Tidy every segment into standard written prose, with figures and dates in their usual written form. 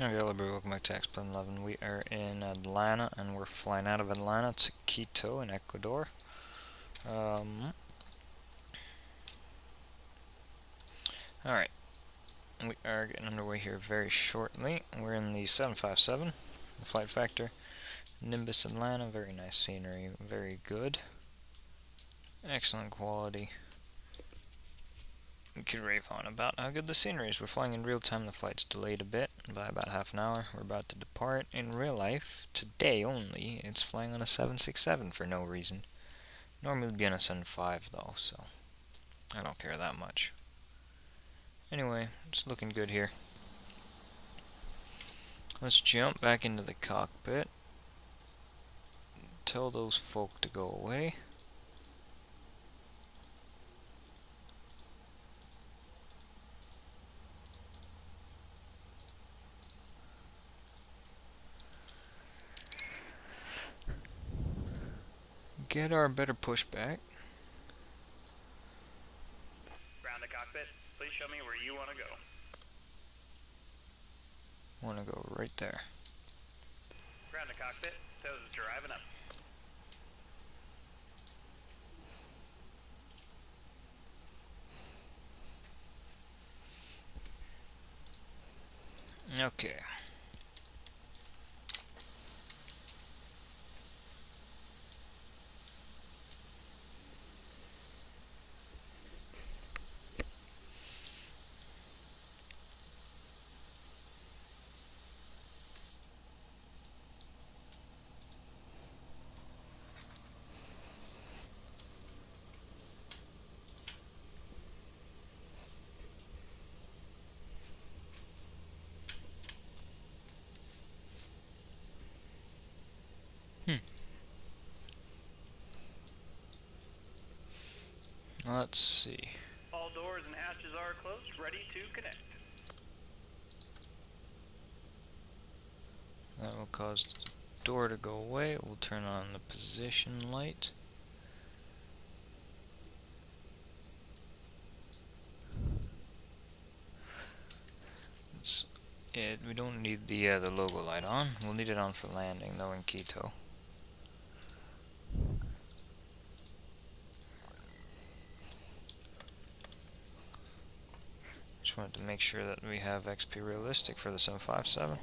Okay, welcome back to X-Plan 11. We are in Atlanta, and we're flying out of Atlanta to Quito in Ecuador. Alright, we are getting underway here very shortly. We're in the 757, the flight factor, Nimbus Atlanta. Very nice scenery, very good. Excellent quality. We could rave on about how good the scenery is. We're flying in real time. The flight's delayed a bit by about half an hour. We're about to depart. In real life, today only, it's flying on a 767 for no reason. Normally it'd be on a 7.5 though, so I don't care that much. Anyway, it's looking good here. Let's jump back into the cockpit. Tell those folk to go away. Get our better pushback. Ground the cockpit. Please show me where you want to go. Want to go right there. Ground the cockpit. Toes is driving up. Okay. Let's see. All doors and hatches are closed. Ready to connect. That will cause the door to go away. We'll turn on the position light. We don't need the logo light on. We'll need it on for landing though in Quito. Just wanted to make sure that we have XP realistic for the 757.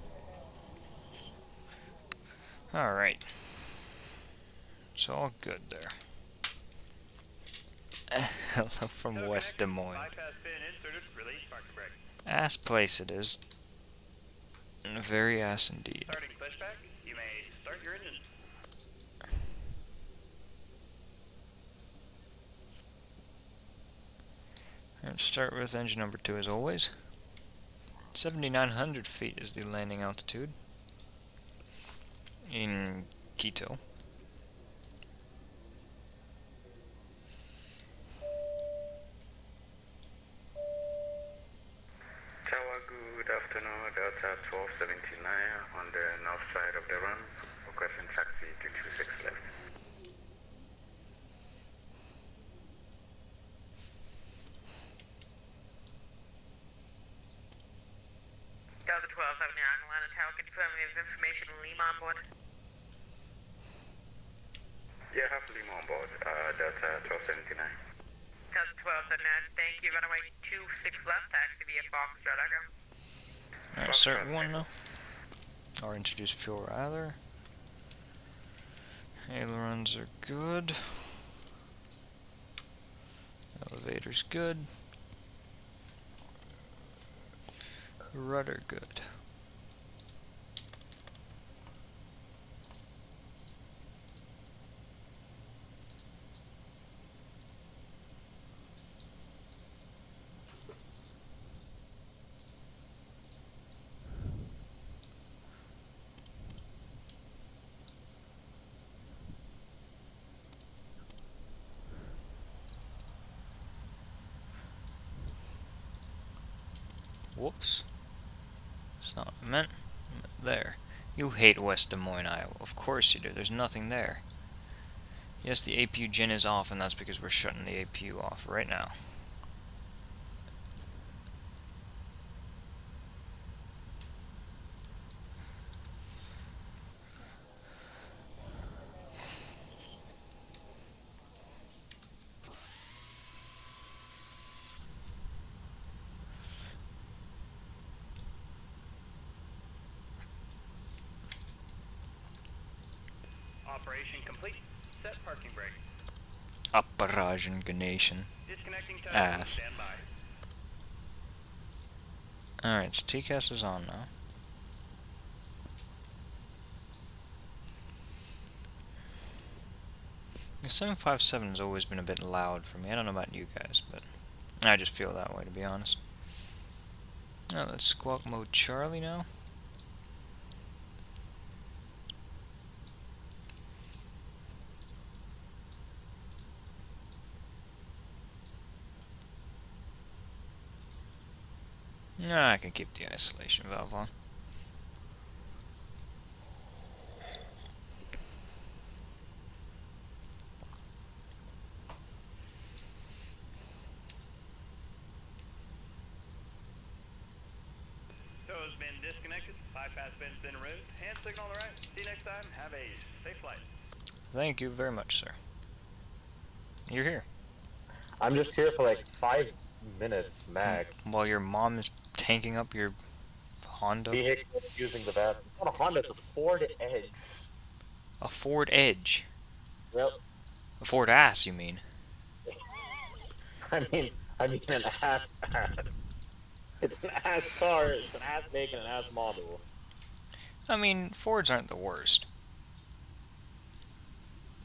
Alright. It's all good there. Hello from West Des Moines. Bypass pin inserted. Release parking brake. Ass place it is. And a very ass indeed. Starting pushback. You may start your engine. Let's start with engine number 2 as always. 7,900 feet is the landing altitude in Quito. Tower, good afternoon. Delta 1279 on the north side of the run. Requesting taxi to 26 left. Delta 1279, Atlanta Tower, can you confirm we have information on Lima on board? Yeah, have Lima on board. Delta 1279. Delta 1279, thank you. Runway 26 left, taxi via Foxtrot, Echo. Alright, start 1 now. Or introduce fuel rather. Ailerons are good. Elevator's good. Rudder good. Whoops. That's not what I meant. There. You hate West Des Moines, Iowa. Of course you do. There's nothing there. Yes, the APU gen is off, and that's because we're shutting the APU off right now. Operation complete. Set parking brake. Operation Ganation. Disconnecting tow. Ass. Stand by. Alright, so TCAS is on now. The 757 has always been a bit loud for me. I don't know about you guys, but I just feel that way, to be honest. Now let's squawk mode Charlie now. I can keep the isolation valve on. Tow has been disconnected. Bypass bin's been removed. Hand signal all right. See you next time. Have a safe flight. Thank you very much, sir. You're here. I'm just here for like 5 minutes max. While your mom is tanking up your Honda. Vehicle using the bathroom. It's not a Honda, it's a Ford Edge. A Ford Edge. Yep. A Ford ass, you mean? I mean an ass. It's an ass car. It's an ass make and an ass model. I mean, Fords aren't the worst.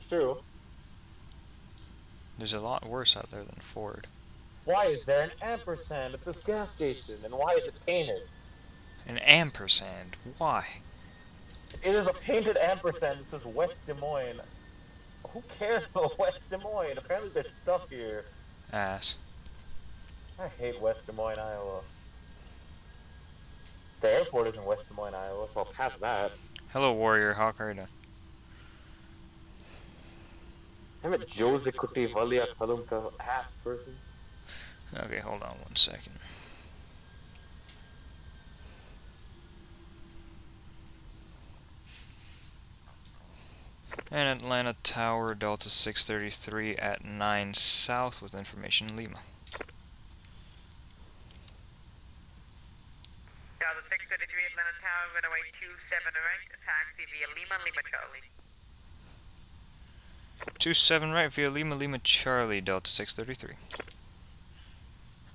True. There's a lot worse out there than Ford. Why is there an ampersand at this gas station? And why is it painted? An ampersand. Why? It is a painted ampersand that says West Des Moines. Who cares about West Des Moines? Apparently there's stuff here. Ass. I hate West Des Moines, Iowa. The airport is in West Des Moines, Iowa, so I'll pass that. Hello, Warrior. How are you doing? I'm a Jose Kuti Valia Kalumka ass person. Okay, hold on 1 second. And Atlanta Tower, Delta 633 at 9 South with information Lima. Delta 633 Atlanta Tower, runway 27 right, taxi via Lima, Lima Charlie. 27 right via Lima, Lima Charlie, Delta 633.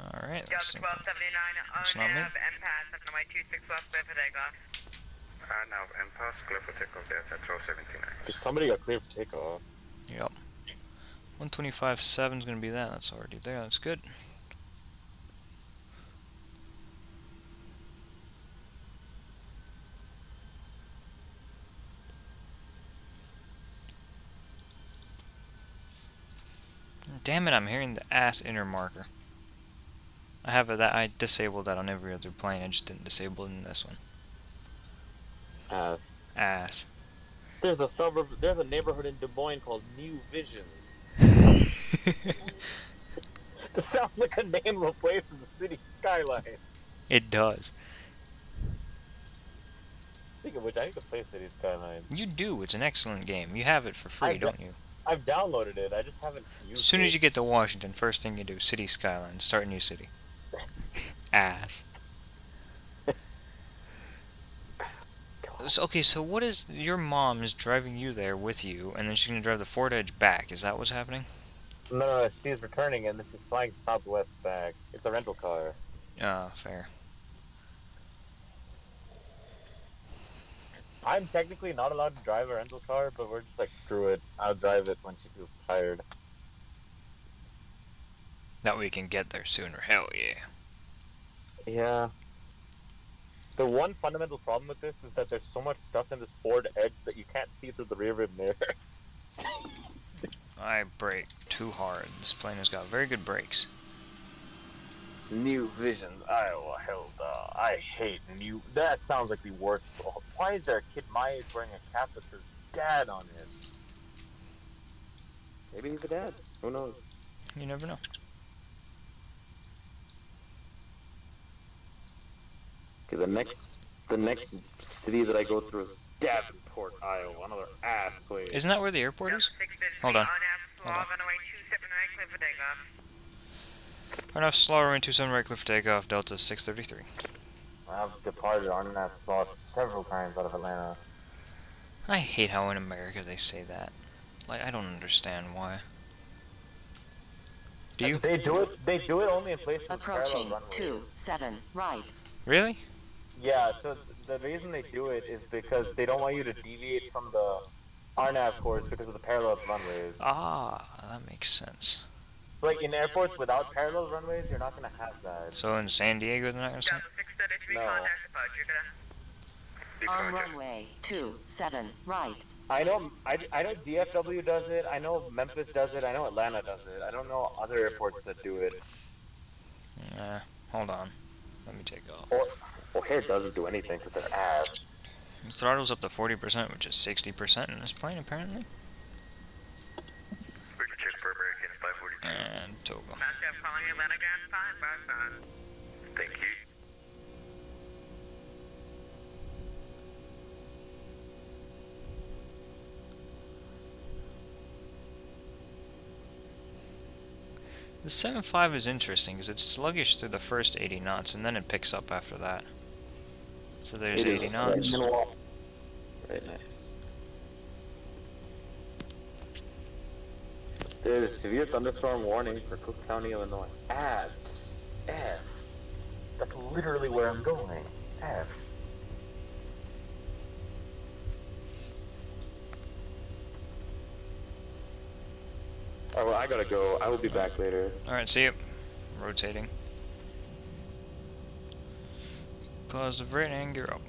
Alright, Delta 1279 That's not me. Nav MPAS, runway 26 left, clear for takeoff. Now, impasse, clear for takeoff there at 1279. Somebody got cleared for takeoff. Yep. 125.7 is going to be that. That's already there. That's good. Damn it, I'm hearing the ass inner marker. I have that. I disabled that on every other plane. I just didn't disable it in this one. Ass. Ass. There's a neighborhood in Des Moines called New Visions. This sounds like a name of a place from the city skyline. It does. Speaking of which, I need to play City Skyline. You do. It's an excellent game. You have it for free, don't you? I've downloaded it, I just haven't used it. As soon as you get to Washington, first thing you do, City Skyline, start a new city. Ass. So, okay, so what is... Your mom is driving you there with you, and then she's going to drive the Ford Edge back. Is that what's happening? No, she's returning and then she's flying southwest back. It's a rental car. Fair. I'm technically not allowed to drive a rental car, but we're just like, screw it. I'll drive it when she feels tired. That way you can get there sooner. Hell yeah. Yeah. The one fundamental problem with this is that there's so much stuff in this Ford Edge that you can't see through the rear view mirror. I brake too hard. This plane has got very good brakes. New Visions, Iowa, hell I hate new... That sounds like the worst. Why is there a kid my age wearing a cap that says dad on it? Maybe he's a dad. Who knows? You never know. Okay, the next city that I go through is Davenport, Iowa. Another ass place. Isn't that where the airport is? Hold on. Hold on. Runway 27 right, clear for takeoff. Arnav Slaw, runway 27 right, clear for takeoff, Delta 633. I've departed on that slot several times out of Atlanta. I hate how in America they say that. Like, I don't understand why. Do you? They do it. They do it only in places with parallel Approaching runways. 27 right. Really? Yeah. So the reason they do it is because they don't want you to deviate from the RNAV course because of the parallel runways. Ah, that makes sense. Like in airports without parallel runways, you're not gonna have that. So in San Diego, they're not gonna say. Delta 633, No. contact departure, good. On runway 27 right. I know DFW does it. I know Memphis does it. I know Atlanta does it. I don't know other airports that do it. Hold on. Let me take off. Or here doesn't do anything because they're ass. The throttle's up to 40%, which is 60% in this plane, apparently. Bridge check for American 542. And Togo. Master, calling Atlanta Ground 555. Thank you. The 7.5 is interesting because it's sluggish through the first 80 knots and then it picks up after that. So there's 80 knots. Very nice. There's severe thunderstorm warning for Cook County, Illinois. At F. That's literally where I'm going. F. Oh, well, I gotta go. I will be back later. Alright, see you. Rotating. Positive rating, gear up.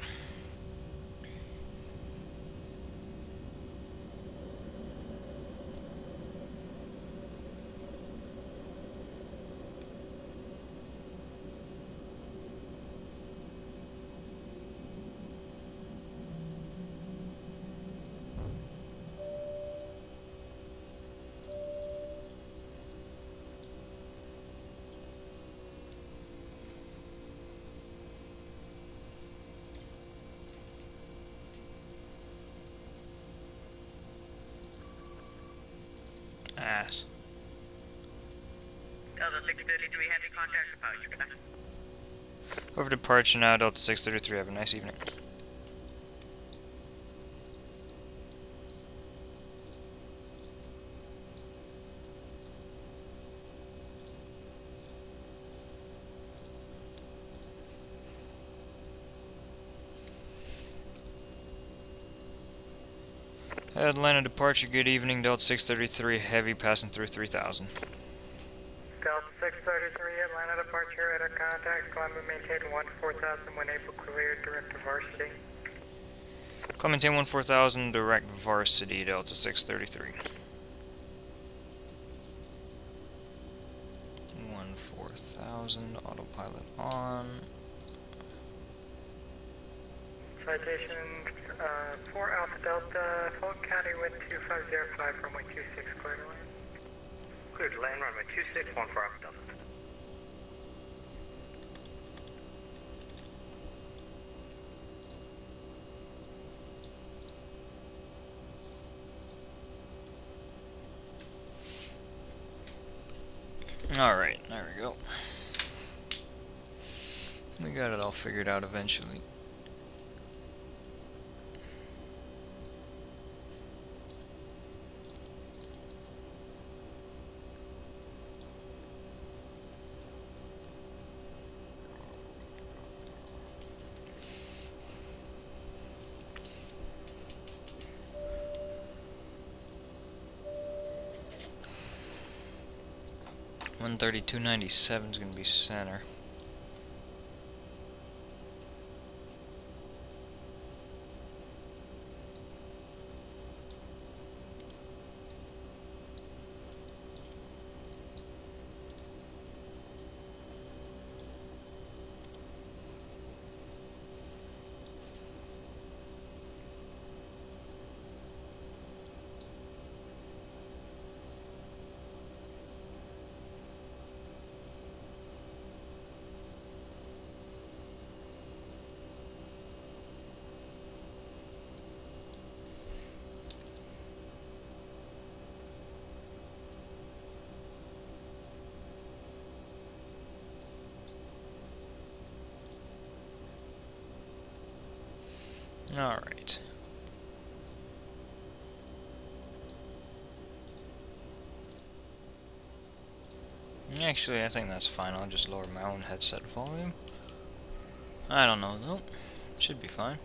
Ass. Delta 633, heavy contact departure, good. Over departure now, Delta 633. Have a nice evening. Atlanta departure, good evening, Delta 633, heavy passing through 3000. Delta 633, Atlanta departure, radar contact, climb and maintain 14,000 when able, cleared, direct to varsity. Clementine 14000, direct varsity, Delta 633. 14000, autopilot on. Citation 4 Alpha Delta, Fulton County wind 2505, runway 26, clear to land. Cleared to land, runway 26, 14 Alpha Delta. Alright, there we go. We got it all figured out eventually. $132.97 is going to be center. Alright. Actually, I think that's fine. I'll just lower my own headset volume. I don't know though. Should be fine.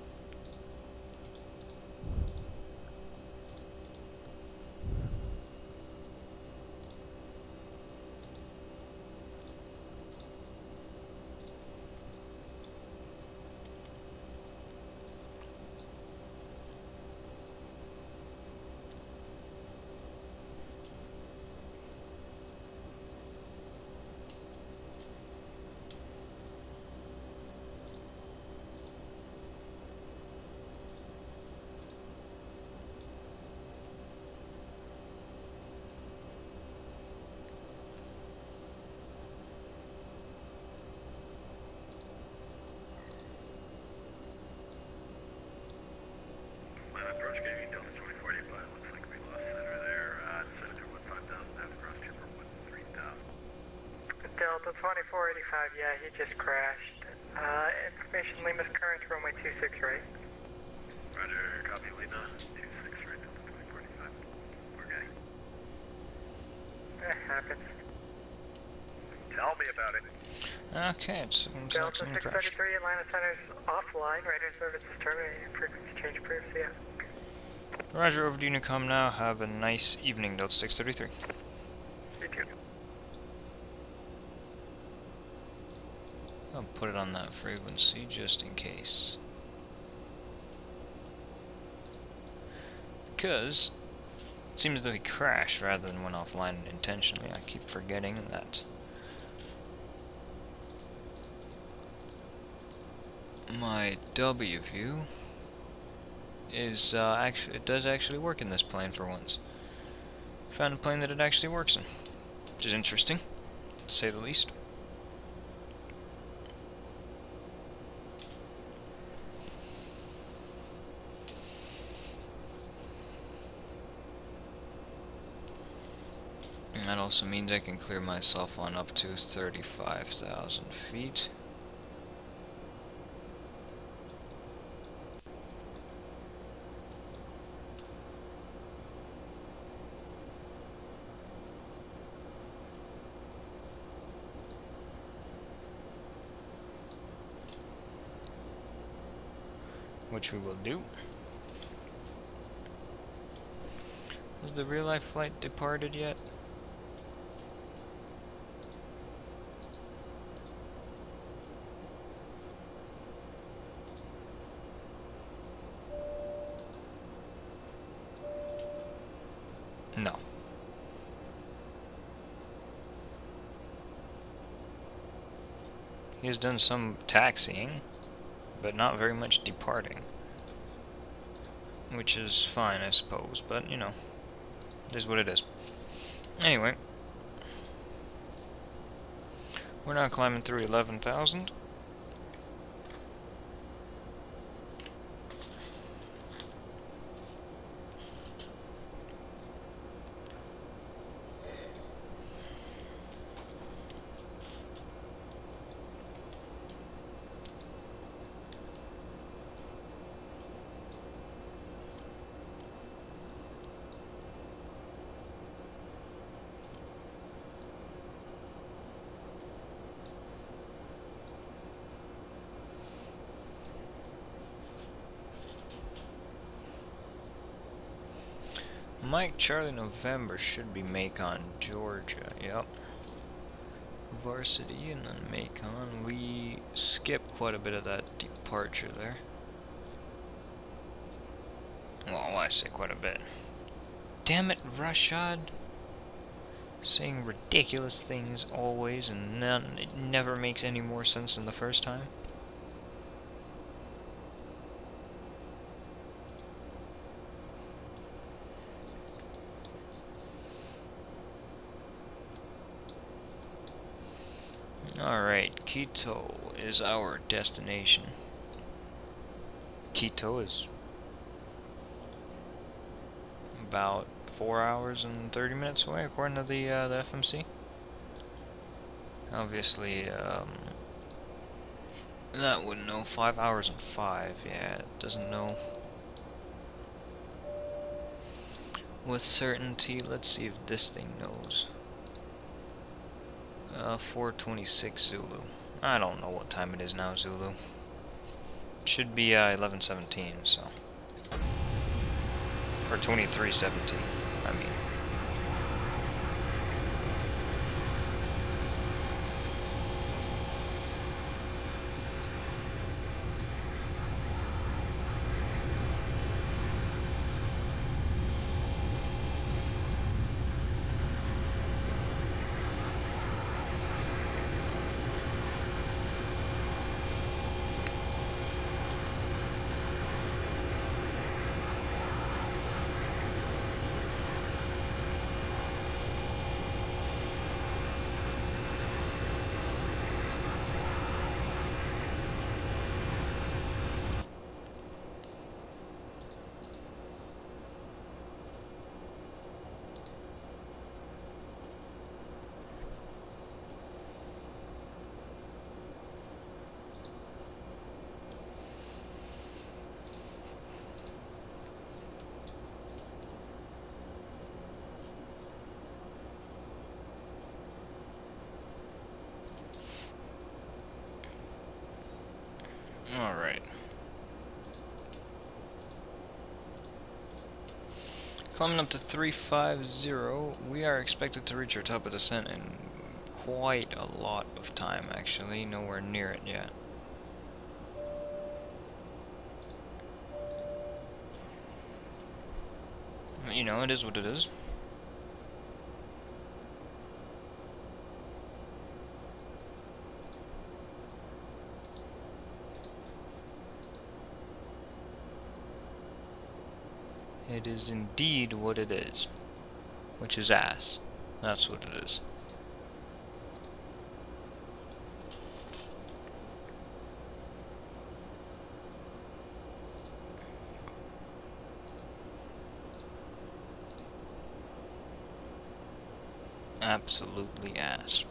Approach gaming, Delta 2045. Looks like we lost center there. Senator 15,000, half cross trooper 13,000. Delta 2485, yeah, he just crashed. Information Lima's current runway 26 right. Roger, copy Lima. 26 right, Delta 2045. We're getting. Happens. Tell me about it. Okay, it's looks like Delta someone crashed. 633, Atlanta Center's offline. Radar service is terminated. Frequency change approved, yeah. Roger, over to Unicom now. Have a nice evening, Delta 633. You too. I'll put it on that frequency just in case. Because it seems as though he crashed rather than went offline intentionally. I keep forgetting that. My W view is actually, it does actually work in this plane for once. Found a plane that it actually works in, which is interesting, to say the least. And that also means I can clear myself on up to 35,000 feet. Which we will do. Has the real life flight departed yet? No. He has done some taxiing, but not very much departing. Which is fine, I suppose, but, you know, it is what it is. Anyway. We're now climbing through 11,000. Mike Charlie November should be Macon, Georgia. Yep. Varsity and then Macon. We skipped quite a bit of that departure there. Well, I say quite a bit. Damn it, Rashad. Saying ridiculous things always, and none, it never makes any more sense than the first time. Alright, Quito is our destination. Quito is about 4 hours and 30 minutes away, according to the FMC. Obviously, that wouldn't know. 5 hours and 5, yeah, it doesn't know with certainty. Let's see if this thing knows. 4:26 Zulu. I don't know what time it is now, Zulu. It should be 11:17, so. Or 23:17, I mean. Alright. Climbing up to 350, we are expected to reach our top of descent in quite a lot of time, actually. Nowhere near it yet. You know, it is what it is. It is indeed what it is. Which is ass. That's what it is. Absolutely ass.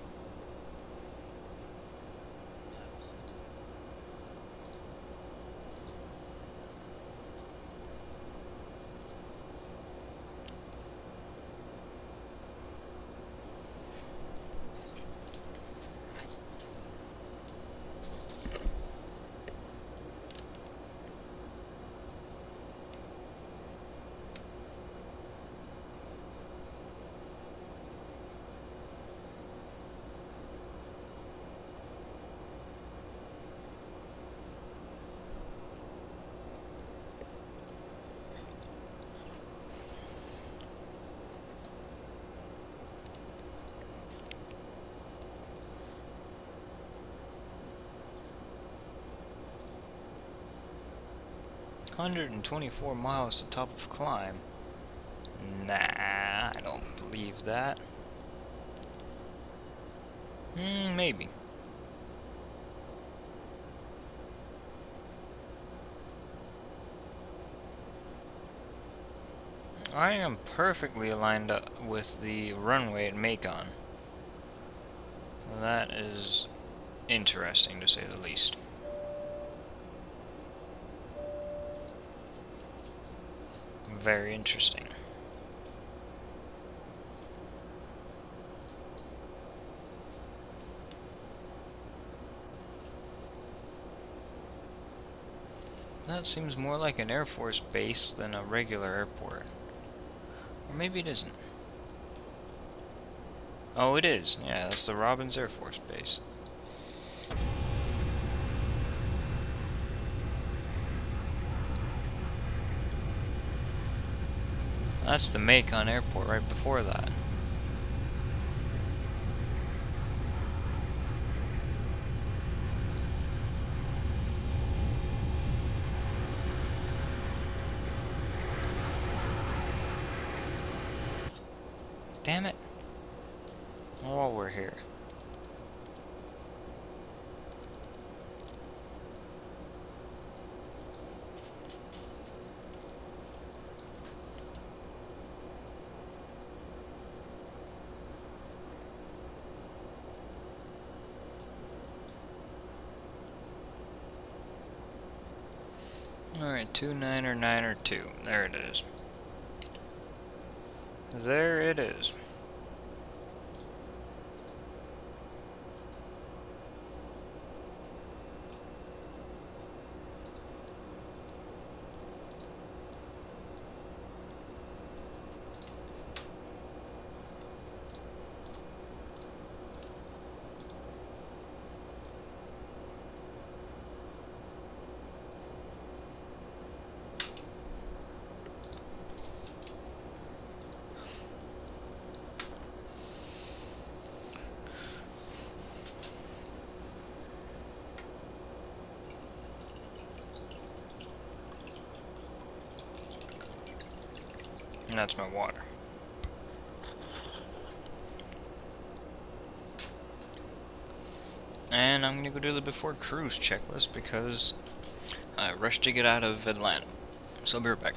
$124 to top of climb. Nah, I don't believe that. Maybe. I am perfectly aligned up with the runway at Macon. That is interesting, to say the least. Very interesting. That seems more like an Air Force base than a regular airport. Or maybe it isn't. Oh, it is. Yeah, that's the Robbins Air Force Base. That's the Macon Airport right before that. Damn it. While we're here. Alright, 2992. There it is. There it is. And that's my water. And I'm gonna go do the before cruise checklist because I rushed to get out of Atlanta. So I'll be right back.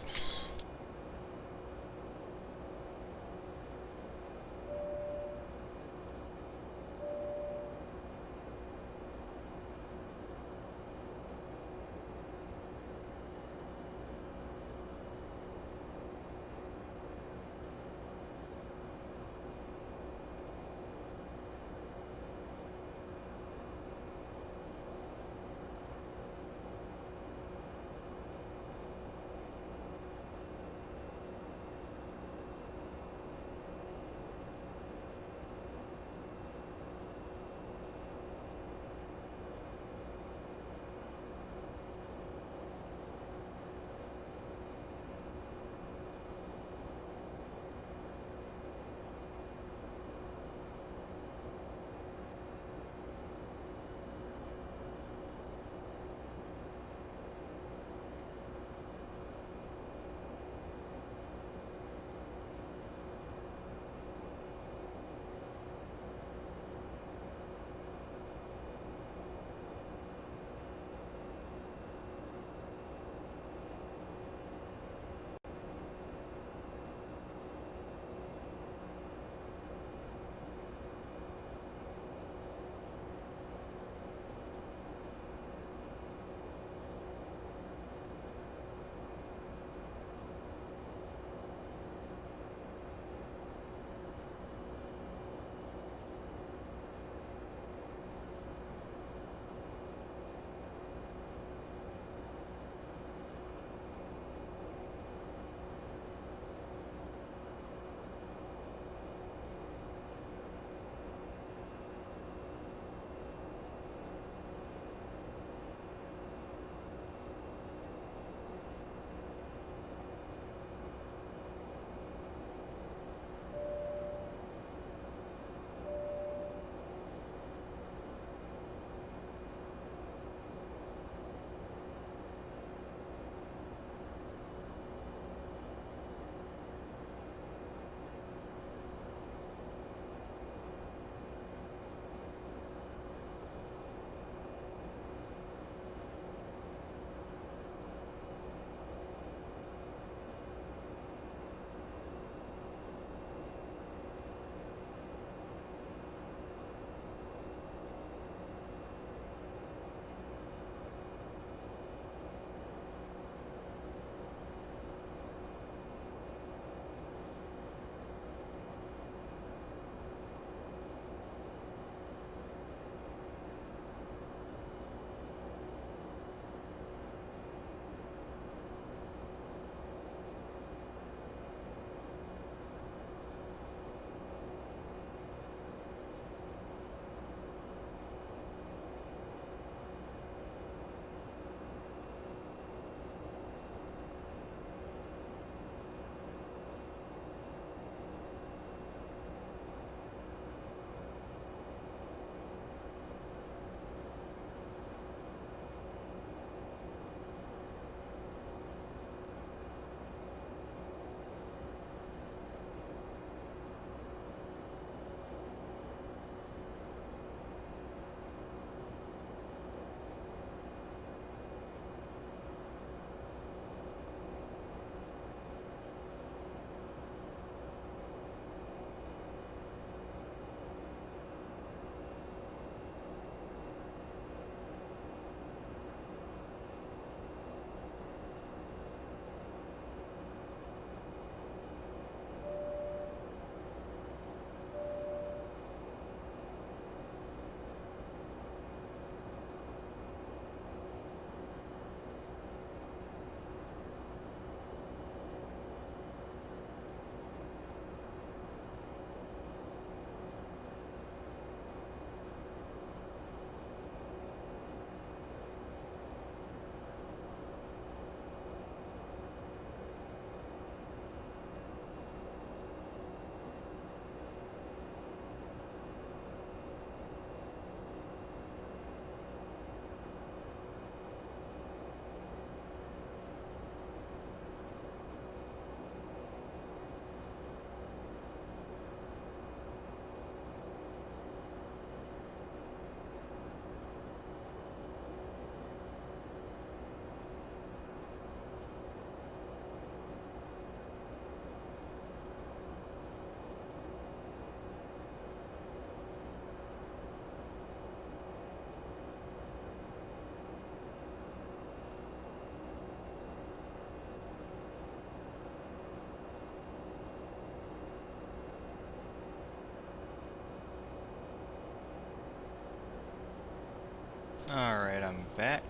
back.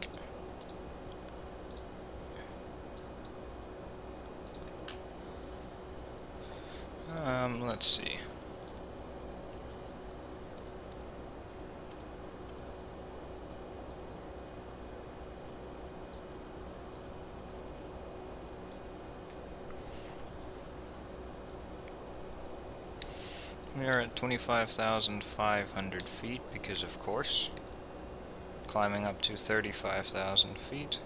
Let's see. We are at 25,500 feet because, of course, climbing up to 35,000 feet.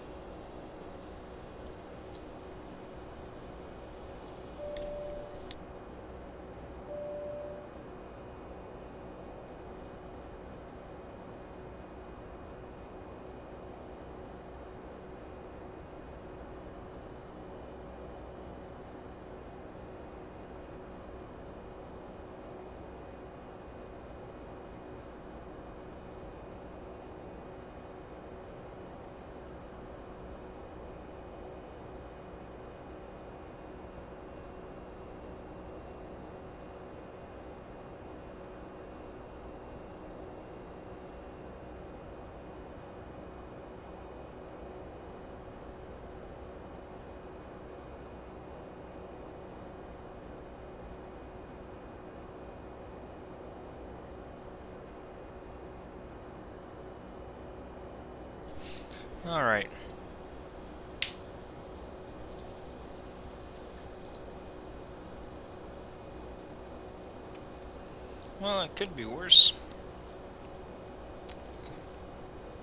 Alright. Well, it could be worse.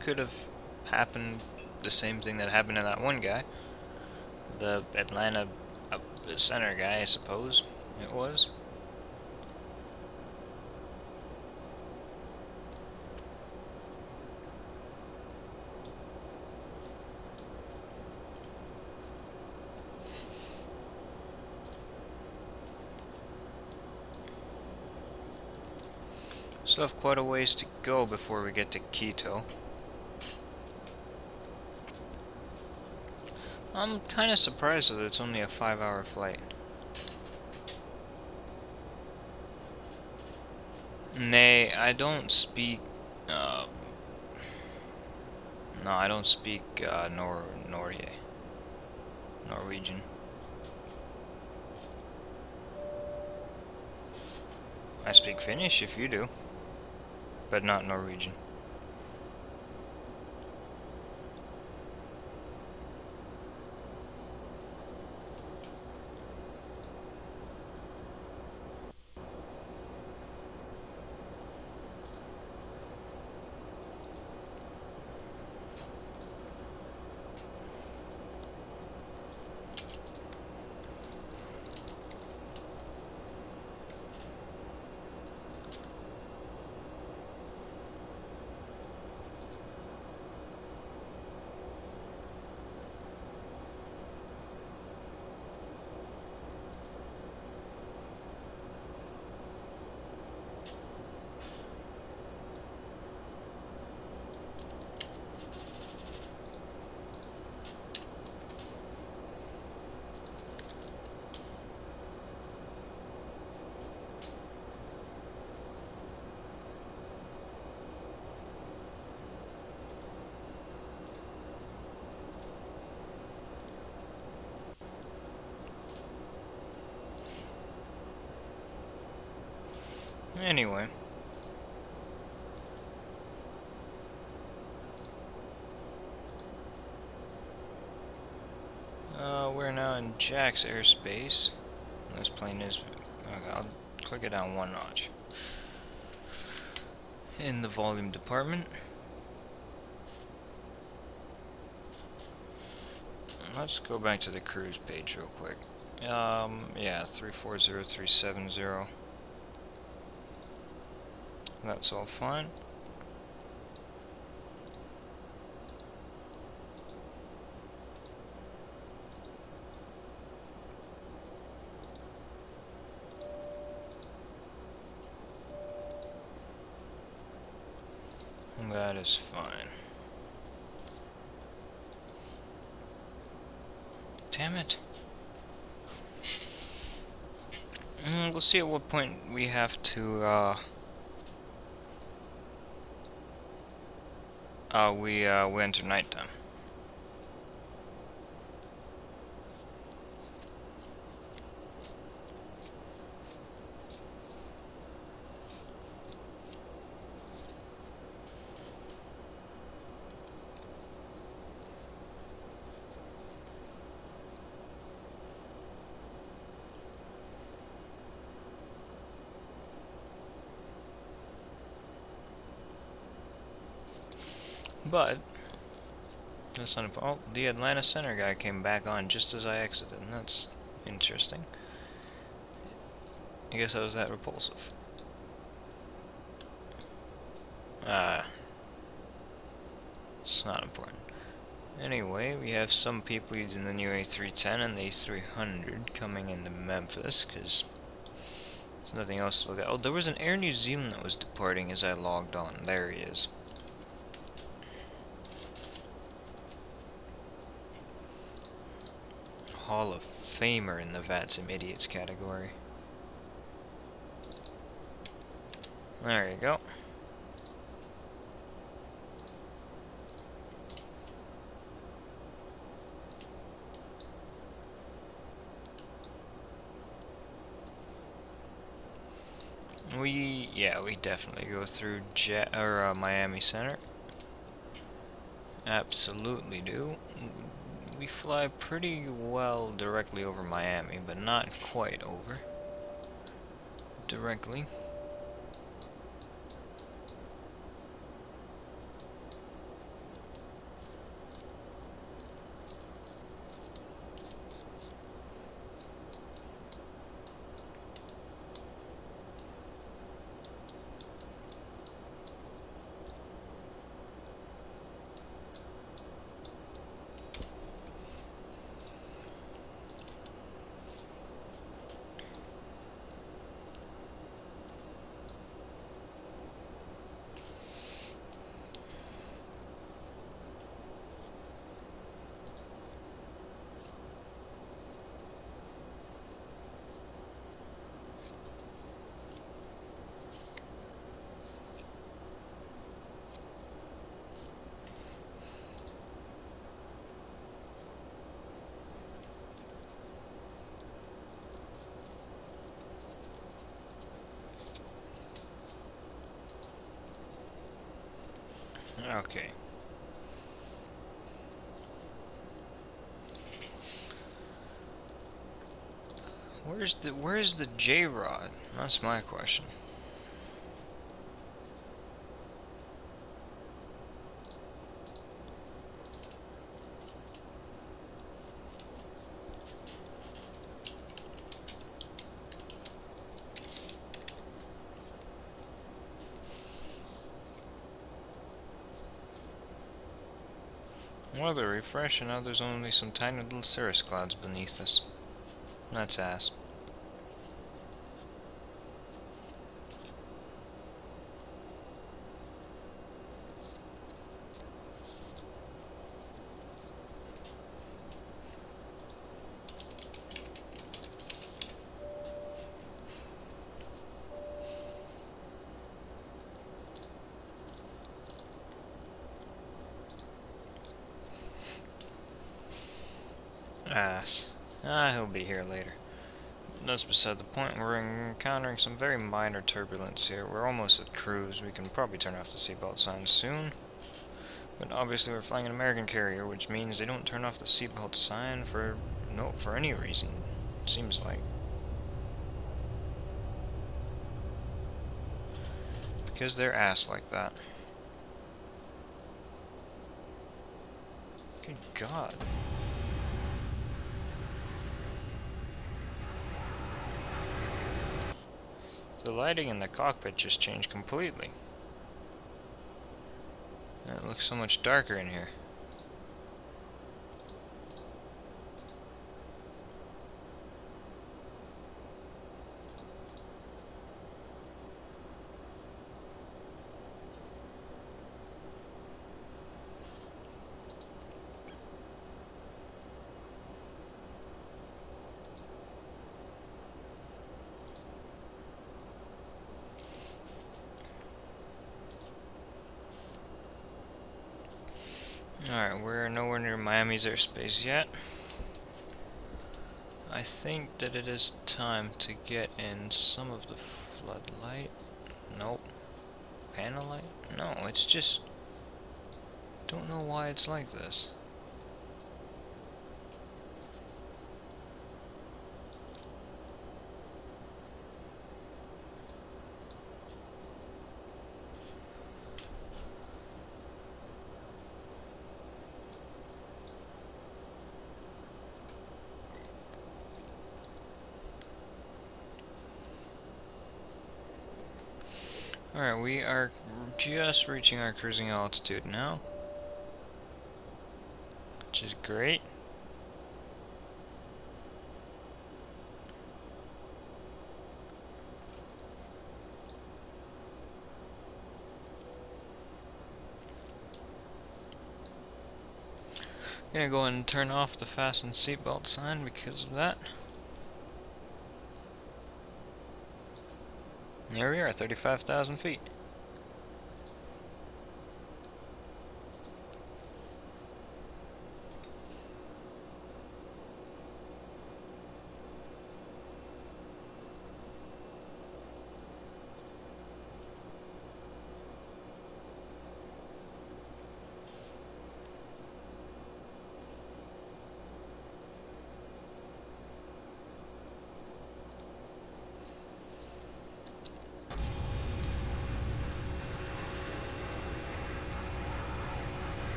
Could have happened the same thing that happened to that one guy. The Atlanta center guy, I suppose it was. Still have quite a ways to go before we get to Quito. I'm kind of surprised that it's only a 5-hour flight. Nay, I don't speak. No, I don't speak Norwegian. I speak Finnish if you do, but not Norwegian. Anyway. We're now in Jack's airspace. This plane is... Okay, I'll click it down one notch. In the volume department. Let's go back to the cruise page real quick. Yeah, 340370. That's all fine. That is fine. Damn it. We'll see at what point we have to, We enter nighttime. But that's not a. Oh, the Atlanta Center guy came back on just as I exited, and that's interesting. I guess I was that repulsive. It's not important. Anyway, we have some people using the new A310 and the A300 coming into Memphis, because there's nothing else to look at. Oh, there was an Air New Zealand that was departing as I logged on. There he is. Hall of Famer in the Vatsum Idiots category. There you go. We definitely go through Miami Center. Absolutely do. We fly pretty well directly over Miami, but not quite over directly. Okay. Where's the J-Rod? That's my question. Weather refresh, and now there's only some tiny little cirrus clouds beneath us. That's ass. Ass. He'll be here later. That's beside the point. We're encountering some very minor turbulence here. We're almost at cruise. We can probably turn off the seatbelt signs soon. But obviously we're flying an American carrier, which means they don't turn off the seatbelt sign for any reason. Seems like. Because they're ass like that. Good God. The lighting in the cockpit just changed completely. It looks so much darker in here. Miami's airspace yet. I think that it is time to get in some of the floodlight. Nope. Panel light? No, it's just... Don't know why it's like this. Alright, we are just reaching our cruising altitude now, which is great. Gonna go and turn off the fasten seatbelt sign because of that. There we are, 35,000 feet.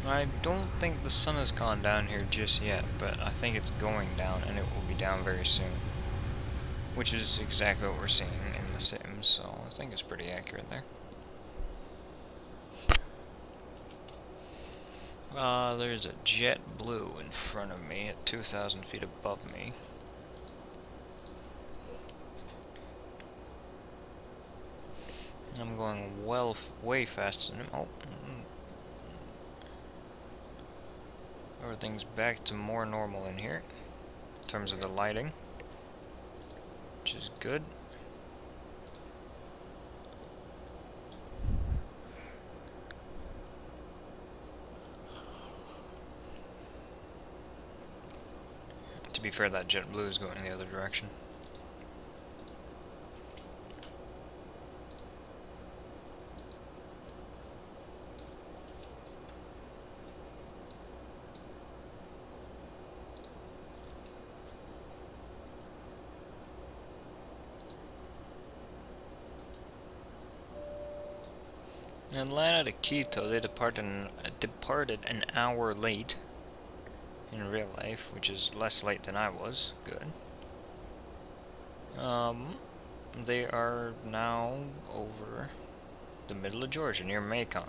I don't think the sun has gone down here just yet, but I think it's going down, and it will be down very soon. Which is exactly what we're seeing in the Sims, so I think it's pretty accurate there. There's a jet blue in front of me at 2,000 feet above me. I'm going way faster than him. Oh. Everything's back to more normal in here, in terms of the lighting, which is good. To be fair, that jet blue is going the other direction. Atlanta to Quito, they departed an hour late in real life, which is less late than I was. Good. They are now over the middle of Georgia, near Macon.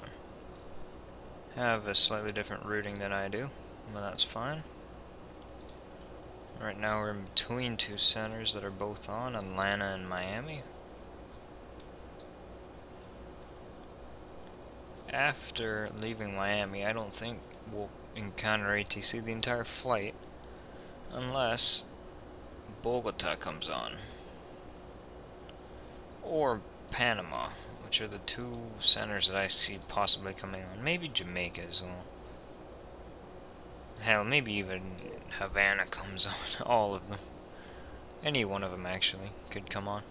Have a slightly different routing than I do, but that's fine. Right now we're in between two centers that are both on, Atlanta and Miami. After leaving Miami, I don't think we'll encounter ATC the entire flight, unless Bogota comes on. Or Panama, which are the two centers that I see possibly coming on. Maybe Jamaica as well. Hell, maybe even Havana comes on. All of them. Any one of them, actually, could come on.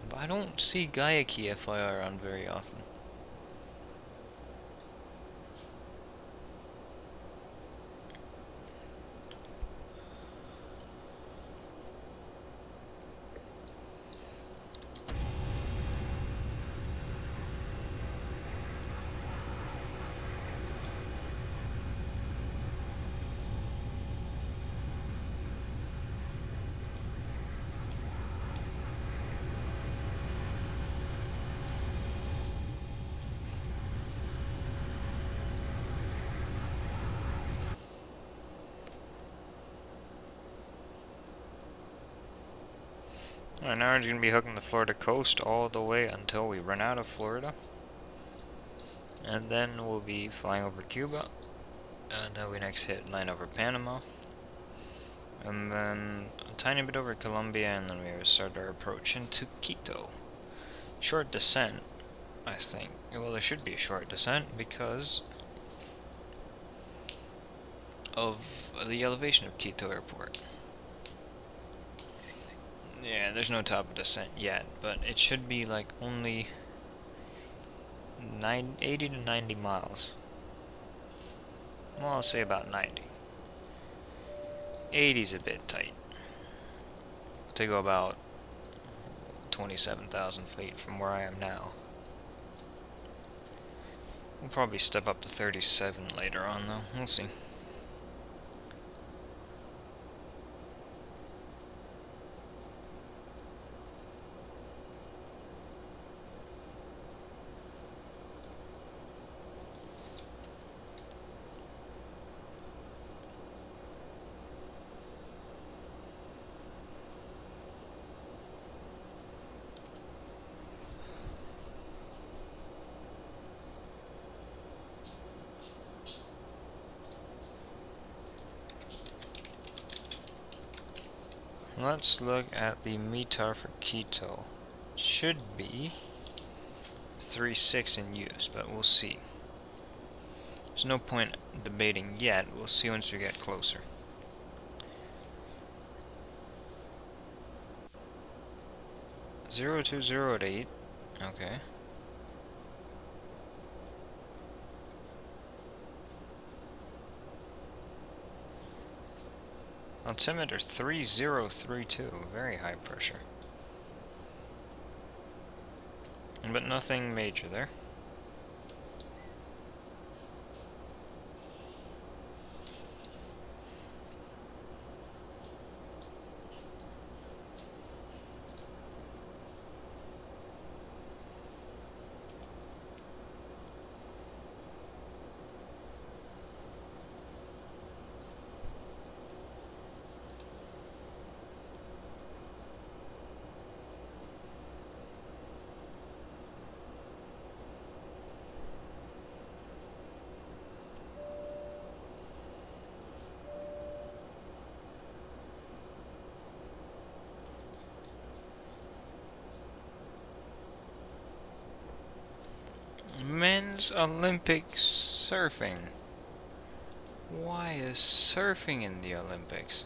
But I don't see Guayaquil FIR on very often. Alright, now we're just going to be hooking the Florida coast all the way until we run out of Florida. And then we'll be flying over Cuba. And then we next hit line over Panama. and then a tiny bit over Colombia, and then we will start our approach into Quito. Short descent, I think. Well, there should be a short descent because of the elevation of Quito Airport. Yeah, there's no top of descent yet, but it should be like only 80 to 90 miles. Well, I'll say about 90. 80's a bit tight. To go about 27,000 feet from where I am now. We'll probably step up to 37 later on, though. We'll see. Let's look at the METAR for Quito. Should be 3.6 in use, but we'll see. There's no point debating yet. We'll see once we get closer. (020) Okay. Altimeter 3032, very high pressure. But nothing major there. Men's Olympic surfing. Why is surfing in the Olympics?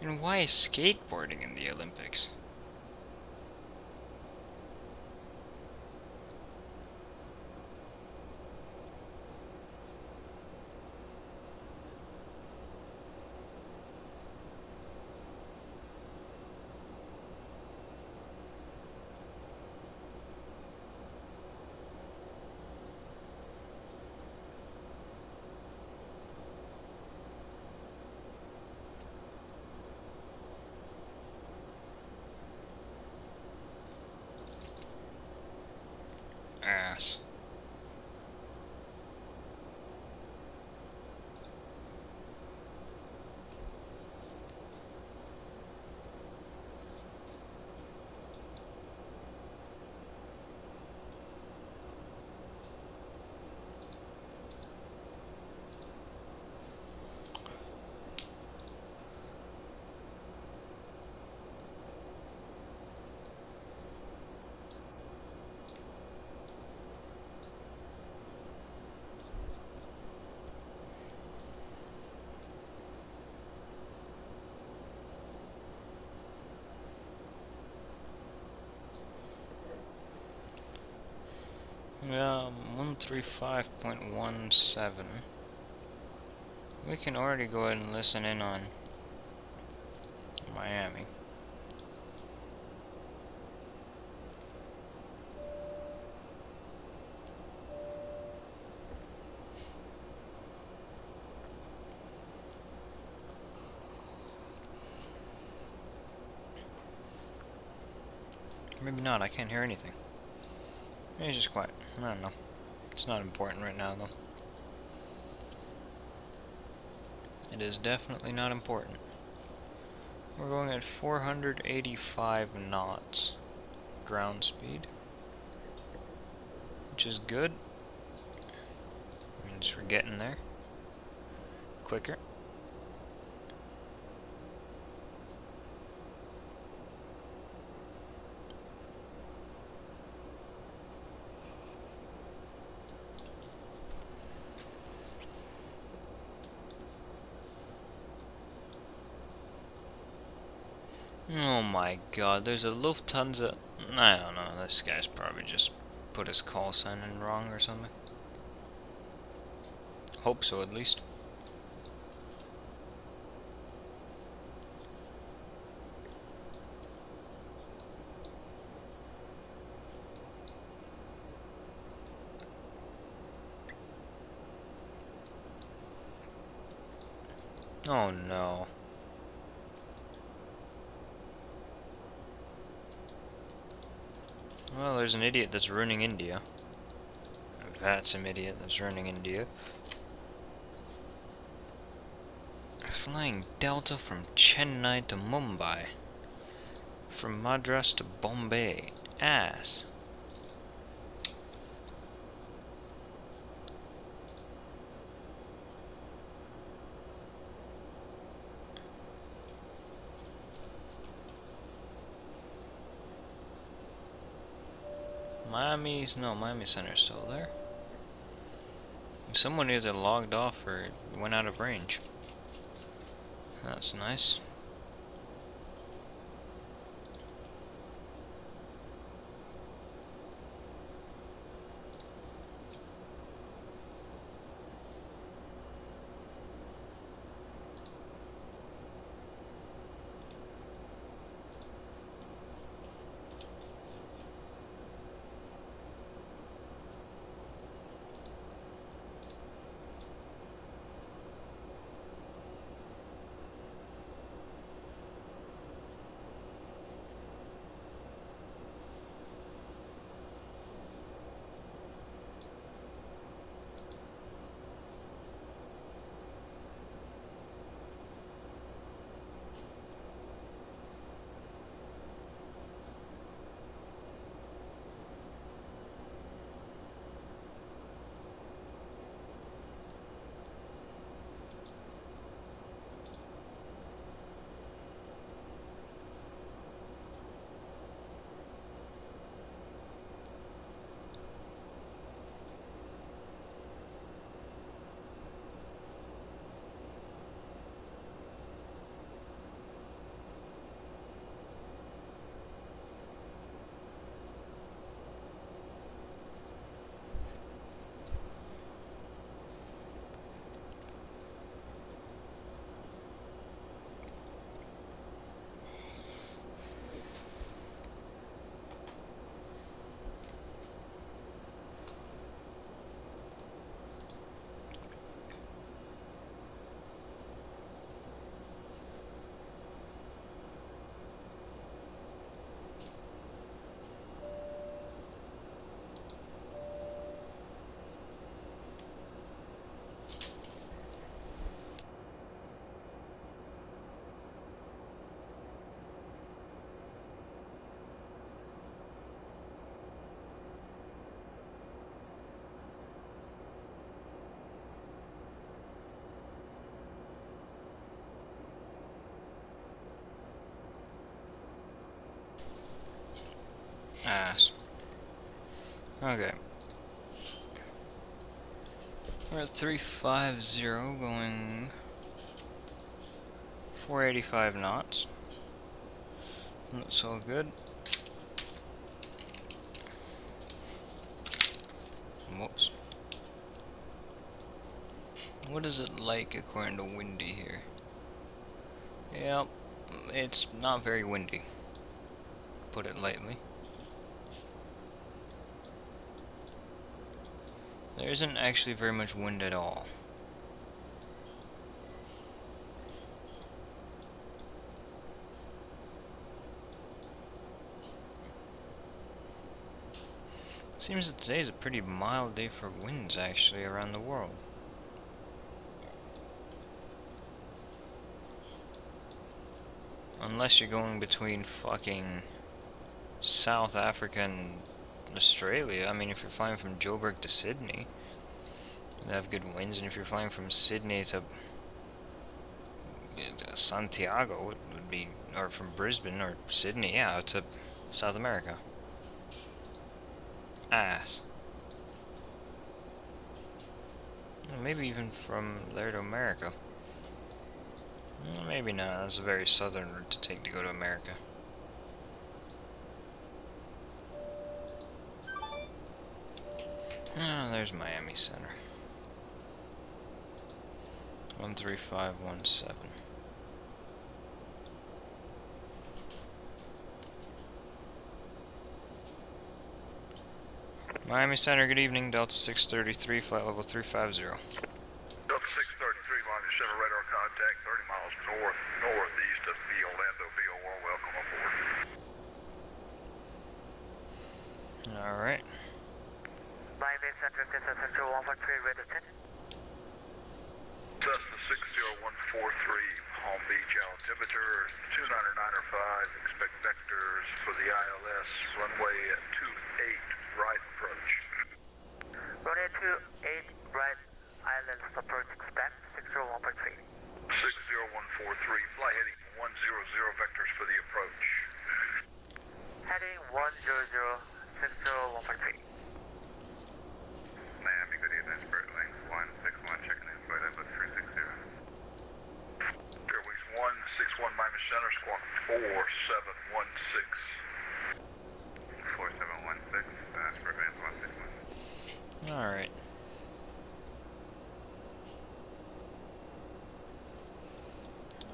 And why is skateboarding in the Olympics? Ass. Yeah, 135.17. We can already go ahead and listen in on Miami. Maybe not, I can't hear anything. Maybe it's just quiet. I don't know. It's not important right now, though. It is definitely not important. We're going at 485 knots ground speed, which is good. Means we're getting there. quicker. Oh my god, there's a Lufthansa. I don't know, this guy's probably just put his call sign in wrong or something. Hope so, at least. Oh no. Well, there's an idiot that's ruining India. That's some idiot that's ruining India. Flying Delta from Chennai to Mumbai. From Madras to Bombay. Ass. Miami Center's still there. Someone either logged off or went out of range. That's nice. Ass. Okay. We're at 350 going 485 knots. That's all good. Whoops. What is it like according to windy here? Yep, it's not very windy, put it lightly. There isn't actually very much wind at all. Seems that today's a pretty mild day for winds actually around the world. Unless you're going between fucking South Africa and Australia. I mean, if you're flying from Joburg to Sydney, you have good winds, and if you're flying from Sydney to Santiago would be, or from Brisbane or Sydney, yeah, to South America. Ass. Well, maybe even from there to America. Well, maybe not. That's a very southern route to take to go to America. Ah, there's Miami Center. 13517. Miami Center, good evening. Delta 633, flight level 350. Delta 633, Miami Center, radar contact 30 miles northeast of the Orlando VOR. Welcome aboard. Alright. Miami Center, Central 143, ready to Cessna 60143, Palm Beach, altimeter 299.5. Expect vectors for the ILS, runway at 28, right approach. Runway 28, right, island approach, expect 60143. 60143, fly heading 100, vectors for the approach. Heading 100, 60143. Miami, good evening, Spirit Wings 161, checking in, flight level 360. Fairways 161, Miami Center, squawk 4716. 4716, Spirit Wings 161. Alright.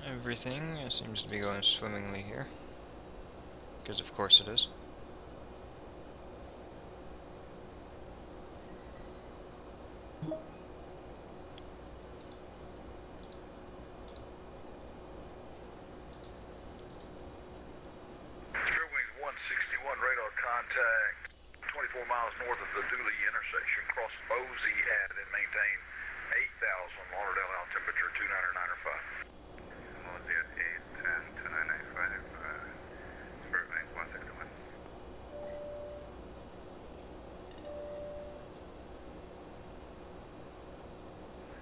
Everything seems to be going swimmingly here. Because of course it is. Fairways 161, radar contact 24 miles north of the Dooley intersection. Cross Mosey at and maintain 8,000 Lauderdale altimeter 299.5. Mosey at 8 and 2995, Spirit Wings 161.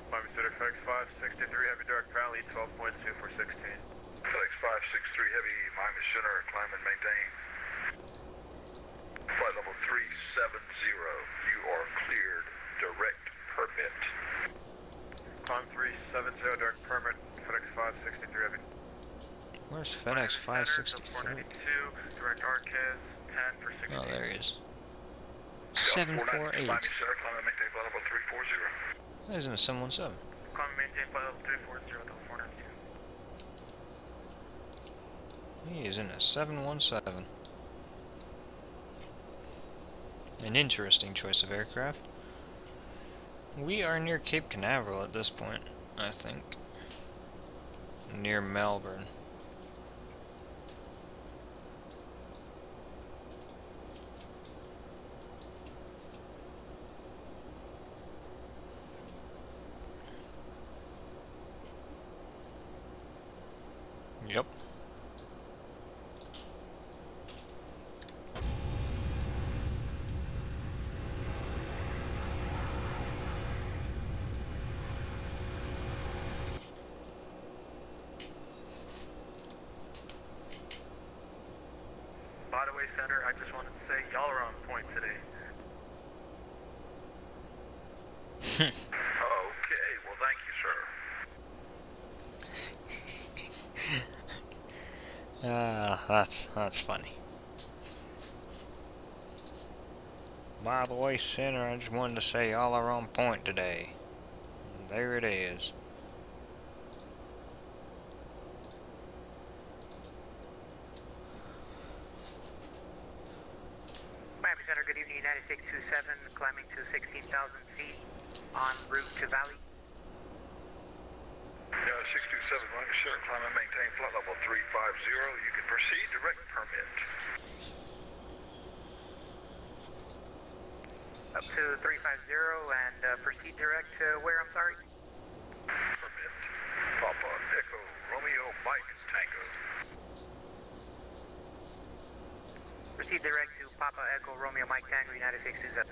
Miami Center, FX 563, heavy direct valley 12.2 for 16. FX 563, heavy Miami Center, climb and maintain. Flight level 370, you are cleared, direct permit. Climb 370, direct permit, FedEx 563 heavy. Where's FedEx 563? 492, direct Arquez, 10 for 16. Oh, there he is. Miami 748. Center, climb and maintain flight level 340. That isn't a 717. Climb and maintain flight level 340 to 492. He is in a 717. An interesting choice of aircraft. We are near Cape Canaveral at this point, I think. Near Melbourne. Yep. By the way, Center, I just wanted to say y'all are on point today. Okay, well thank you, sir. That's funny. By the way, Center, I just wanted to say y'all are on point today. There it is. Miami Center, good evening, United 627, climbing to 16,000 feet en route to Valley. Yeah, 627 Miami Center, climb and maintain flight level 350. You can proceed, direct permit. Up to 350 and proceed direct to where, I'm sorry? Permit. Papa Echo Romeo Mike Tango. Proceed direct to Papa Echo Romeo Mike Tango, United 627.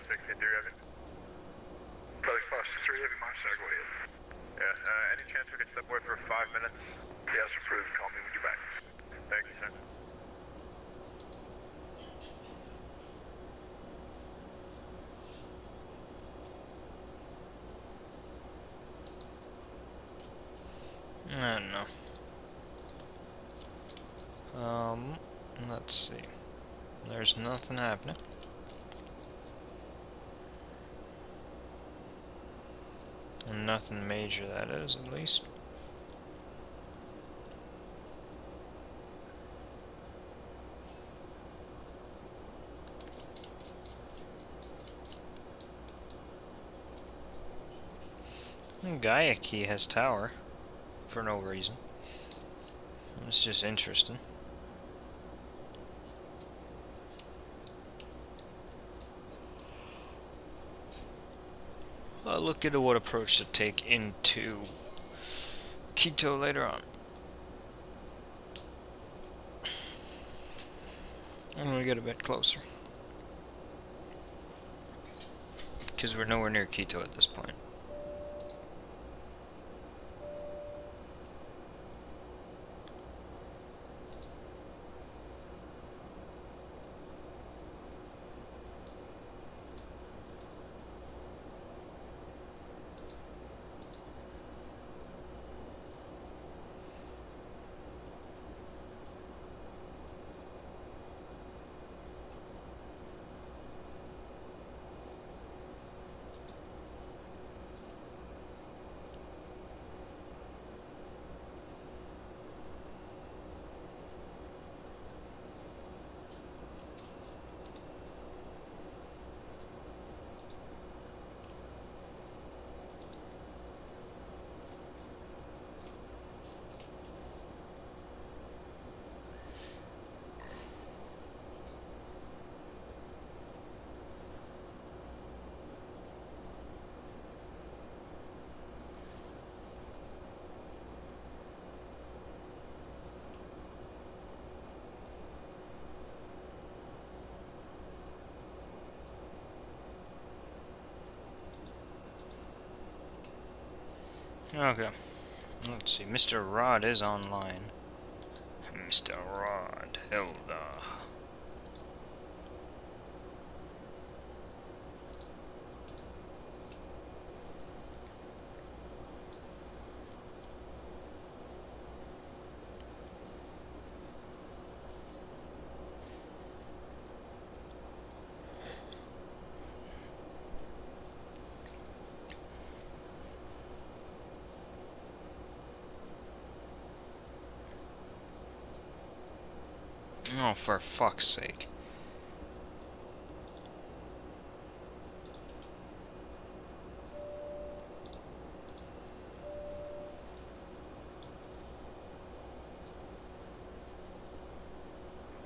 563 Heavy. FedEx 563 Heavy, my side, go ahead. Yeah, any chance we could step away for 5 minutes? Yes, approved. Call me when you're back. Thank you, sir. I don't know. Let's see. There's nothing happening. Nothing major, that is, at least. Gaiaki has tower, for no reason. It's just interesting. I'll look into what approach to take into Quito later on. I'm gonna get a bit closer. Because we're nowhere near Quito at this point. Okay. Let's see. Mr. Rod is online. Mr. Rod. Hilda. Oh, for fuck's sake.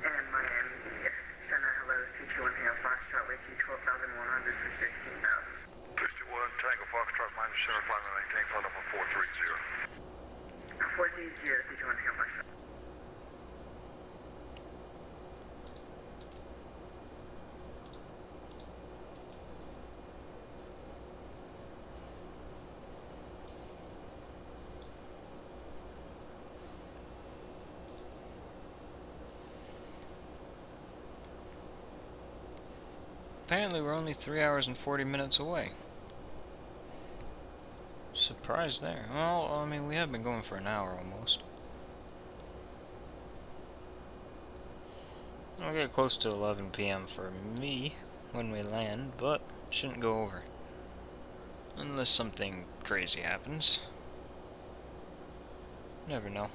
And Miami, Center, hello, 221 Hail Foxtrot with you, 12,100 for 16,000. 61 Tango Foxtrot minus center, climb and maintain flight level 430. 430, 221 Hail Foxtrot. Apparently we're only 3 hours and 40 minutes away. Surprised there. Well, I mean, we have been going for an hour almost. I'll get close to 11 p.m. for me when we land, but shouldn't go over. Unless something crazy happens. Never know.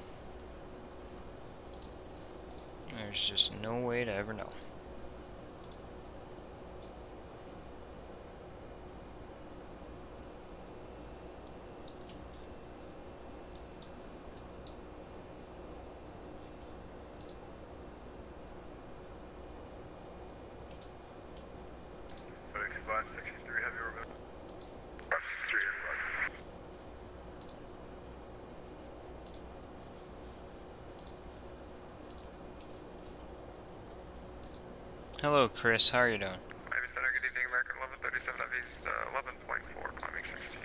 There's just no way to ever know. FedEx 563 Heavy, we're good. 563 Heavy, Hello, Chris. How are you doing? Heavy Center, good evening, American 1137 of East 11.4, climbing 16.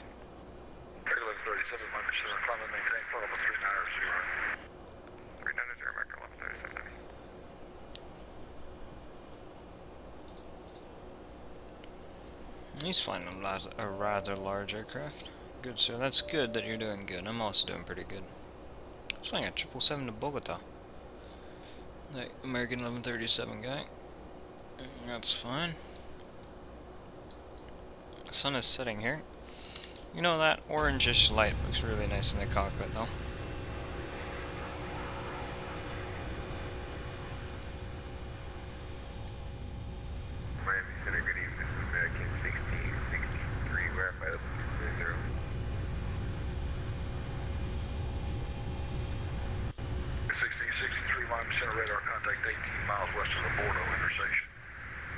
1137, Miami Center, climb and maintain flight level 390. 390, American 1137 of East. He's flying a rather large aircraft. Good, sir. That's good that you're doing good. I'm also doing pretty good. I'm flying a 777 to Bogota. That American 1137 guy. That's fine. The sun is setting here. You know, that orangish light looks really nice in the cockpit, though. Miami Center, good evening. American 1663, verify up 0. Miami Center, radar contact 18 miles west of the Bordeaux intersection.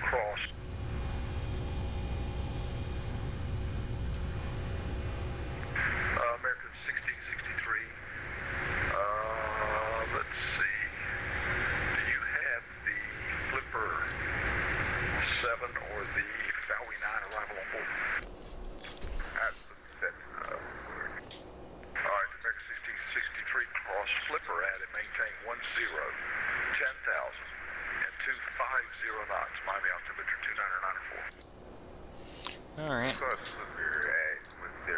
Cross. American 1663. Let's see. Do you have the Flipper 7 or the Bowie 9 arrival on board? Absolutely set. Alright, American 1663, cross Flipper at and maintain 10, 10,000 and 250 knots. Miami altimeter 2994. Alright. Cross Flipper at 10,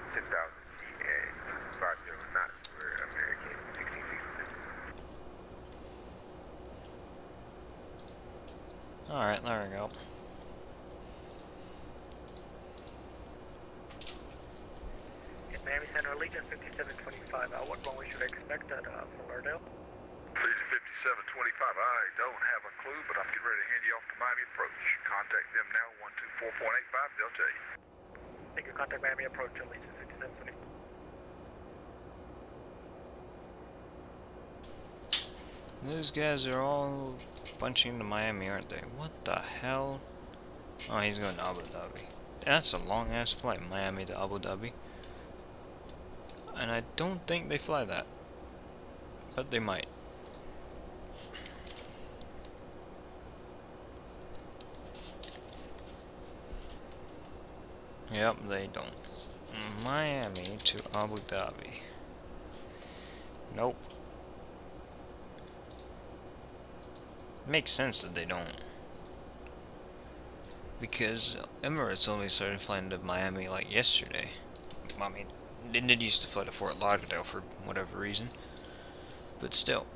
10,000 feet and 50 knots for American 1663. Alright, there we go. In Miami Center, Allegiant 5725, what one we should expect at Fort Lauderdale? Legion 5725, I don't have a clue, but I'm getting ready to hand you off to Miami Approach. Contact them now, 124.85, they'll tell you. Thank you. Contact Miami Approach, Allegiant 5725. Those guys are all bunching into Miami, aren't they? What the hell? Oh, he's going to Abu Dhabi. That's a long-ass flight, Miami to Abu Dhabi. And I don't think they fly that. But they might. Yep, they don't. Miami to Abu Dhabi. Nope. Makes sense that they don't. Because Emirates only started flying to Miami like yesterday. I mean, they did used to fly to Fort Lauderdale for whatever reason. But still.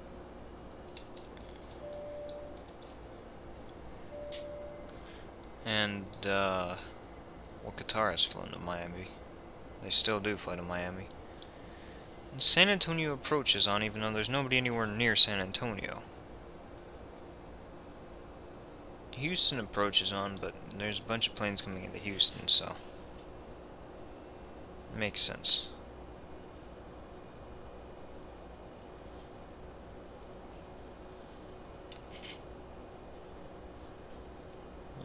And, well, Qatar has flown to Miami. They still do fly to Miami. And San Antonio Approach is on, even though there's nobody anywhere near San Antonio. Houston Approach is on, but there's a bunch of planes coming into Houston, so it makes sense.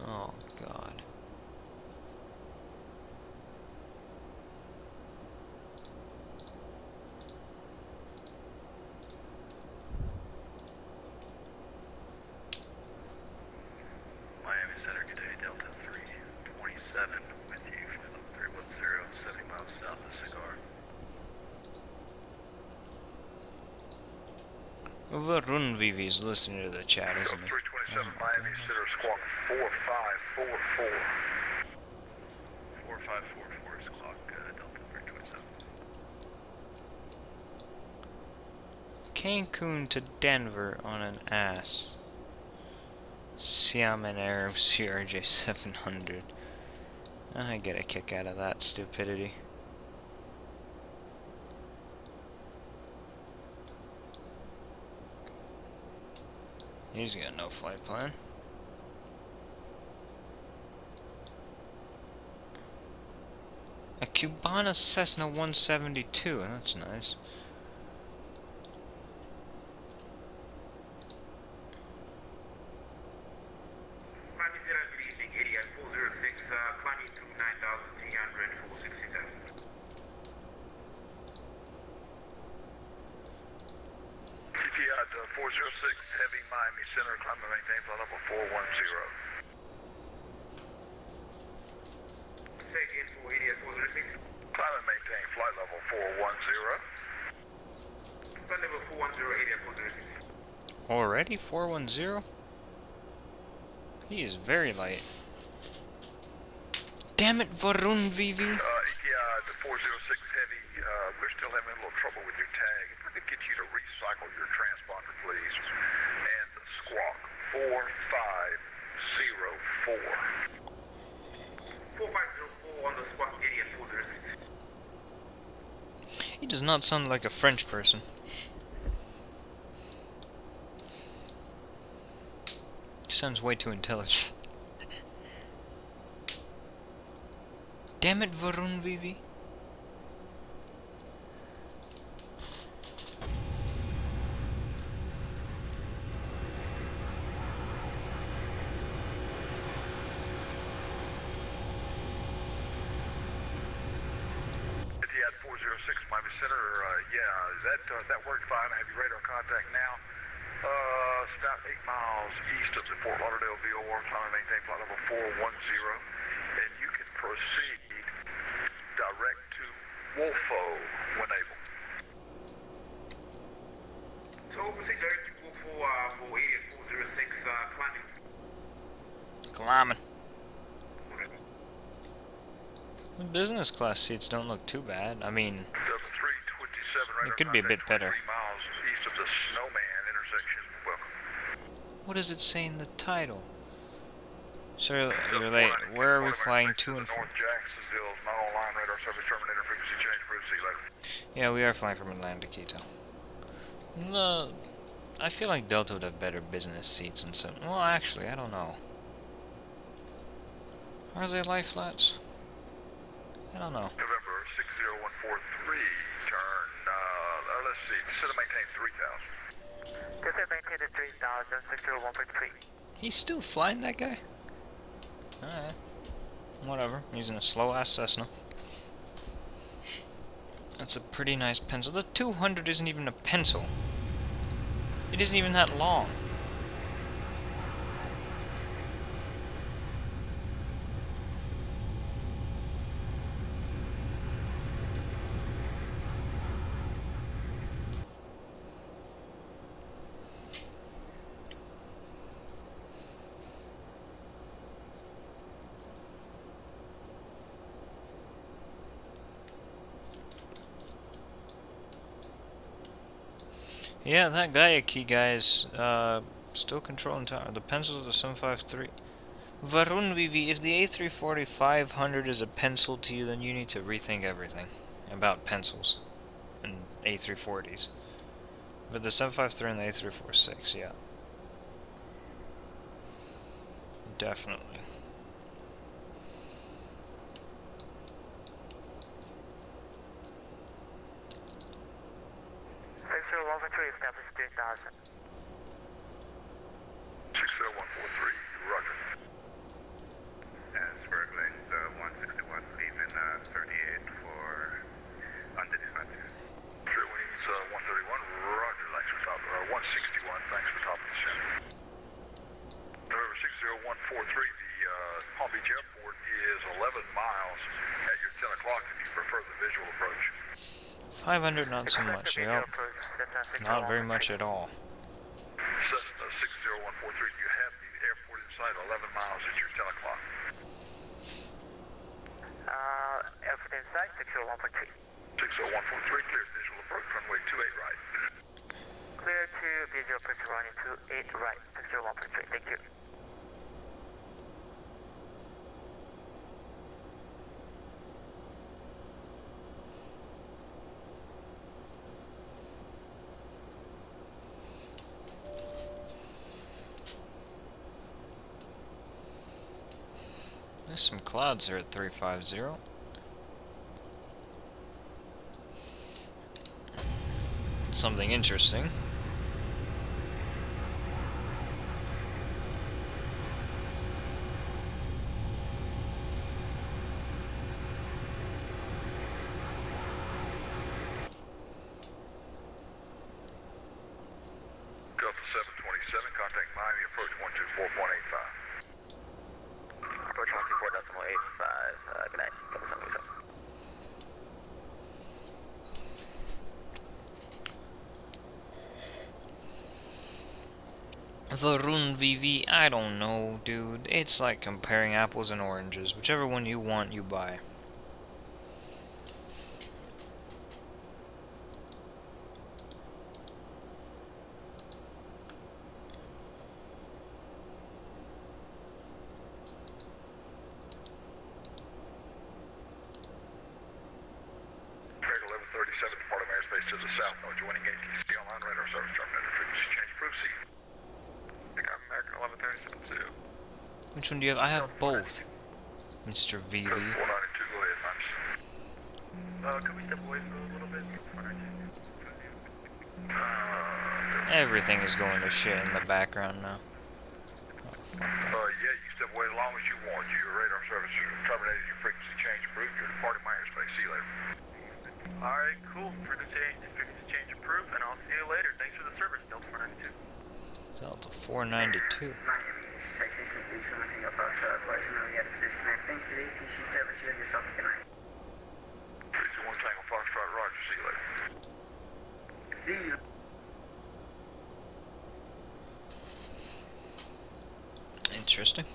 Oh God. Miami Center, good day, Delta 327 with you from 310, 70 miles south of Cigar. Varun Vivi is listening to the chat, isn't he? 327 Miami Center, squawk 4544. 4544 is clock, Delta 327. Cancun to Denver on an ass. Xiamen Aero CRJ 700. I get a kick out of that stupidity. He's got no flight plan. A Cubana Cessna 172, that's nice. Miami Center, good evening, Idiot 406, climbing through 9,300, 467. PTI 406, heavy Miami Center, climb and maintain flight level 410. Say again for ADS 406. Climb and maintain flight level 410. Flight level 410, ADS 406. Already 410? He is very light. Damn it, Varun Vivi. ETI, the 406 Heavy, we're still having a little trouble with your tag. If we could get you to recycle your transponder, please. And squawk 4504. 4504 on the squawk, ADS 406. He does not sound like a French person. He sounds way too intelligent. Damn it, Varun Vivi. Etihad 406, Miami Center. That worked fine. I have your radar contact now. It's about 8 miles east of the Fort Lauderdale VOR. Climb and maintain flight level 410. And you can proceed direct to Wolfo when able. So proceed direct to go for ADS 406, climbing. Climbing. The business class seats don't look too bad. I mean, Delta 327 radar it could be a bit contact better. 23 miles east of the Snowman intersection. Welcome. What does it say in the title? Sir, you're late. Where are we flying to and from? North Jacksonville's not online. Radar service terminator. Frequency change. Proceed later. Yeah, we are flying from Atlanta to Quito. No, I feel like Delta would have better business seats and so. Well, actually, I don't know. Are they lie flats? I don't know. November 60143. Turn. Let's see. Consider maintain 3000. Consider maintain the 3000, 60143. He's still flying that guy? Alright. Whatever. He's in a slow ass Cessna. That's a pretty nice pencil. The 200 isn't even a pencil. It isn't even that long. Yeah, that Gayaki guy is still controlling tower. The pencils of the 753. Varun Vivi, if the A340 500 is a pencil to you, then you need to rethink everything about pencils and A340s. But the 753 and the A346, yeah. Definitely. Establish 3000. 60143. Roger. Spirit lanes 161, leaving 38 for under dispatch. Spirit wings 131. Roger. Thanks for top. 161. Thanks for top of the center. November 60143. The Palm Beach Airport is 11 miles at your 10 o'clock if you prefer the visual approach. 500, not so much, yep. Not very much at all. Cessna 60143, you have the airport inside 11 miles at your 10 o'clock. Airport inside, 60143. 60143, clear visual approach, runway 28 right. Clear to visual approach, running 28 right, 60143. Thank you. There's some clouds here at 350. Something interesting. Delta 727, contact Miami, approach 124.85. approach 124.85. Good night. Double 737. Varun VV, I don't know, dude. It's like comparing apples and oranges. Whichever one you want, you buy. Track 1137, departing airspace to the south, no joining ATC online radar service terminated. Frequency change, proceed. I think I'm American 1137 too. Which one do you have? I have both, Mr. VV. 492, go ahead, Max. Could we step away for a little bit? Everything is going to shit in the background now. Yeah, you step away as long as you want. Your radar service terminated, your frequency change approved, you're departing my airspace. See you later. Alright, cool. Frequency change approved, and I'll see you later. Thanks for the service, Delta 492. Delta 492. Frequency 1 Tango Foxtrot, roger, see you later. See you. Interesting.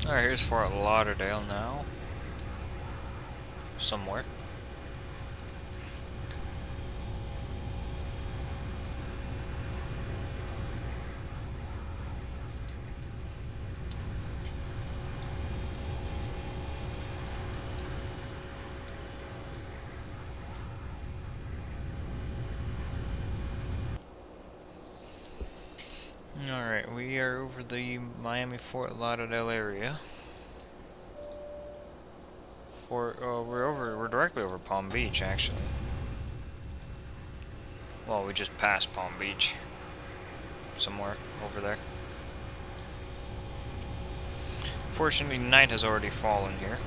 Alright, here's Fort Lauderdale now. Somewhere. Alright, we are over the Miami Fort Lauderdale area. We're directly over Palm Beach, actually. Well, we just passed Palm Beach. Somewhere over there. Fortunately, night has already fallen here.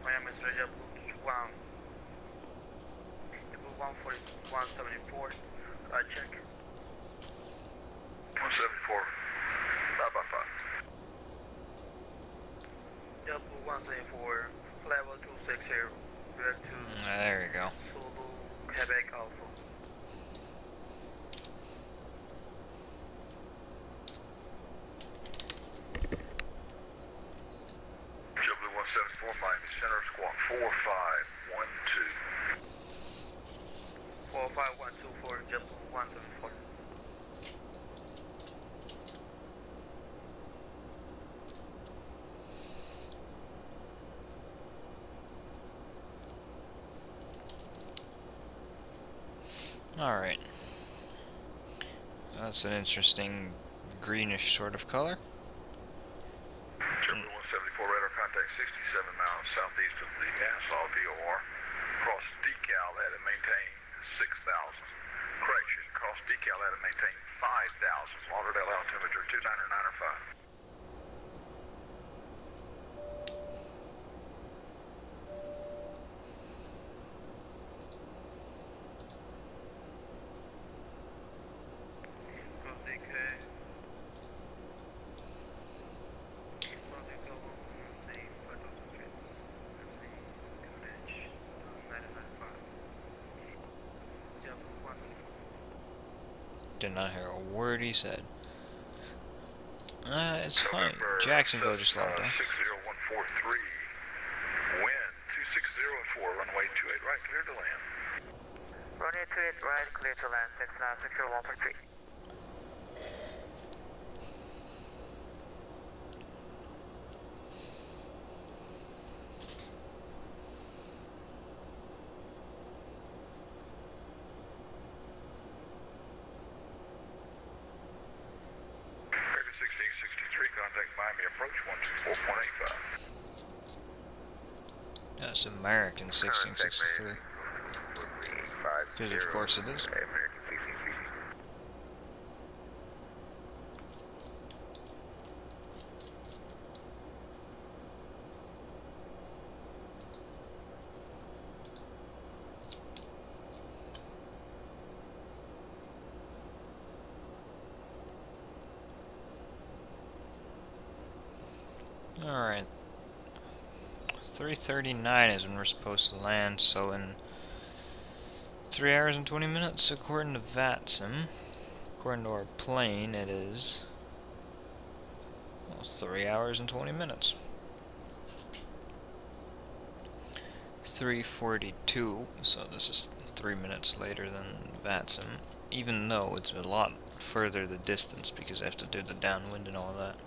Miami is ready up one. Double 141.74. Check. 174, 5x5. Double 174, level 260, direct to There you go. Zulu, Quebec Alpha. W174, Miami Center, squawk 4512. 45124, double 174. Alright. That's an interesting greenish sort of color. W174, radar contact 67 miles southeast of the Nassau VOR. Cross decal at and maintain 6,000. Correction, cross decal at and maintain 5,000. Lauderdale altimeter 299.5. Did not hear a word he said. It's fine. Jacksonville just logged down. 60143. Wind 260 and 4, runway 28 right, clear to land. Runway 28 right, clear to land, 696143. That's American 1663. Because of course it is. American 1663. Alright. 3:39 is when we're supposed to land, so in 3 hours and 20 minutes, according to VATSIM. According to our plane, it is 3 hours and 20 minutes. 3:42, so this is 3 minutes later than VATSIM, even though it's a lot further the distance because I have to do the downwind and all that.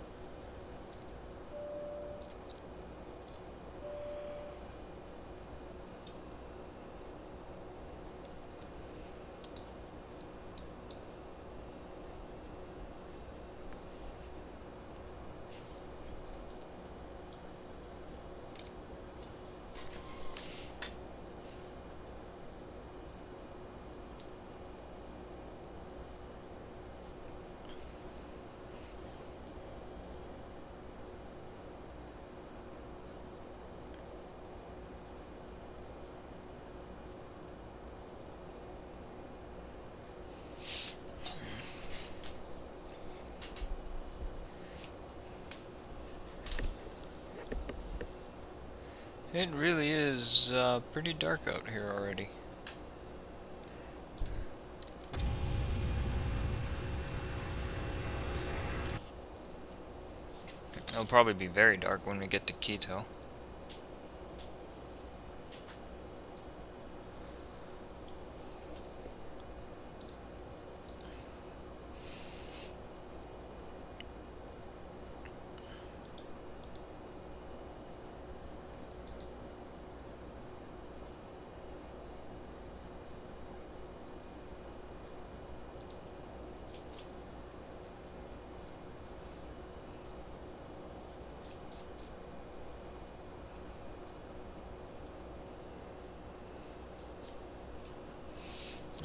It really is pretty dark out here already. It'll probably be very dark when we get to Quito.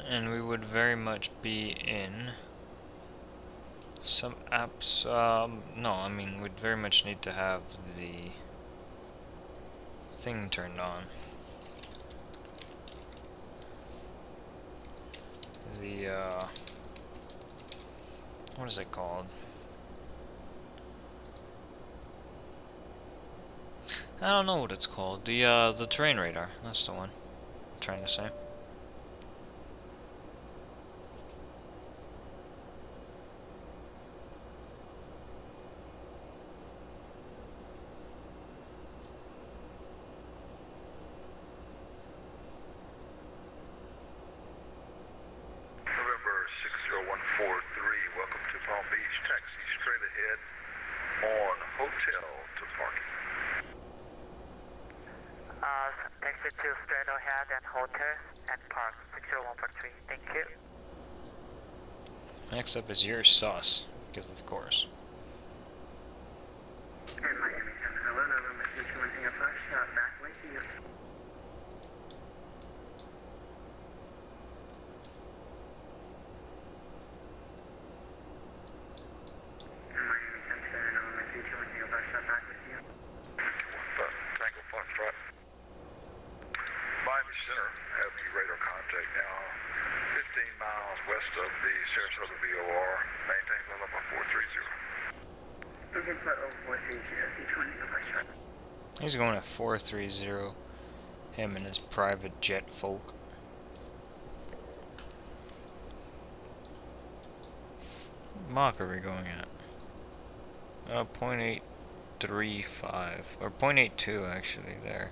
And we would very much be in some apps, no, I mean, we'd very much need to have the thing turned on. The, what is it called? I don't know what it's called. The terrain radar, that's the one I'm trying to say. November 60143, welcome to Palm Beach. Taxi straight ahead on hotel to parking. Taxi to straight ahead and hotel and park 60143. Thank you. Next up is your sauce, because of course. And Miami 10, hello, November 221 shot back with you. Miami 10, November 221 shot back with you. Tango Foxtrot. Miami Center, have you radar contact now. 15 miles west of the Sarasota VOR. Maintain level of 430. Is it for 0430, 221 shot? He's going at 430, him and his private jet folk. Mach are we going at? 0.835, or 0.82 actually there.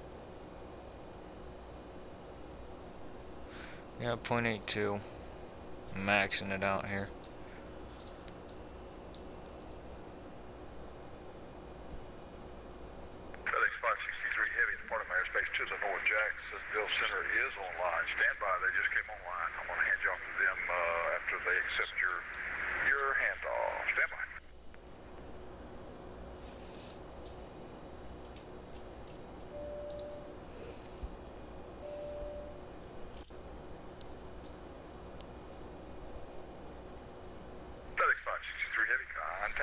Yeah, 0.82. Maxing it out here. FedEx 563 Heavy departing from airspace to the north. Jacksonville Center is online. Stand by, they just came online. I'm going to hand you off to them after they accept your handoff. Stand by.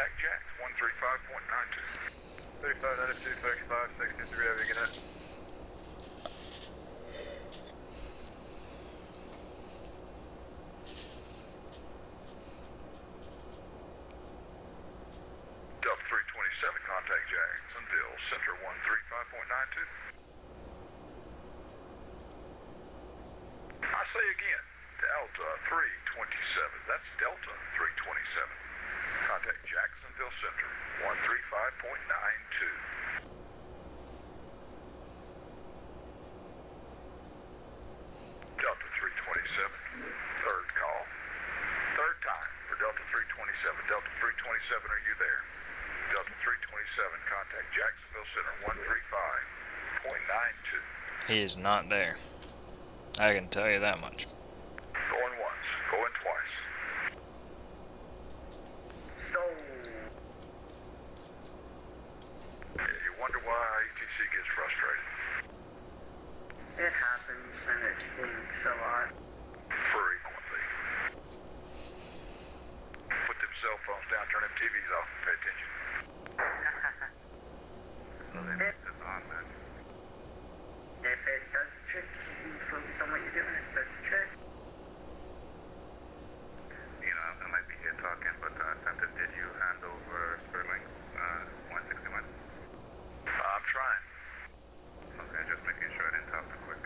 contact Jax 135.92. 3592, 3563, have you get it? Delta 327, contact Jacksonville Center 135.92. I say again, Delta 327, that's Delta 327. Contact Jacksonville Center 135.92. Delta 327, third call. Third time for Delta 327. Delta 327, are you there? Delta 327, contact Jacksonville Center 135.92. He is not there. I can tell you that much. Going once, going twice. So, You wonder why ETC gets frustrated. it happens and it stinks a lot. Frequently. Put them cell phones down, turn them TVs off, and pay attention. So they make this on then. If it does the trick, you focus on what you're doing, it does the trick. You know, I might be here talking, but Santa, did you hand over Sterling 161? I'm trying. Okay, just making sure I didn't talk too quick.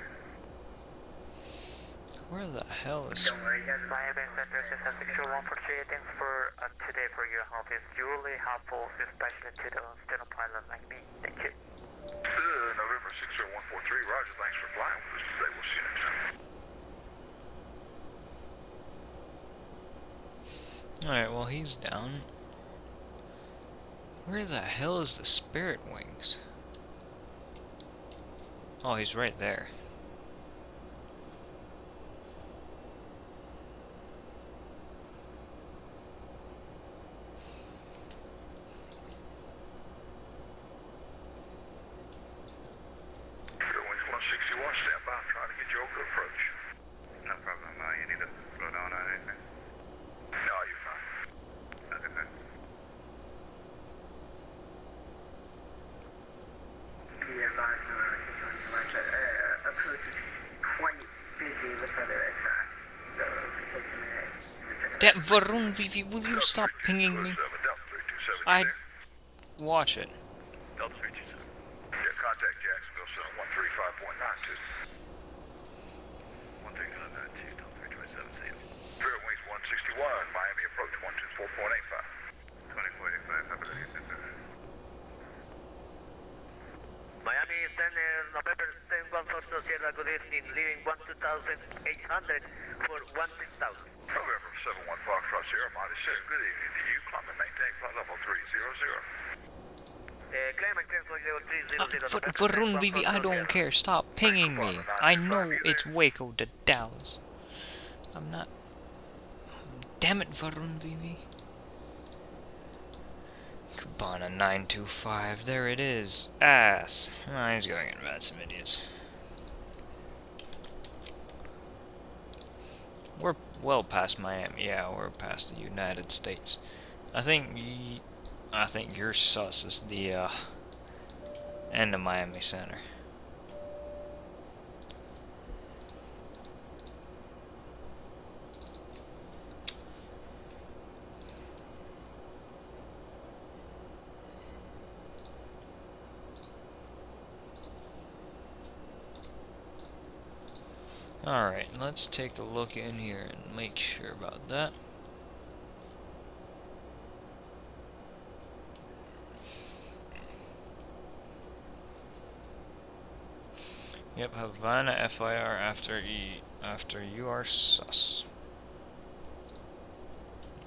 Where the hell is... Don't worry, guys. Avioman Center, System 64143, thanks for today for your help. It's truly helpful, especially to the student pilot like me. Thank you. November 60143, Roger, thanks for flying with us today. We'll see you next time. Alright, well he's down. Where the hell is the Spirit Wings? Oh, he's right there. Wings 161, stand by. I'm trying to get you over to approach. No problem. You need to slow down or anything? No, you're fine. Okay, sir. Be advised, approach is quite busy with other aircraft. So, take a minute. That Varun Vivi, will you stop pinging me? Delta 327, I... you there? Watch it. Delta 327. Yeah, contact Jacksonville Center 135.92. 135.92, Delta 327, see you. Spirit Wings 161, Miami approach 124.85. 2045, have a good evening, sir. Miami Center, November 1014 Sierra, good evening, leaving 12,800 for 16,000. November 71 Foxtrot Sierra, Mighty 6, good evening to you. Climb and maintain flight level 300. Claim and transfer level 300. Varun Vivi, I don't care. Stop pinging me. I know it's Waco to Dallas. I'm not... Damn it, Varun Vivi. Cabana 925, there it is. Ass. Oh, he's going in bad, some idiots. We're well past Miami. Yeah, we're past the United States. I think your sus is the end of Miami Center. Alright, let's take a look in here and make sure about that. Yep, Havana FIR after you are sus.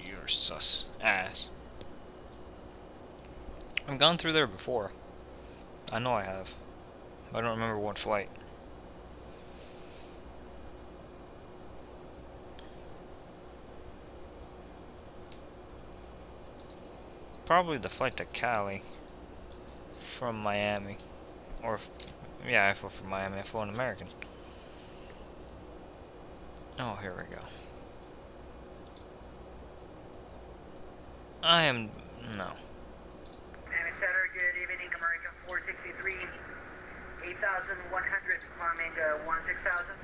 You're sus. Ass. I've gone through there before. I know I have. I don't remember what flight. Probably the flight to Cali from Miami. Or, yeah, I flew from Miami. I flew an American. Oh, here we go. I am... No. Miami Center, good evening, American 463. 8,100, climbing 16,000.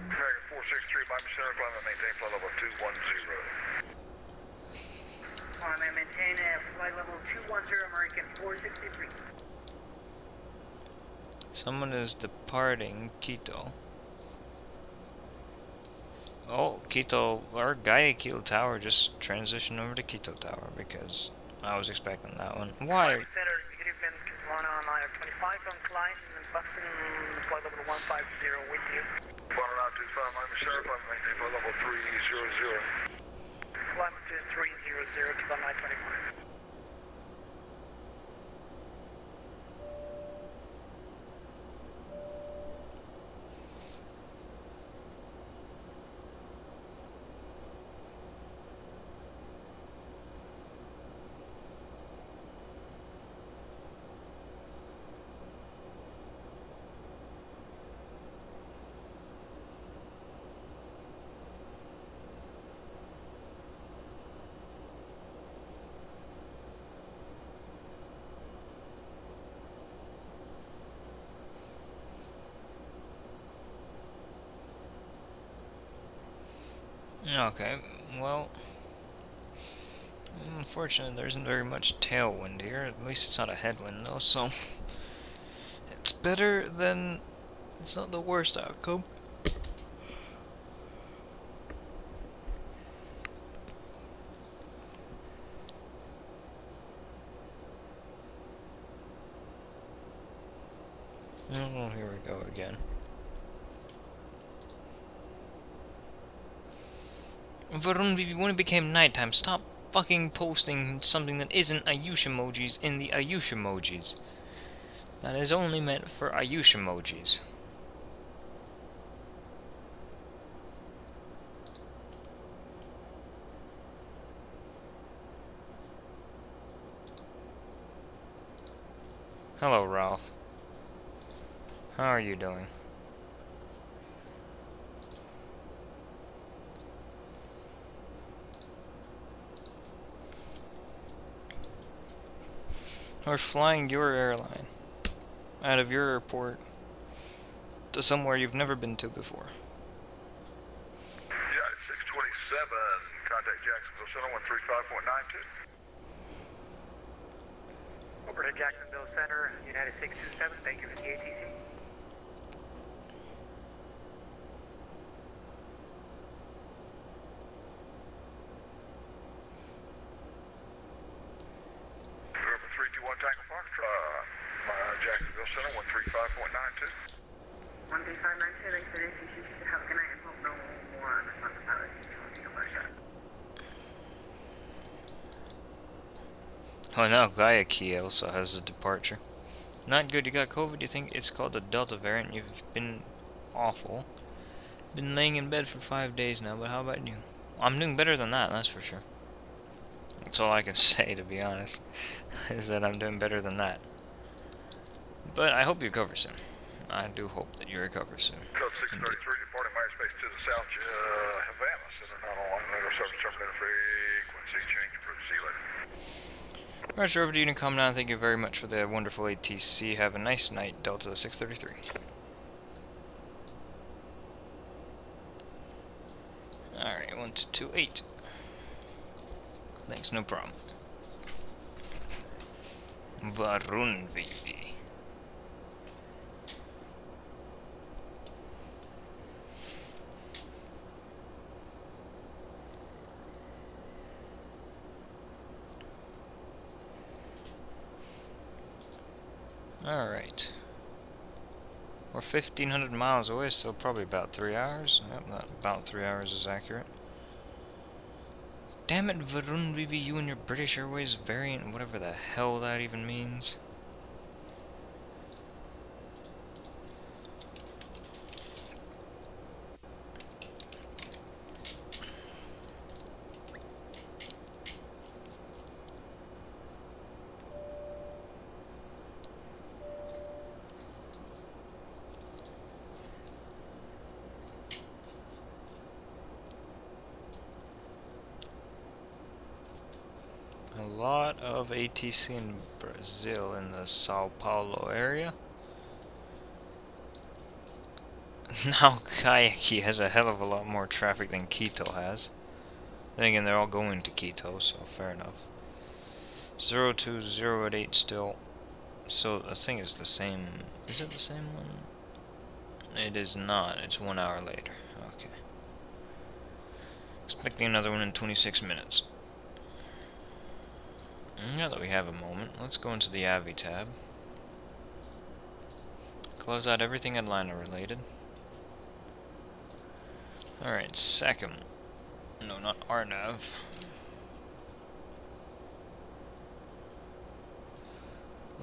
American 463, Miami Center, climb and maintain flight level 210. Climb and maintain flight level 210, American 463. Someone is departing Quito. Oh, Quito, our Guayaquil Tower just transitioned over to Quito Tower because I was expecting that one. Why? Miami Center, good evening, Kiwana on line 25 on Klein, and Buxton, flight level 150 with you. Flight 925, Miami Center, climb and maintain flight level 300. Climb to 300 to the 925. Okay, well, unfortunately there isn't very much tailwind here. At least it's not a headwind though, so it's better than, it's not the worst outcome. Oh, here we go again. Varun, when it became nighttime, stop fucking posting something that isn't Ayush emojis in the Ayush emojis. That is only meant for Ayush emojis. Hello, Ralph. How are you doing? We're flying your airline out of your airport to somewhere you've never been to before. Yeah, 627, contact Jacksonville Center, 135.92. Over to Jacksonville Center, United 627, thank you for the ATC. November 321 Tango Foxtrot, Jacksonville Center, 135.92. 13592, thanks for the ATC. Have a good night and hope no more responsibilities. Oh no, Guayaquil also has a departure. Not good, you got COVID, you think it's called the Delta variant, you've been awful. Been laying in bed for 5 days now, but how about you? I'm doing better than that, that's for sure. That's all I can say, to be honest, is that I'm doing better than that. But I hope you recover soon. I do hope that you recover soon. Code 633, departing Space to the south, Havana Center, not online, radar service terminated frequency change for sea later. Roger, over to Unicom now. Thank you very much for the wonderful ATC. Have a nice night, Delta 633. Alright, 1228. Thanks, no problem. Varun VV. Alright. We're 1,500 miles away, so probably about 3 hours. Yep, that about 3 hours is accurate. Damn it, Varun VV, you and your British Airways variant, whatever the hell that even means. A lot of ATC in Brazil in the Sao Paulo area. Now Kayaki has a hell of a lot more traffic than Quito has. Then again, they're all going to Quito, so fair enough. 02088 still. So I think it's the same. Is it the same one? It is not. It's 1 hour later. Okay. Expecting another one in 26 minutes. Now that we have a moment, let's go into the Avi tab. Close out everything Atlanta related. Alright, second. No, not RNAV.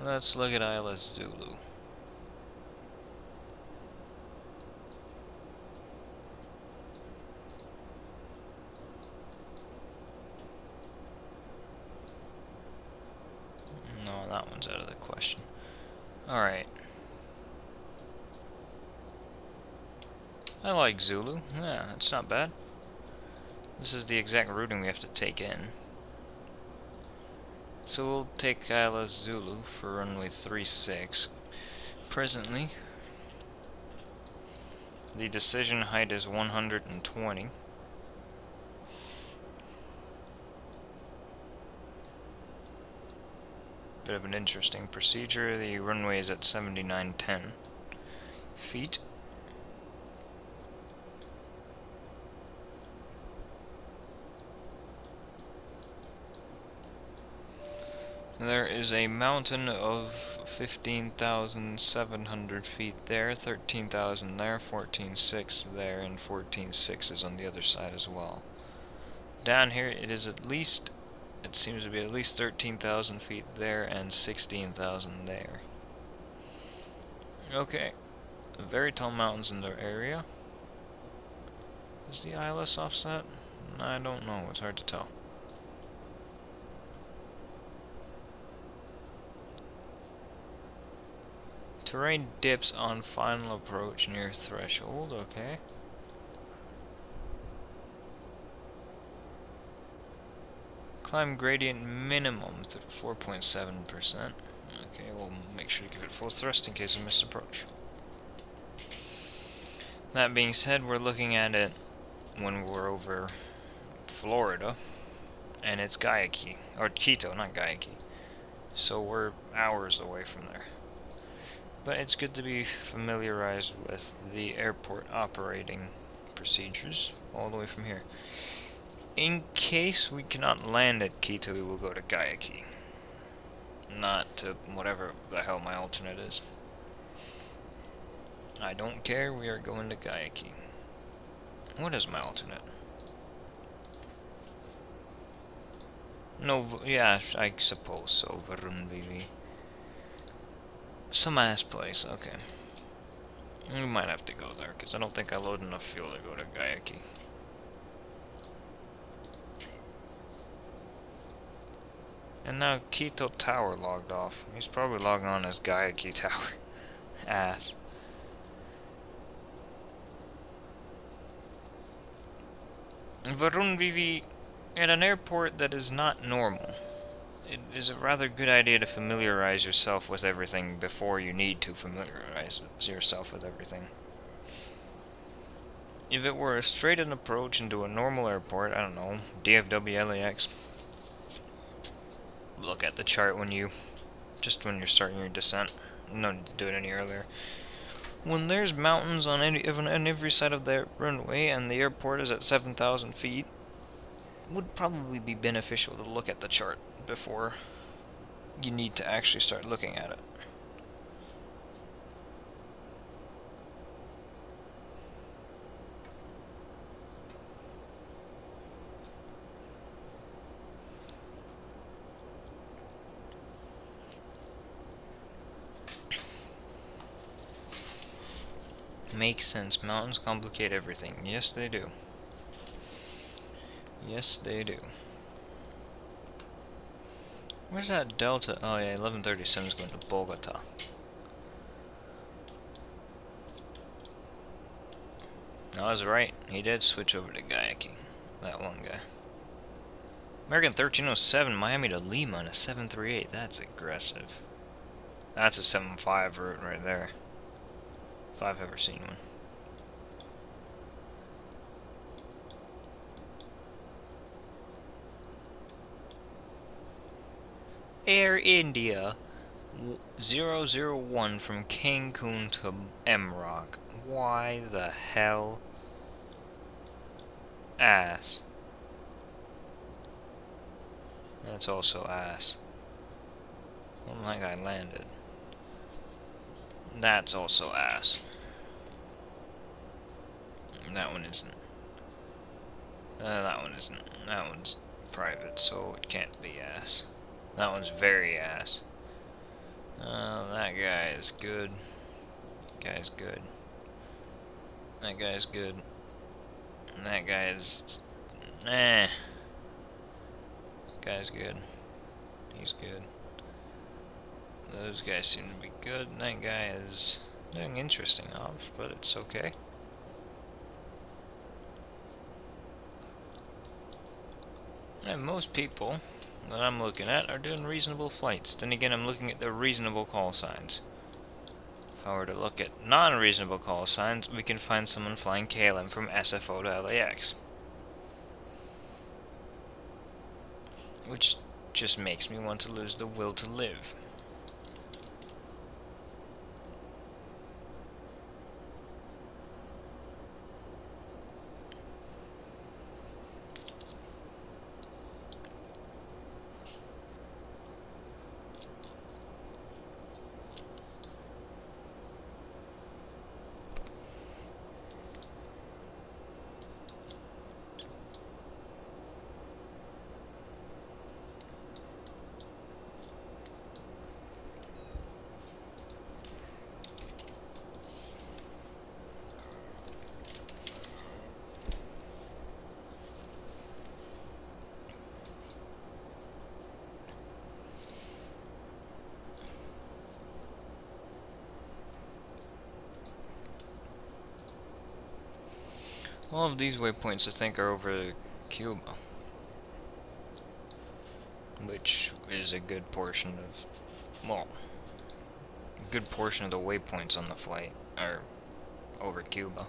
Let's look at ILS Zulu. No, that one's out of the question. Alright. I like Zulu. Yeah, it's not bad. This is the exact routing we have to take in. So we'll take ILS Zulu for runway 36. Presently, the decision height is 120. Bit of an interesting procedure. The runway is at 7910 feet. There is a mountain of 15,700 feet there, 13,000 there, 14,600 there, and 14,600 is on the other side as well. Down here it seems to be at least 13,000 feet there and 16,000 there. Okay, very tall mountains in the area. Is the ILS offset? I don't know, it's hard to tell. Terrain dips on final approach near threshold, okay. Climb gradient minimum 4.7%. Okay, we'll make sure to give it full thrust in case of missed approach. That being said, we're looking at it when we're over Florida, and it's Guayaquil, or Quito, not Guayaquil. So we're hours away from there. But it's good to be familiarized with the airport operating procedures all the way from here. In case we cannot land at Quito, we will go to Guayaquil. Not to whatever the hell my alternate is. I don't care, we are going to Guayaquil. What is my alternate? No, yeah, I suppose so, Varun VV. Some ass place, okay. We might have to go there, because I don't think I load enough fuel to go to Guayaquil. And now Quito Tower logged off. He's probably logging on as Guayaquil Tower. Ass. Varun VV, at an airport that is not normal, it is a rather good idea to familiarize yourself with everything before you need to familiarize yourself with everything. If it were a straight-in approach into a normal airport, I don't know, DFW LAX, look at the chart when you're starting your descent. No need to do it any earlier. When there's mountains on every side of the runway and the airport is at 7,000 feet, it would probably be beneficial to look at the chart before you need to actually start looking at it. Makes sense. Mountains complicate everything. Yes, they do. Yes, they do. Where's that Delta? Oh yeah, 1137 is going to Bogota. No, I was right. He did switch over to Guayaquil. That one guy. American 1307, Miami to Lima in a 738. That's aggressive. That's a 7-5 route right there. If I've ever seen one. Air India 001 from Cancun to MROC. Why the hell? Ass. That's also ass. Well, that guy landed. That's also ass. That one isn't. That one isn't. That one's private, so it can't be ass. That one's very ass. That guy is good. That guy's good. That guy's good. And that guy's... Nah. That guy's good. He's good. Those guys seem to be good. That guy is doing interesting ops, but it's okay. And most people that I'm looking at are doing reasonable flights. Then again, I'm looking at the reasonable call signs. If I were to look at non-reasonable call signs, we can find someone flying KLM from SFO to LAX. Which just makes me want to lose the will to live. All of these waypoints I think are over Cuba, which is a good portion of, well, a good portion of the waypoints on the flight are over Cuba.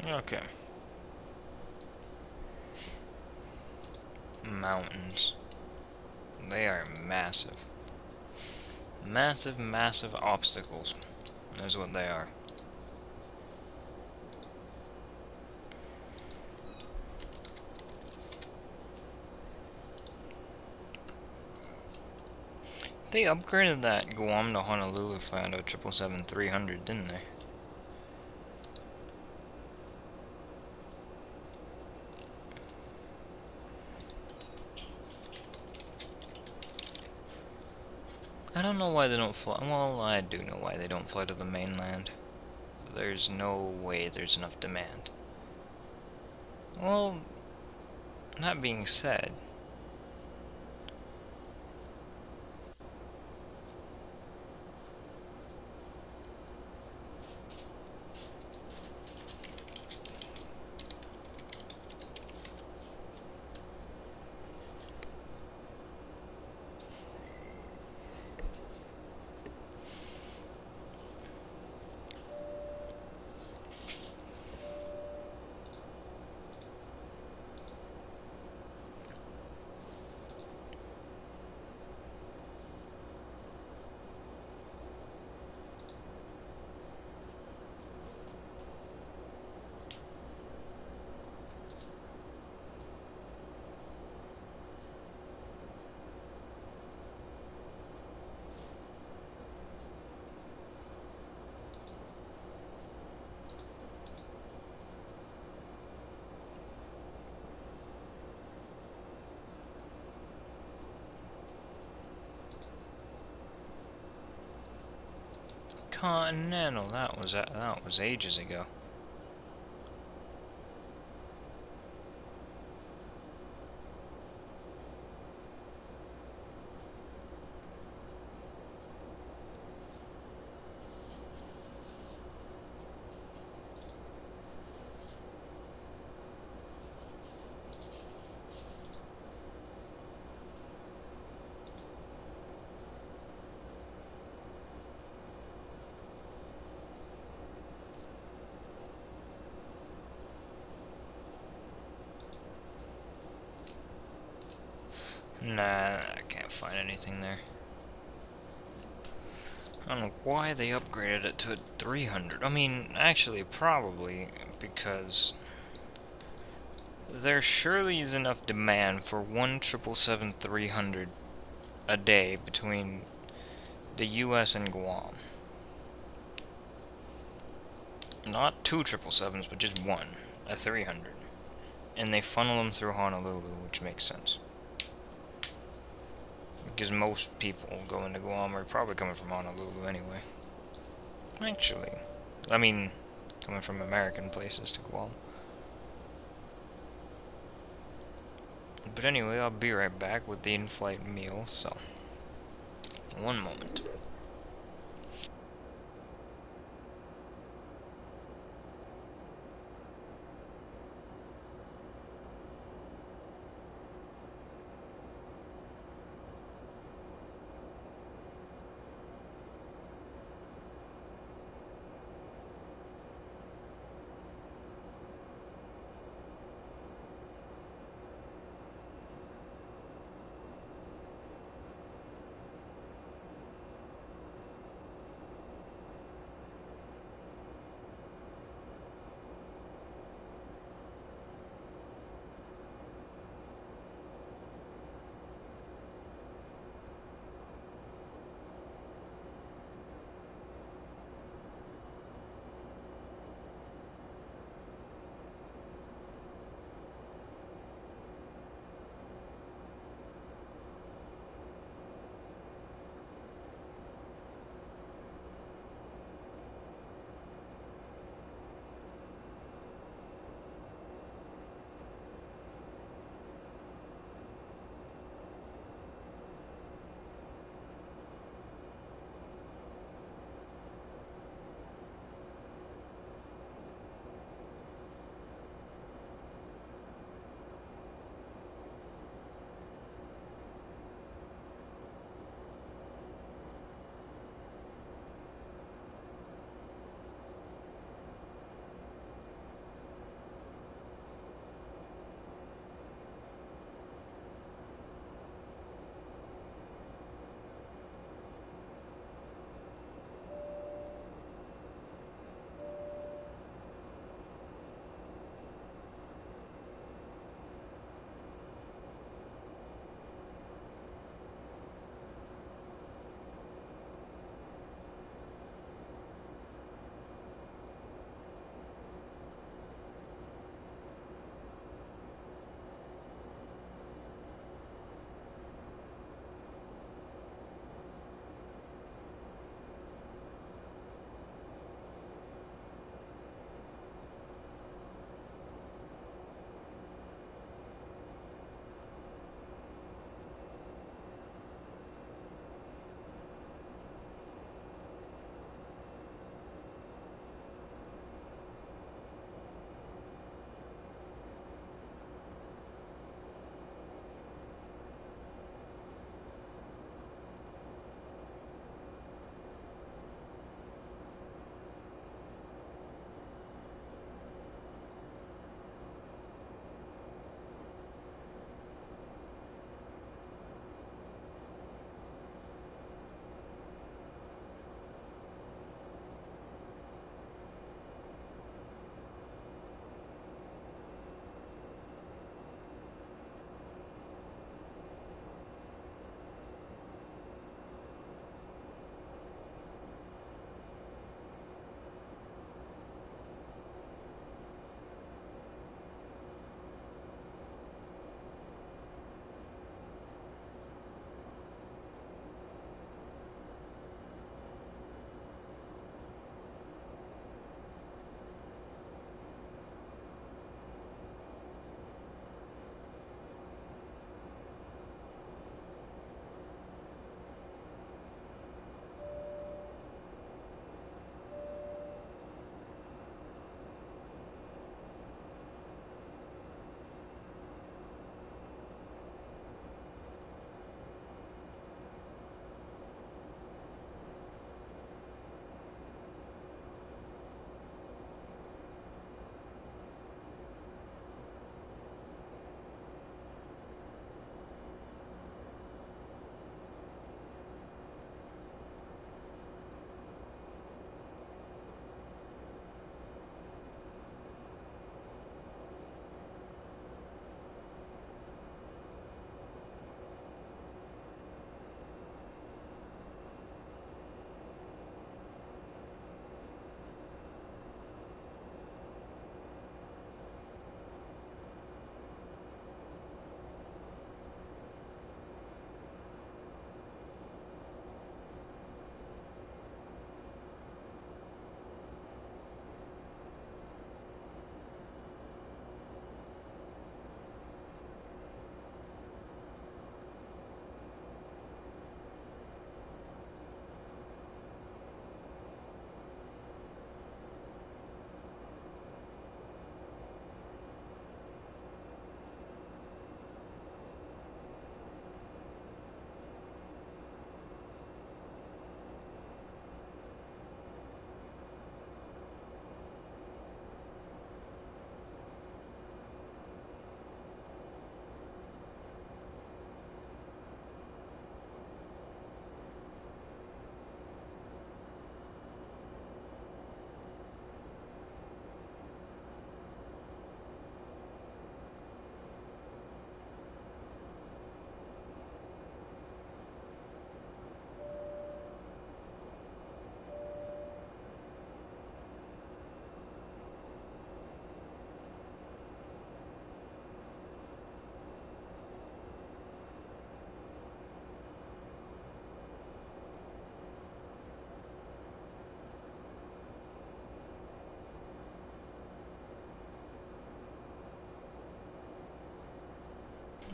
Okay. Mountains. They are massive. Massive, massive obstacles. That's what they are. They upgraded that Guam to Honolulu flight to 777-300, didn't they? I don't know why they don't fly. Well, I do know why they don't fly to the mainland. There's no way there's enough demand. Well, that being said, Continental, that was ages ago. Nah, I can't find anything there. I don't know why they upgraded it to a 300. I mean, actually, probably because there surely is enough demand for one 777-300 a day between the US and Guam. Not two 777s, but just one, a 300. And they funnel them through Honolulu, which makes sense. Because most people going to Guam are probably coming from Honolulu anyway. Actually, I mean, coming from American places to Guam. But anyway, I'll be right back with the in-flight meal, so one moment.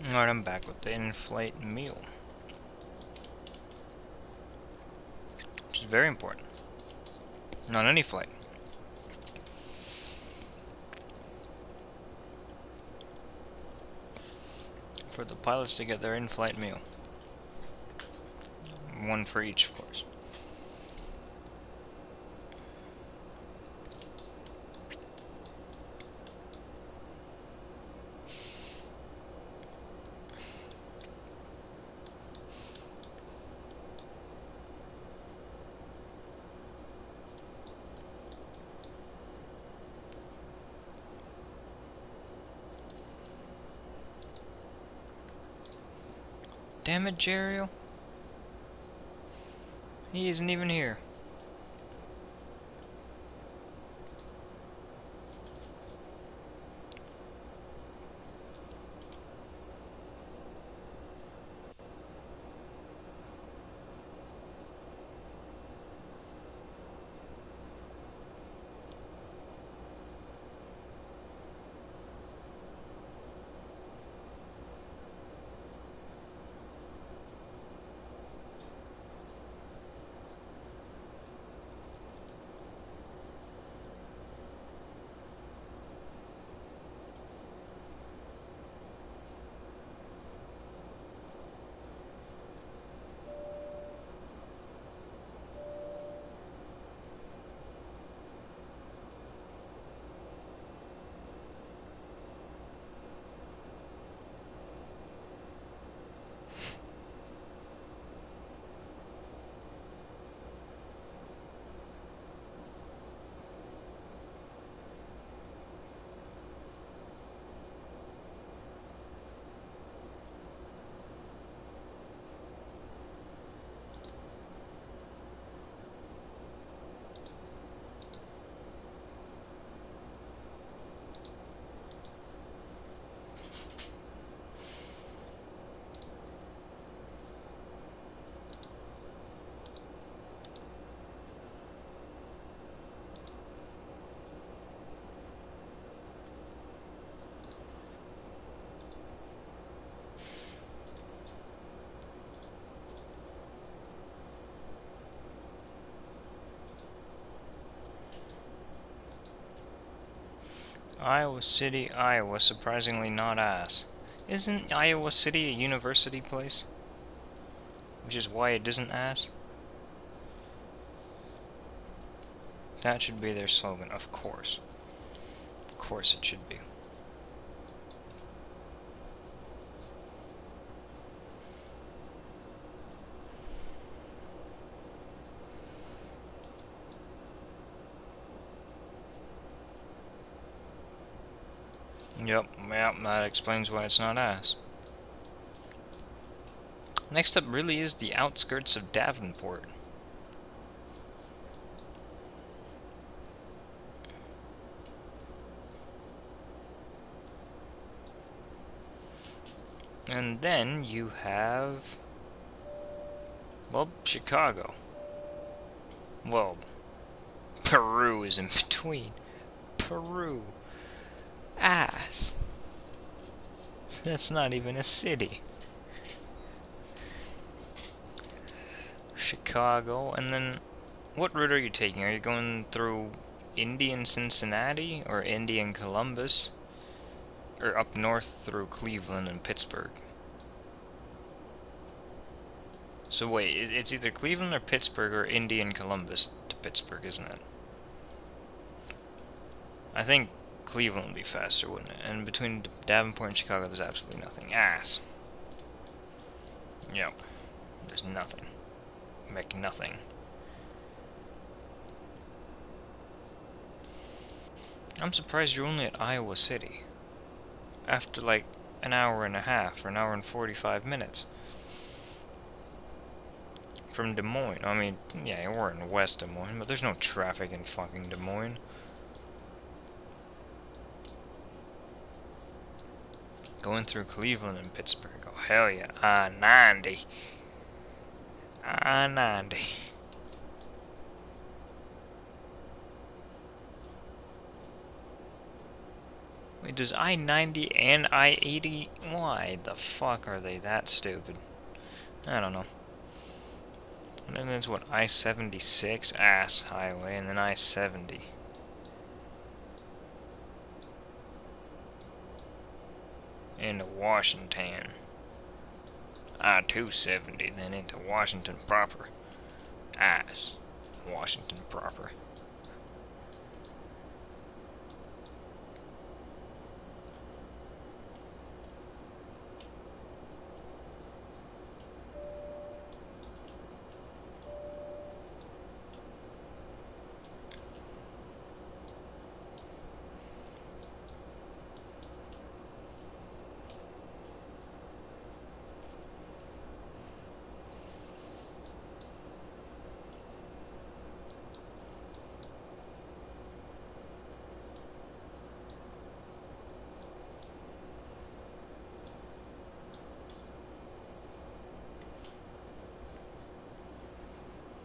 Alright, I'm back with the in-flight meal. Which is very important. Not any flight. For the pilots to get their in-flight meal. One for each, of course. Damn it, Jeriel. He isn't even here. Iowa City, Iowa, surprisingly not ass. Isn't Iowa City a university place? Which is why it isn't ass? That should be their slogan, of course. Of course it should be. Yep, that explains why it's not ass. Next up really is the outskirts of Davenport. And then you have... well, Chicago. Well, Peru is in between. Peru. Ass. That's not even a city. Chicago, and then what route are you taking? Are you going through Indian Cincinnati or Indian Columbus? Or up north through Cleveland and Pittsburgh? So wait, it's either Cleveland or Pittsburgh or Indian Columbus to Pittsburgh, isn't it? I think Cleveland would be faster, wouldn't it? And between Davenport and Chicago, there's absolutely nothing. Ass. Yep. There's nothing. Make nothing. I'm surprised you're only at Iowa City. After like an hour and a half, or an hour and 45 minutes. From Des Moines. I mean, yeah, we're in West Des Moines, but there's no traffic in fucking Des Moines. Going through Cleveland and Pittsburgh. Oh, hell yeah. I-90. I-90. Wait, does I-90 and I-80? Why the fuck are they that stupid? I don't know. And then there's what, I-76 ass highway, and then I-70. Into Washington. I-270, then into Washington proper. Ass. Washington proper.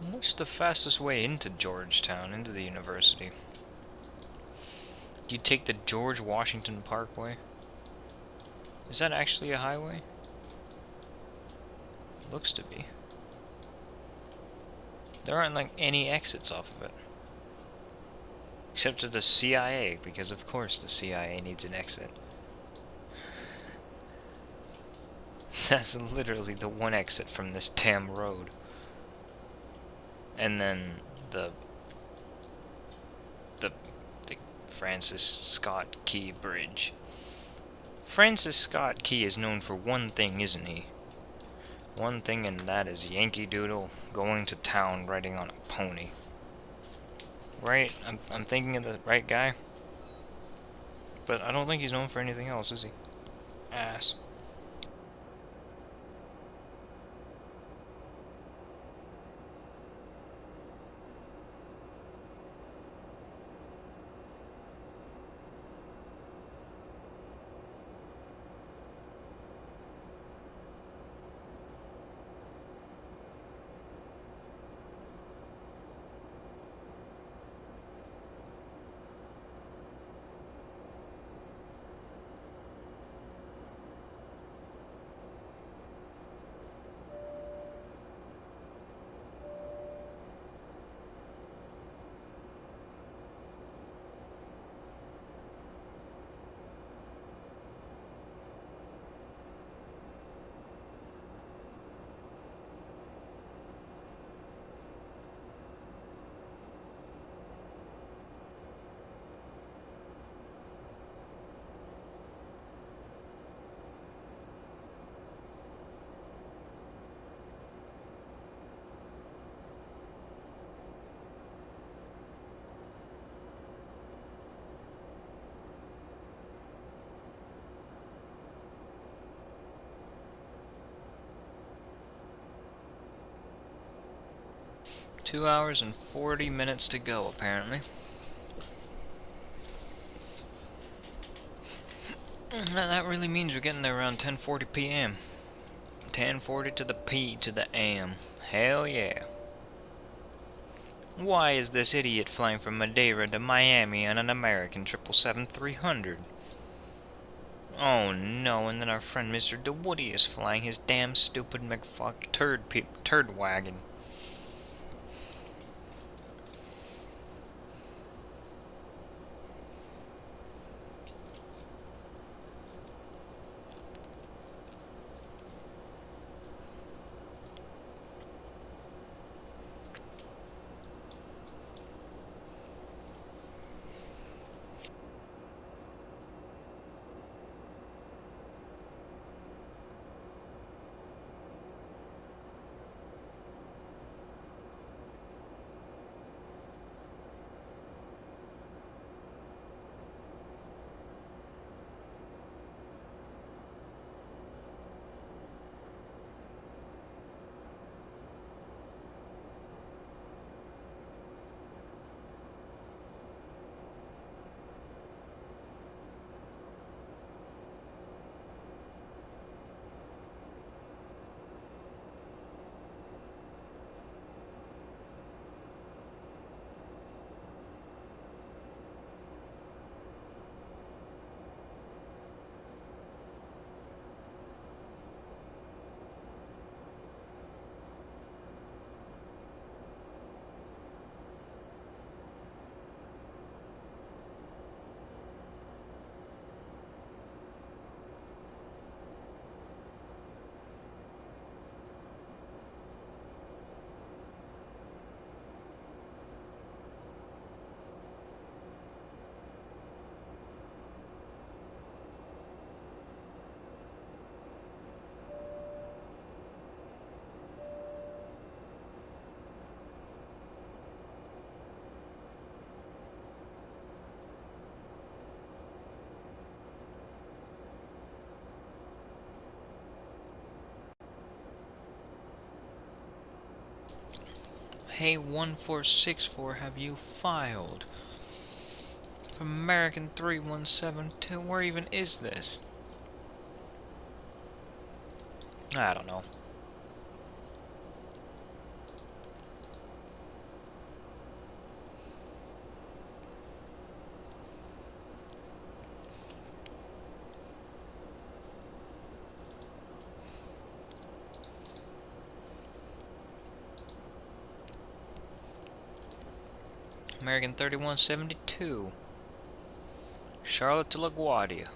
What's the fastest way into Georgetown, into the university? Do you take the George Washington Parkway? Is that actually a highway? Looks to be. There aren't like any exits off of it. Except to the CIA, because of course the CIA needs an exit. That's literally the one exit from this damn road. And then the Francis Scott Key Bridge. Francis Scott Key is known for one thing, isn't he? One thing, and that is Yankee Doodle going to town riding on a pony. Right? I'm thinking of the right guy. But I don't think he's known for anything else, is he? Ass. Two hours and 40 minutes to go, apparently. That really means we're getting there around 10:40 p.m. 10:40 to the P to the AM. Hell yeah. Why is this idiot flying from Madeira to Miami on an American 777-300? Oh no, and then our friend Mr. DeWoody is flying his damn stupid McFuck turd wagon. Hey 1464, have you filed? American 3172, where even is this? I don't know. American 3172. Charlotte to LaGuardia.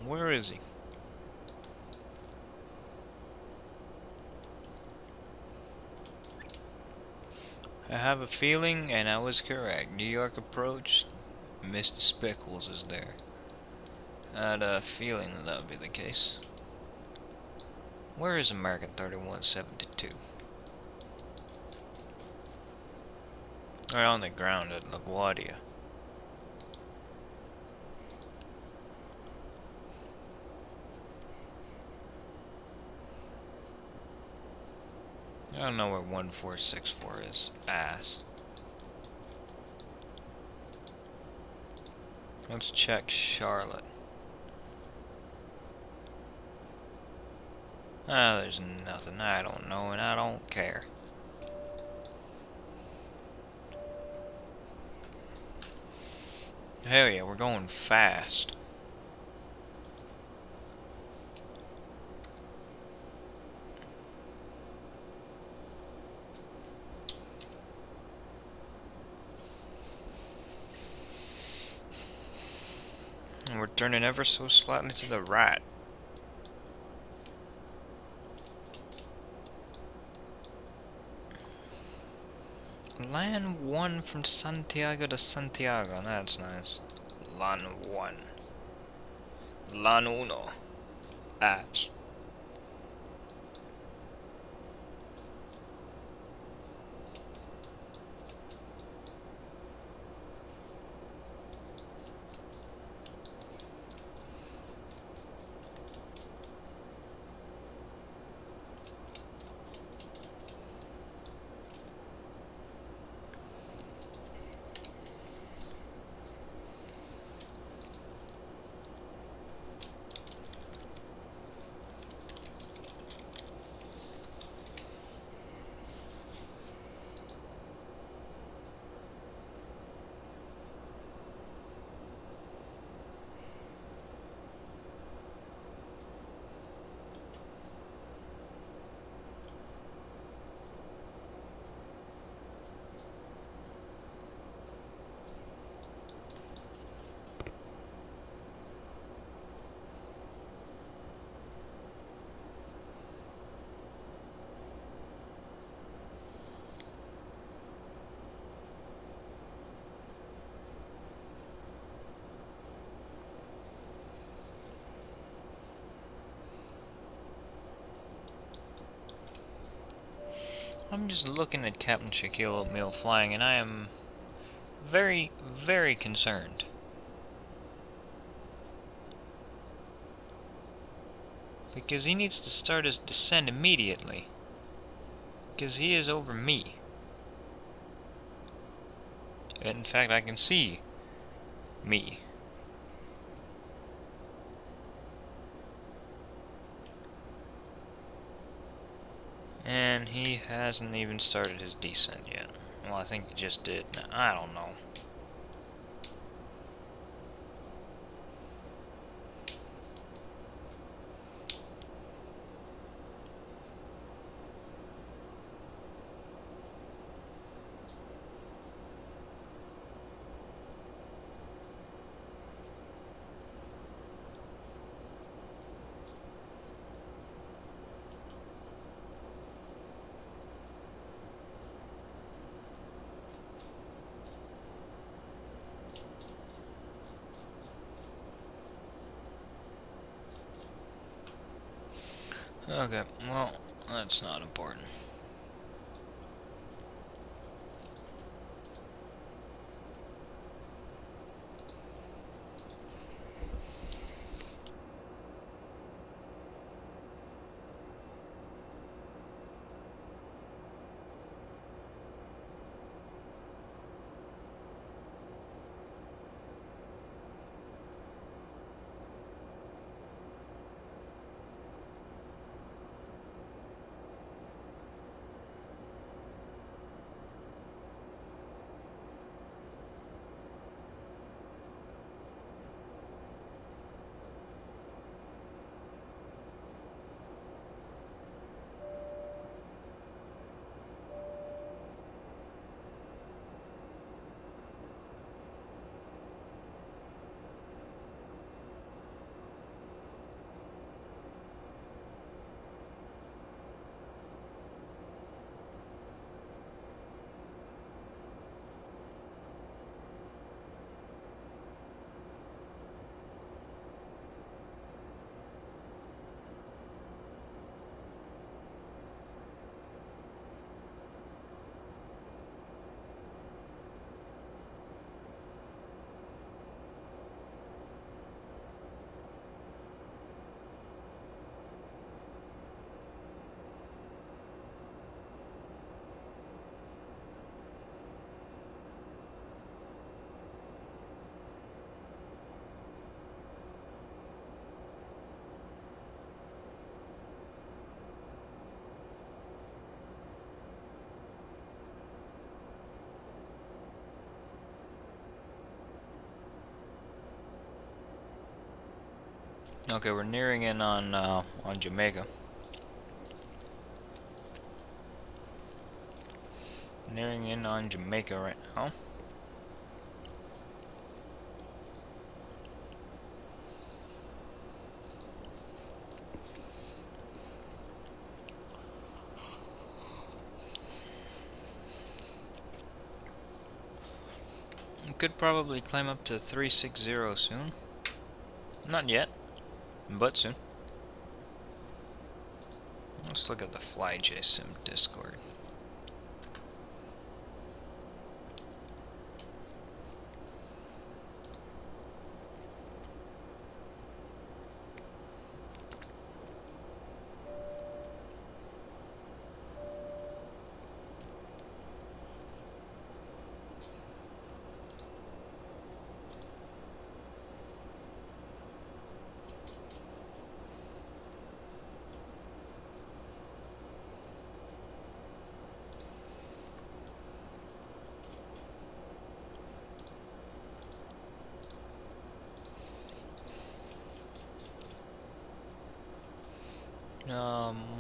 Where is he? I have a feeling, and I was correct. New York approach. Mr. Speckles is there. I had a feeling that would be the case. Where is American 3172? Right on the ground at LaGuardia. I don't know where 1464 is. Ass. Let's check Charlotte. Ah, there's nothing. I don't know and I don't care. Hell yeah, we're going fast. And we're turning ever so slightly to the right. Land 1 from Santiago to Santiago. That's nice. Lan 1. Lan uno. Ass. I'm just looking at Captain Shaquille O'Neal flying, and I am very, very concerned. Because he needs to start his descent immediately. Because he is over me. In fact, I can see me. And he hasn't even started his descent yet. Well, I think he just did. I don't know. Okay, well, that's not important. Okay, we're nearing in on Jamaica. Nearing in on Jamaica right now. We could probably climb up to 360 soon. Not yet, but soon. Let's look at the FlyJSim Discord.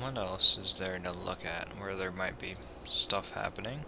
What else is there to look at where there might be stuff happening?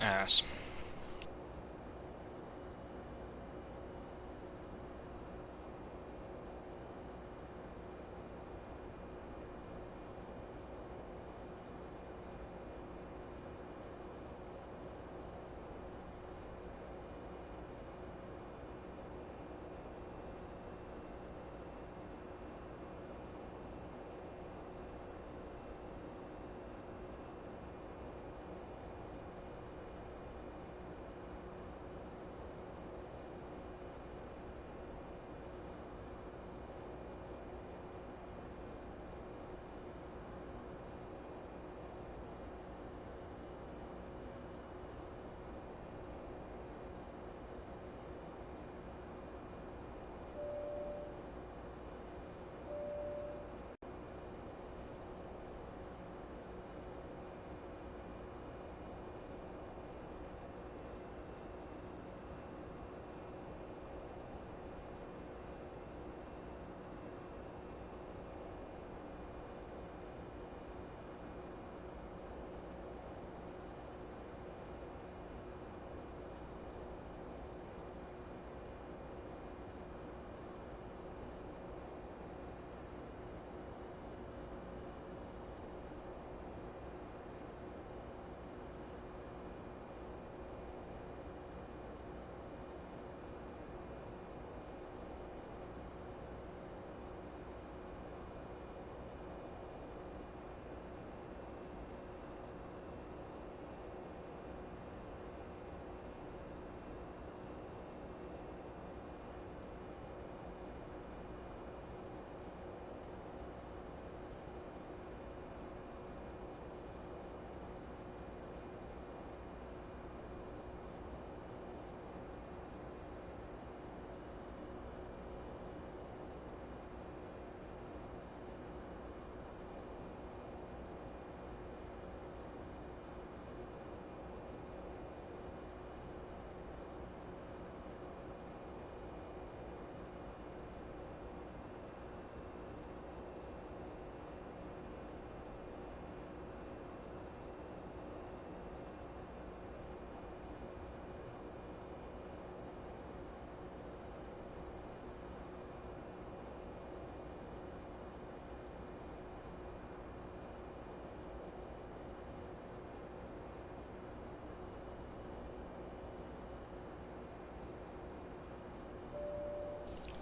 Ass.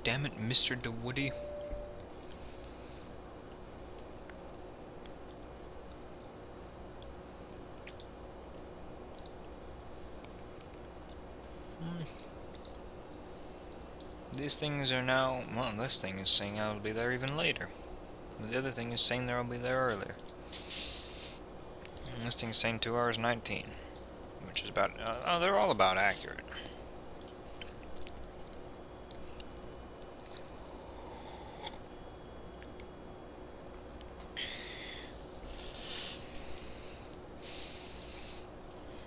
Damn it, Mr. DeWoody. These things are now, well, this thing is saying I'll be there even later. But the other thing is saying that I'll be there earlier. And this thing's saying 2 hours 19, which is about, oh, they're all about accurate.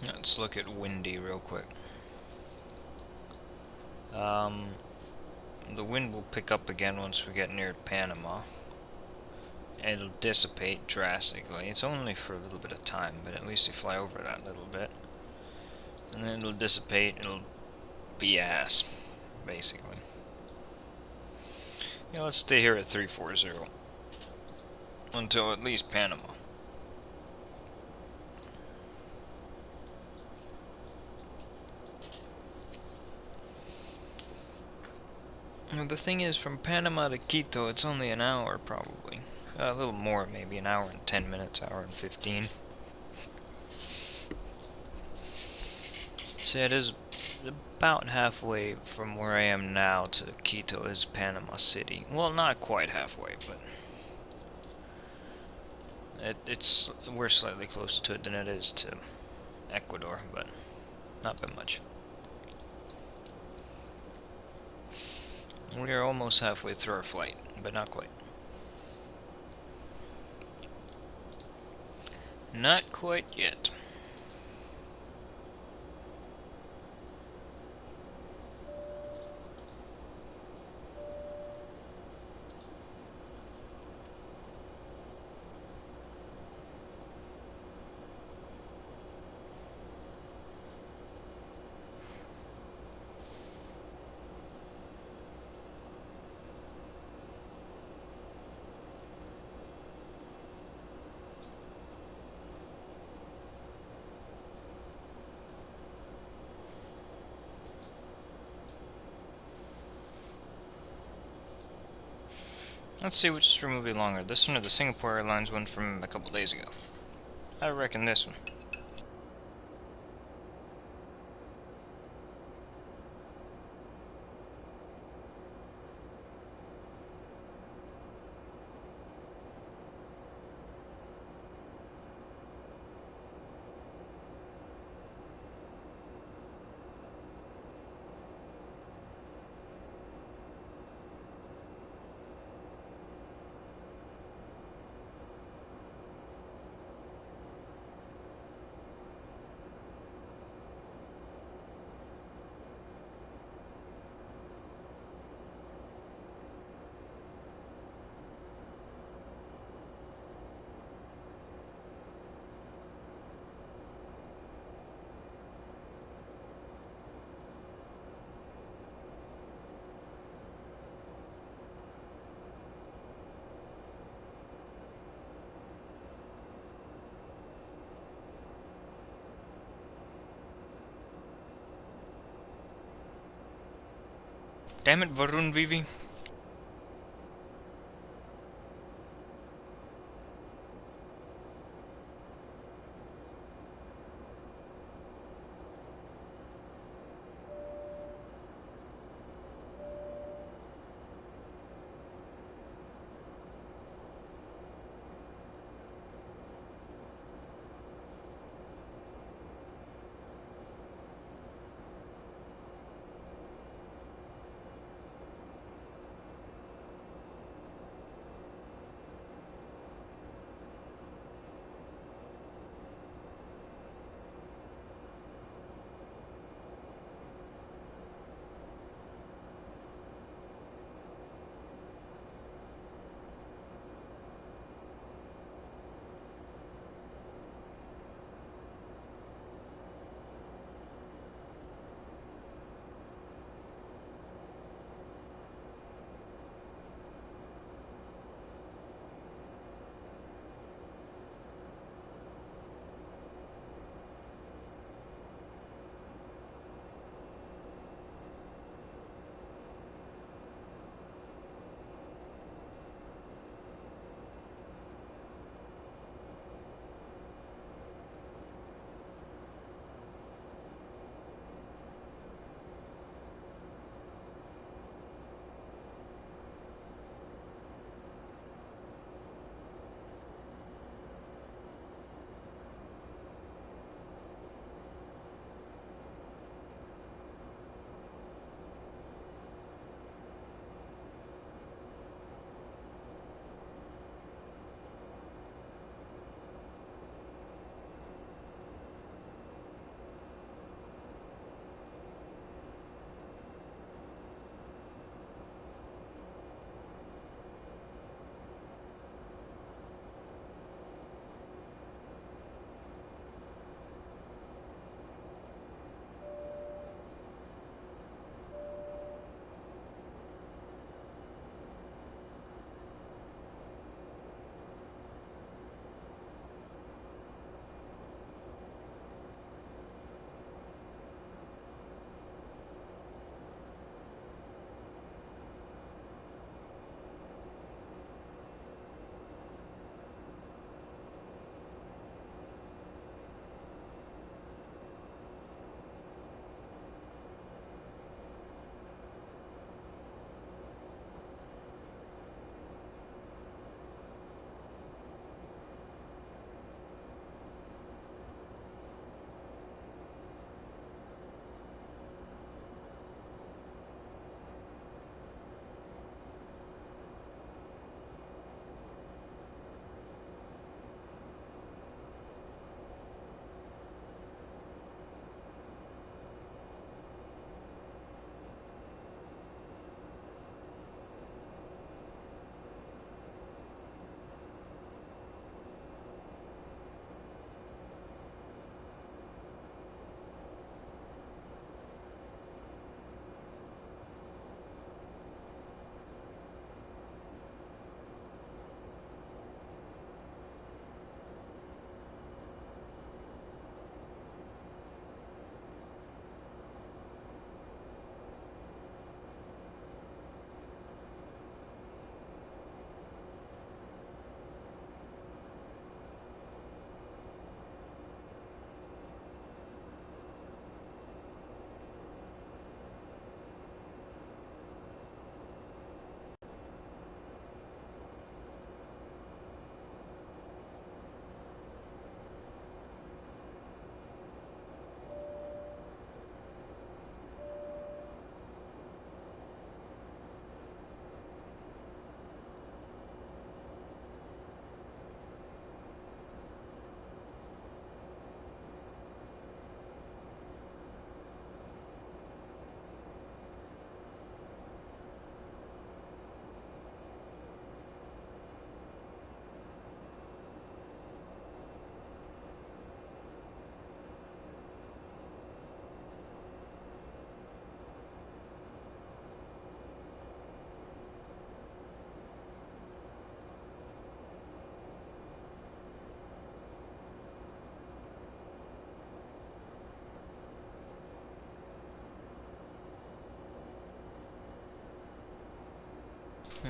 Let's look at windy real quick. The wind will pick up again once we get near Panama. It'll dissipate drastically. It's only for a little bit of time, but at least you fly over that little bit. And then it'll dissipate, it'll be ass, basically. Yeah, let's stay here at 340 until at least Panama. Now, the thing is, from Panama to Quito, it's only an hour, probably. A little more, maybe an hour and 10 minutes, hour and 15. So it is about halfway from where I am now to Quito is Panama City. Well, not quite halfway, but we're slightly closer to it than it is to Ecuador, but not by much. We are almost halfway through our flight, but not quite. Not quite yet. Let's see which stream will be longer, this one or the Singapore Airlines one from a couple days ago. I reckon this one. Damn it, Varun Vivi.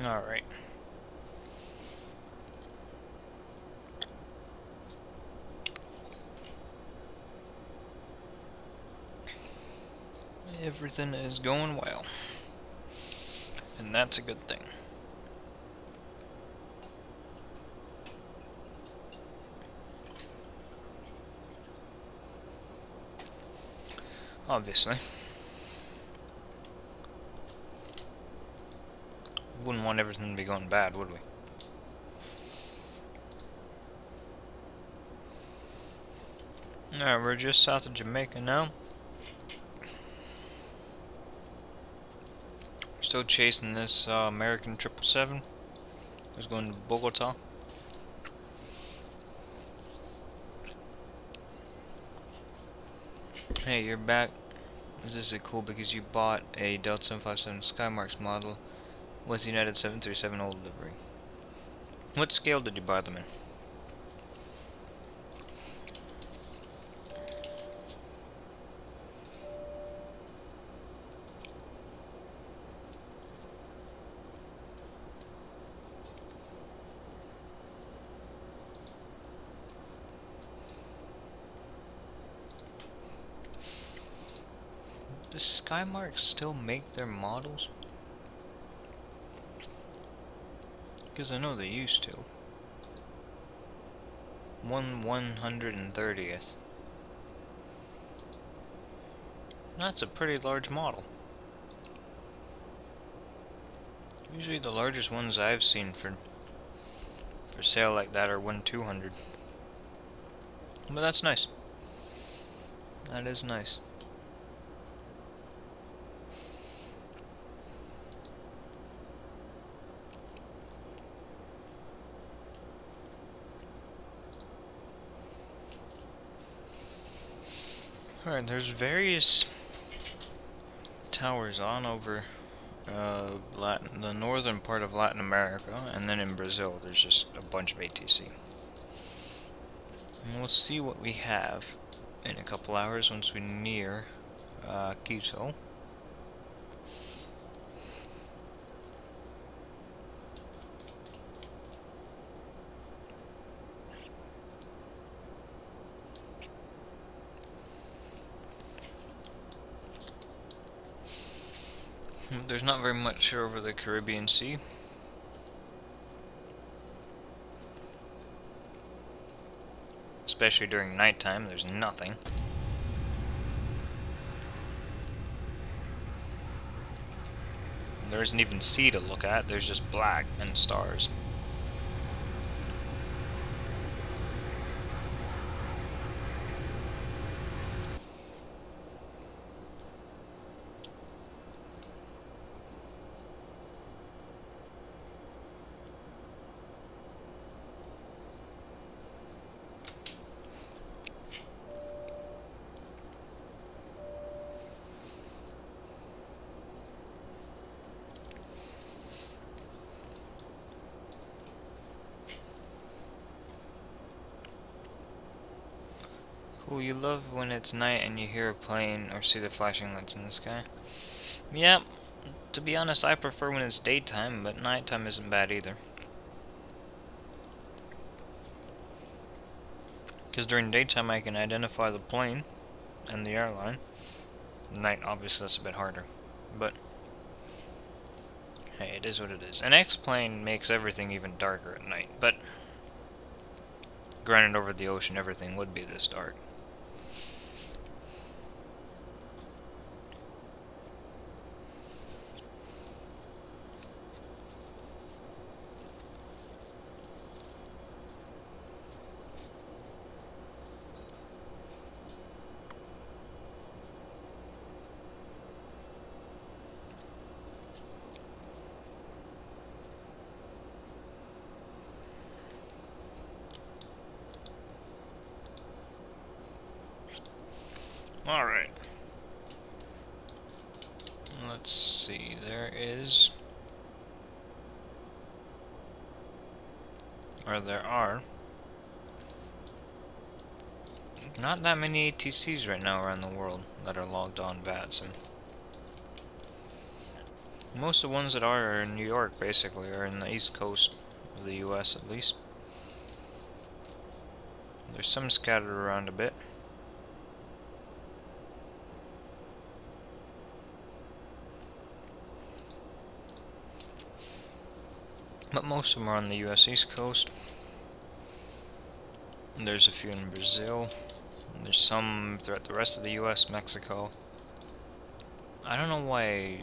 Alright. Everything is going well. And that's a good thing. Obviously. Wouldn't want everything to be going bad, would we? Alright, we're just south of Jamaica now. Still chasing this American 777. Who's going to Bogota. Hey, you're back. This is cool because you bought a Delta 757 Skymarks model with United 737 old livery. What scale did you buy them in? Does Skymarks still make their models? Because I know they used to. 1/130th. That's a pretty large model. Usually the largest ones I've seen for sale like that are 1/200. But that's nice. That is nice. Alright, there's various towers on over the northern part of Latin America, and then in Brazil there's just a bunch of ATC. And we'll see what we have in a couple hours once we near Quito. There's not very much here over the Caribbean Sea. Especially during nighttime, there's nothing. There isn't even sea to look at, there's just black and stars. Cool, you love when it's night and you hear a plane or see the flashing lights in the sky. Yep, to be honest, I prefer when it's daytime, but nighttime isn't bad either. Because during daytime I can identify the plane and the airline. Night, obviously, that's a bit harder. But, hey, it is what it is. An X-plane makes everything even darker at night, but granted, over the ocean everything would be this dark. Alright. Let's see, there are not that many ATCs right now around the world that are logged on VATS, and Most of the ones that are in New York, basically, are in the east coast of the US at least. There's some scattered around a bit. But most of them are on the US East Coast. There's a few in Brazil. There's some throughout the rest of the US, Mexico. I don't know why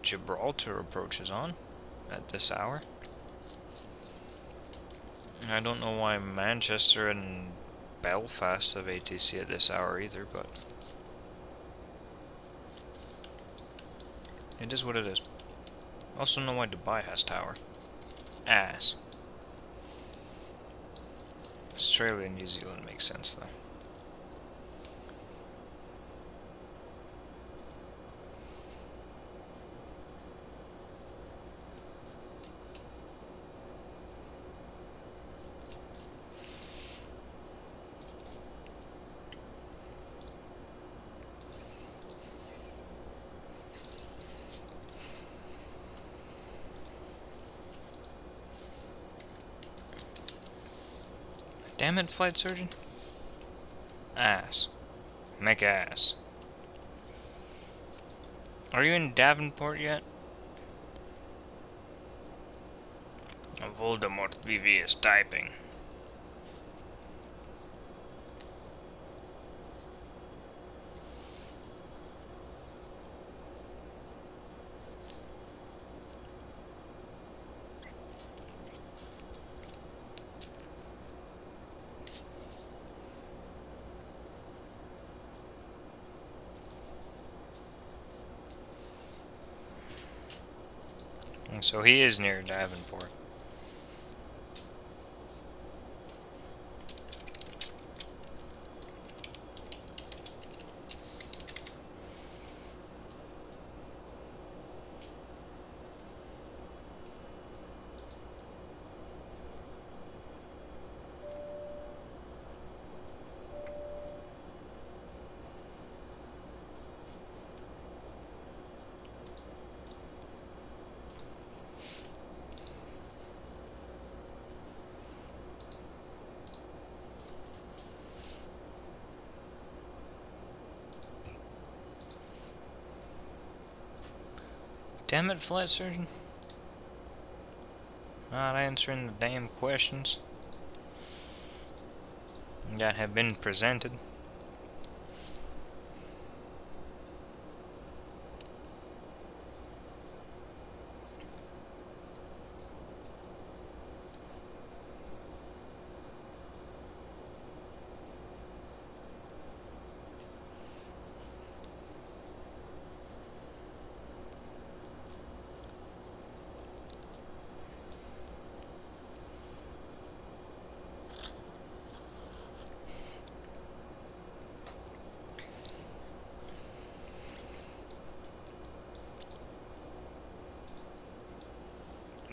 Gibraltar approaches on at this hour. I don't know why Manchester and Belfast have ATC at this hour either, but it is what it is. Also know why Dubai has tower. Ass. Australia and New Zealand makes sense though. Damn it, flight surgeon. Ass. Make ass. Are you in Davenport yet? Voldemort VV is typing. And so he is near Davenport. Damn it, flight surgeon. Not answering the damn questions that have been presented.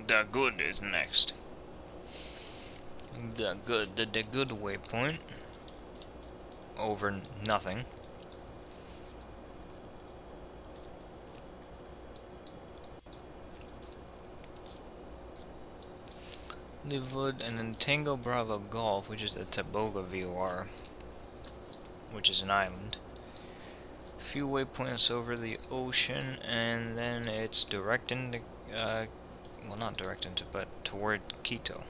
The good is next. The good waypoint. Over nothing. Livewood and then Tango Bravo Golf, which is the Taboga VOR, which is an island. Few waypoints over the ocean, and then it's direct into, well, not direct into, but toward Quito.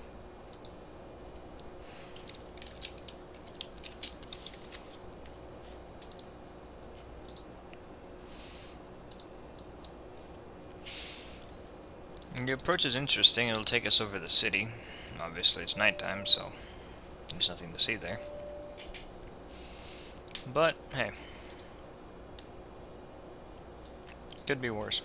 And the approach is interesting. It'll take us over the city. Obviously it's nighttime, so there's nothing to see there. But, hey. Could be worse.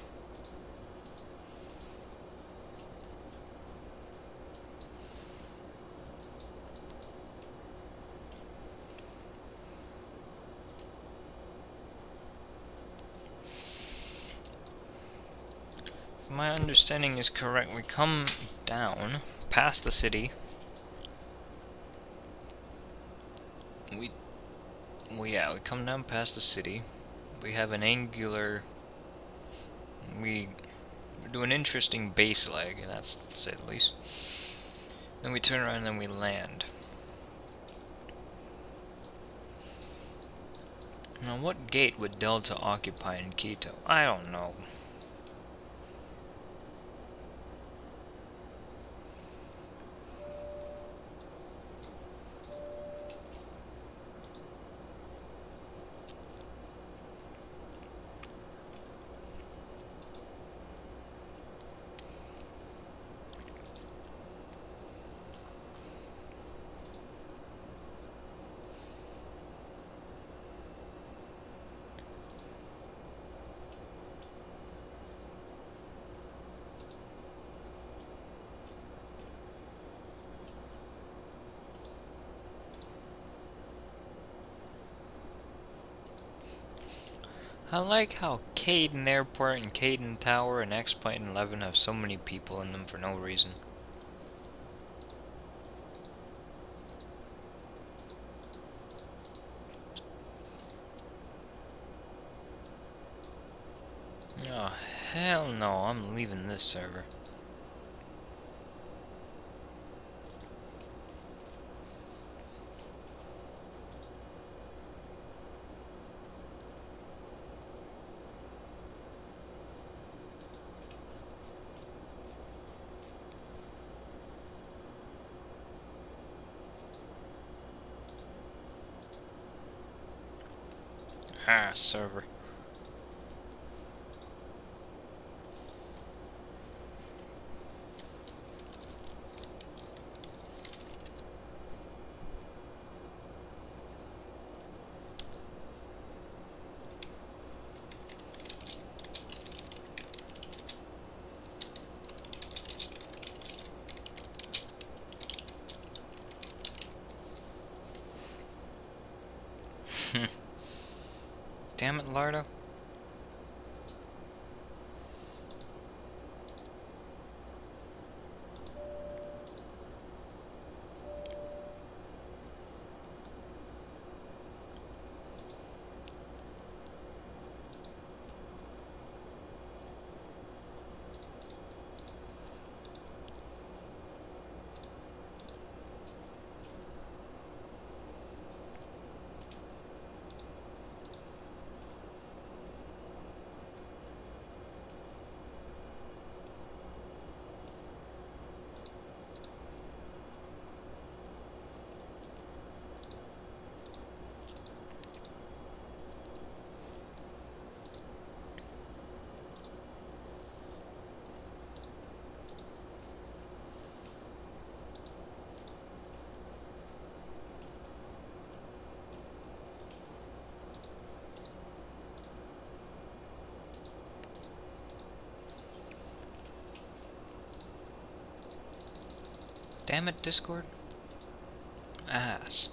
If my understanding is correct, we come down past the city. We come down past the city. We have an angular We do an interesting base leg, and that's to say the least. Then we turn around and then we land. Now, what gate would Delta occupy in Quito? I don't know. I like how Caden Airport and Caden Tower and X-Plane 11 have so many people in them for no reason. Oh, hell no, I'm leaving this server. Ah, server. Damn it, Lardo. Damn it, Discord. Ass.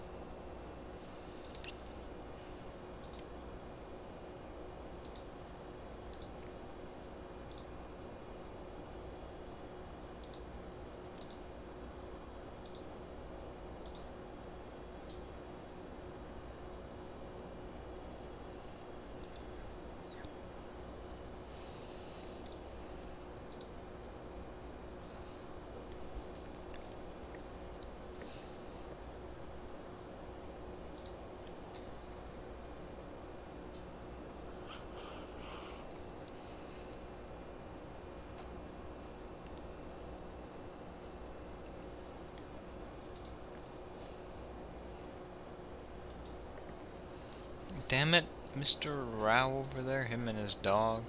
Damn it, Mr. Rao over there, him and his dog.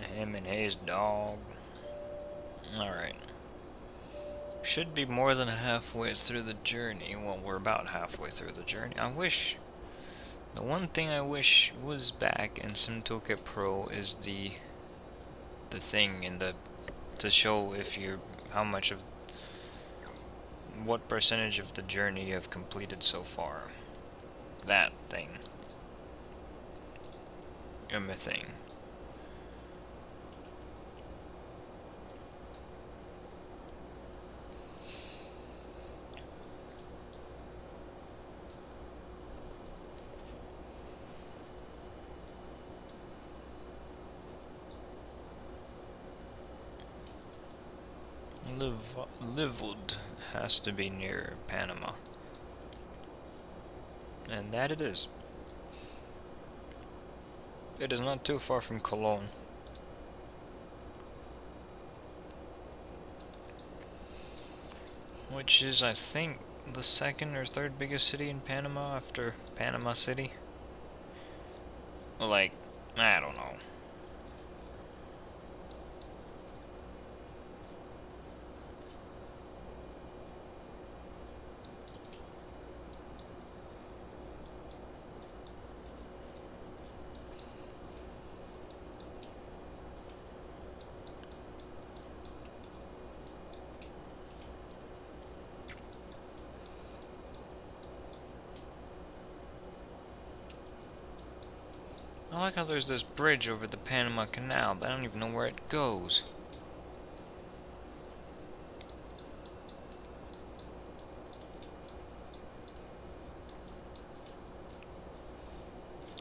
Him and his dog. Alright. Should be more than halfway through the journey. Well, we're about halfway through the journey. The one thing I wish was back in SimToolkit Pro is the thing in to show if you're, what percentage of the journey you have completed so far. That thing. A thing. Livewood has to be near Panama. And that it is. It is not too far from Cologne. Which is, I think, the second or third biggest city in Panama after Panama City. Like, I don't know. I like how there's this bridge over the Panama Canal, but I don't even know where it goes.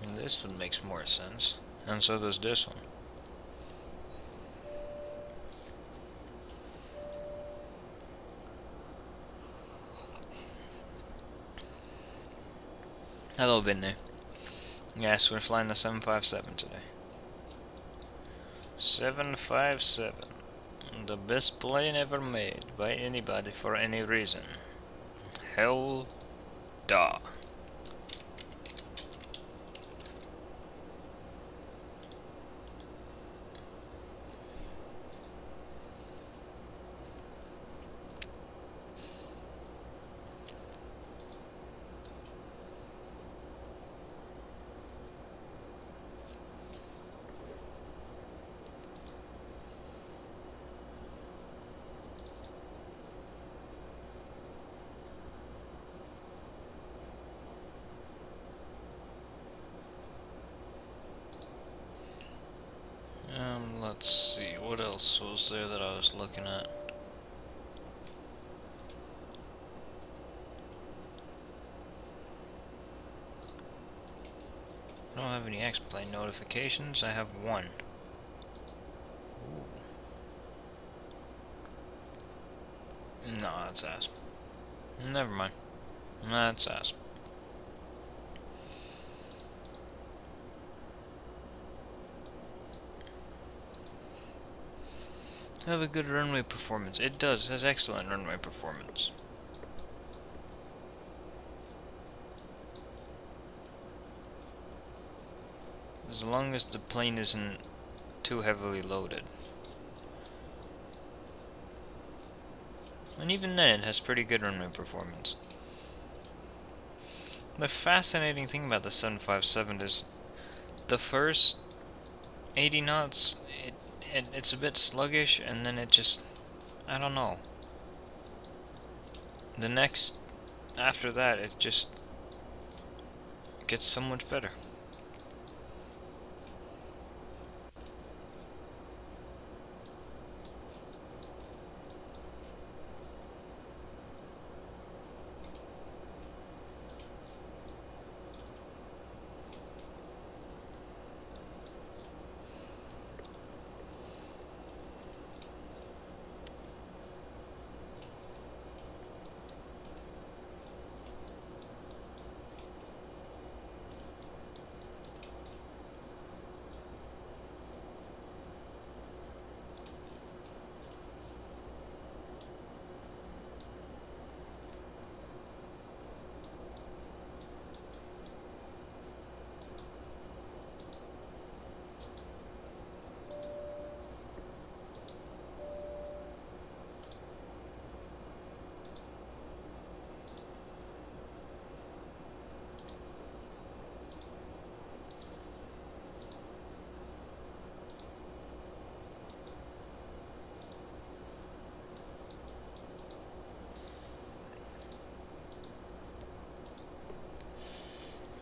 And this one makes more sense. And so does this one. Hello, Vinny. Yes, we're flying the 757 today. 757. The best plane ever made by anybody for any reason. Hell da. Let's see, what else was there that I was looking at? I don't have any X-plane notifications, I have one. Ooh. No, that's ass. Never mind. That's ass. Have a good runway performance. It does, it has excellent runway performance. As long as the plane isn't too heavily loaded. And even then, it has pretty good runway performance. The fascinating thing about the 757 is the first 80 knots, it's a bit sluggish, and then it just, I don't know. The next, after that, it just gets so much better.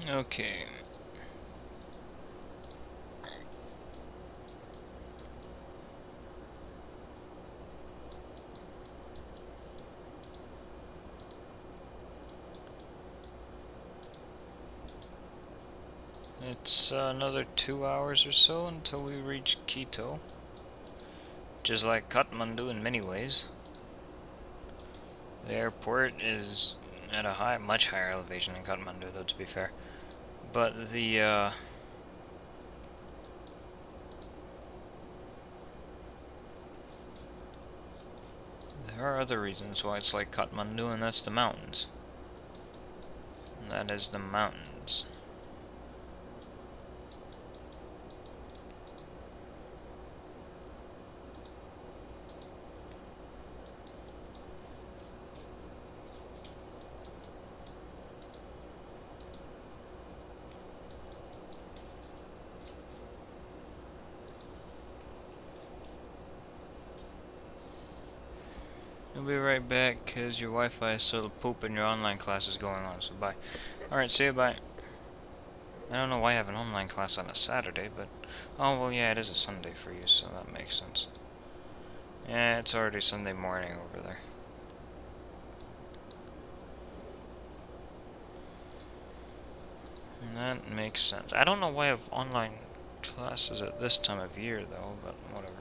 Okay. It's another 2 hours or so until we reach Quito, which is like Kathmandu in many ways. The airport is at a much higher elevation than Kathmandu, though, to be fair. But there are other reasons why it's like Kathmandu, and that's the mountains. And that is the mountains. I'll be right back, because your Wi-Fi is still poop and your online class is going on, so bye. Alright, see you, bye. I don't know why I have an online class on a Saturday, but... Oh, well, yeah, it is a Sunday for you, so that makes sense. Yeah, it's already Sunday morning over there. And that makes sense. I don't know why I have online classes at this time of year, though, but whatever.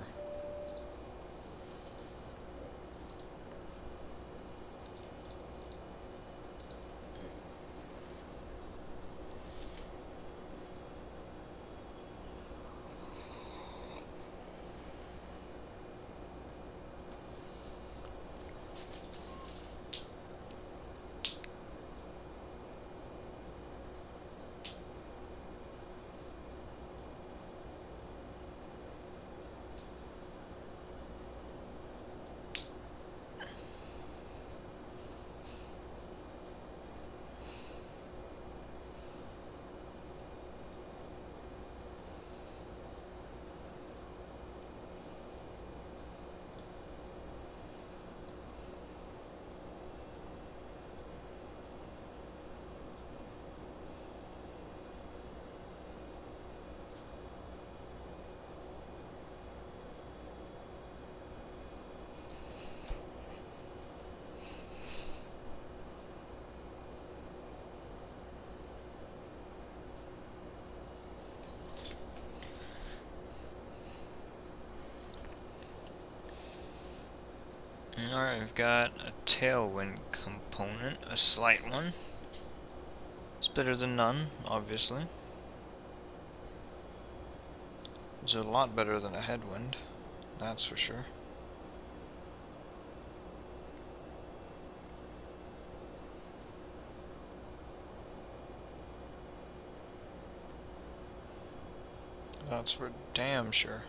Alright, we've got a tailwind component, a slight one. It's better than none, obviously. It's a lot better than a headwind, that's for sure. That's for damn sure.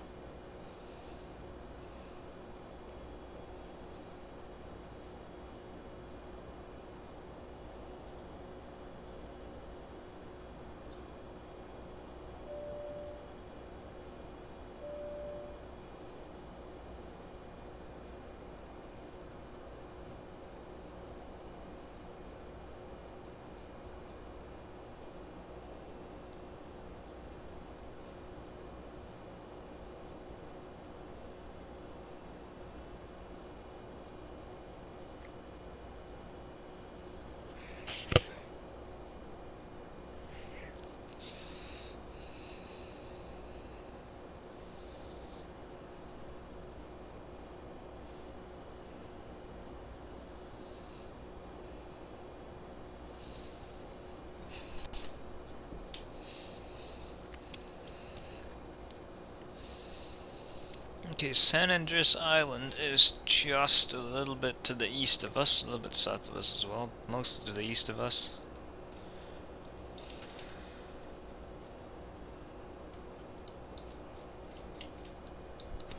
Okay, San Andreas Island is just a little bit to the east of us, a little bit south of us as well, mostly to the east of us.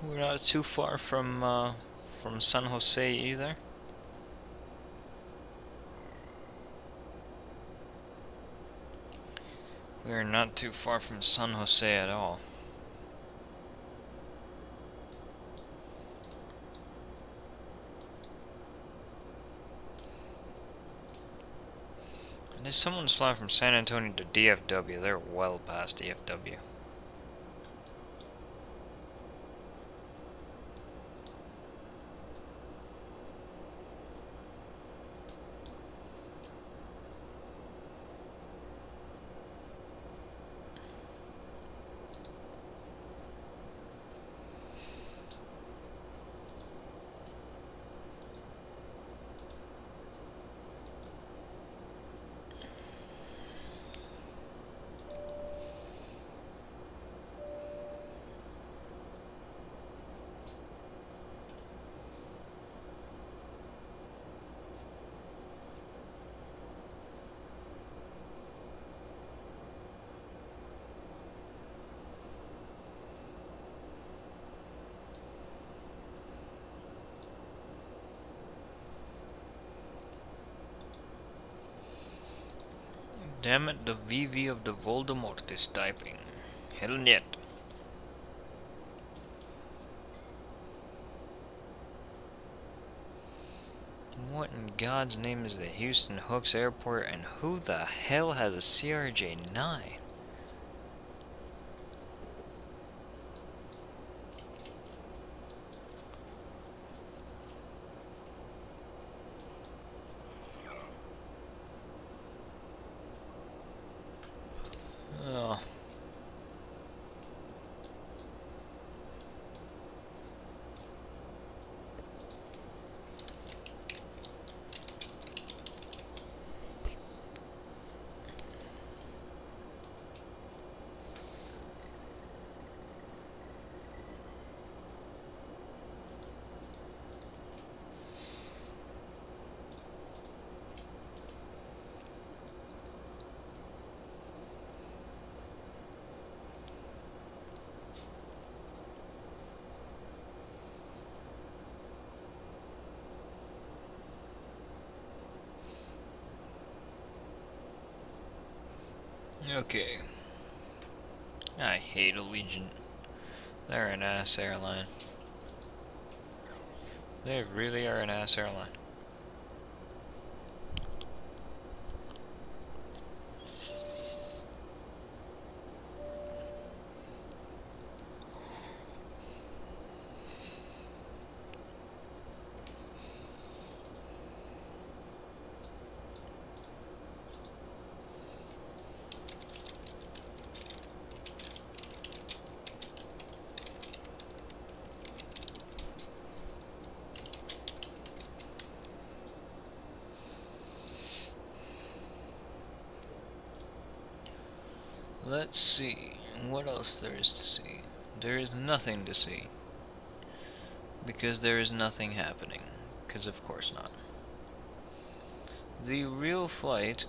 We're not too far from San Jose either. We're not too far from San Jose at all. And if someone's flying from San Antonio to DFW, they're well past DFW. Damn it, the VV of the Voldemort is typing. Hell yet. What in God's name is the Houston Hooks Airport, and who the hell has a CRJ-9? Oh. Okay. I hate Allegiant. They're an ass airline. They really are an ass airline. Let's see what else there is to see. There is nothing to see. Because there is nothing happening. Because of course not. The real flight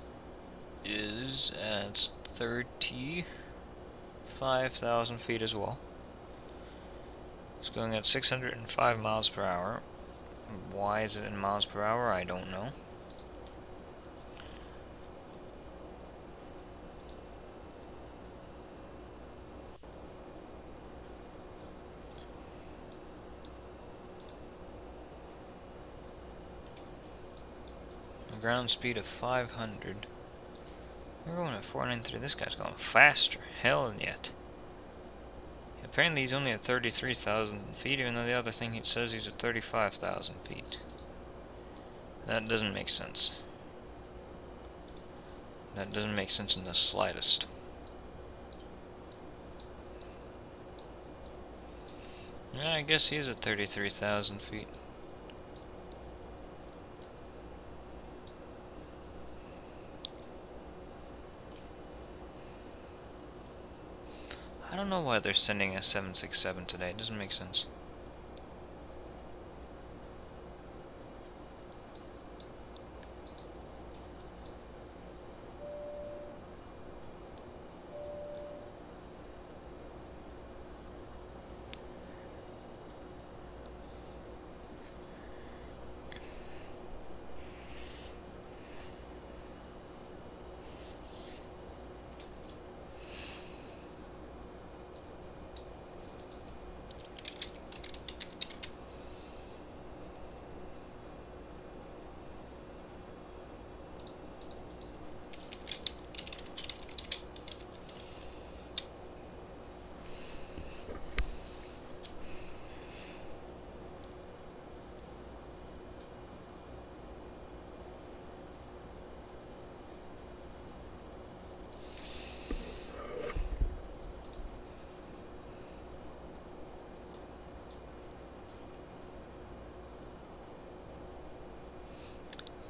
is at 35,000 feet as well. It's going at 605 miles per hour. Why is it in miles per hour? I don't know. A ground speed of 500. We're going at 493. This guy's going faster. Hell yet. Apparently he's only at 33,000 feet, even though the other thing he says he's at 35,000 feet. That doesn't make sense. That doesn't make sense in the slightest. Yeah, I guess he is at 33,000 feet. I don't know why they're sending a 767 today. It doesn't make sense.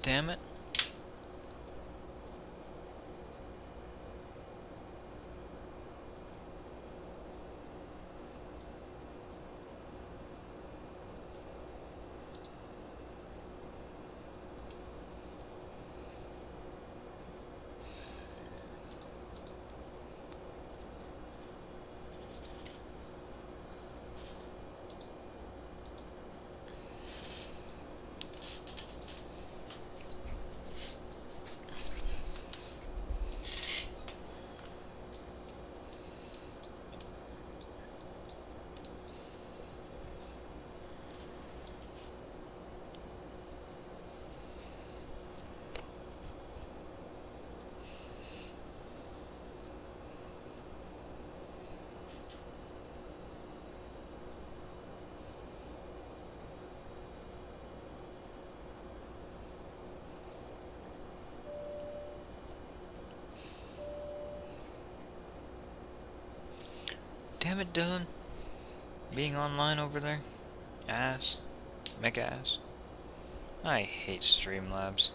Damn it. Dylan? Being online over there? Ass. Mech ass. I hate Streamlabs.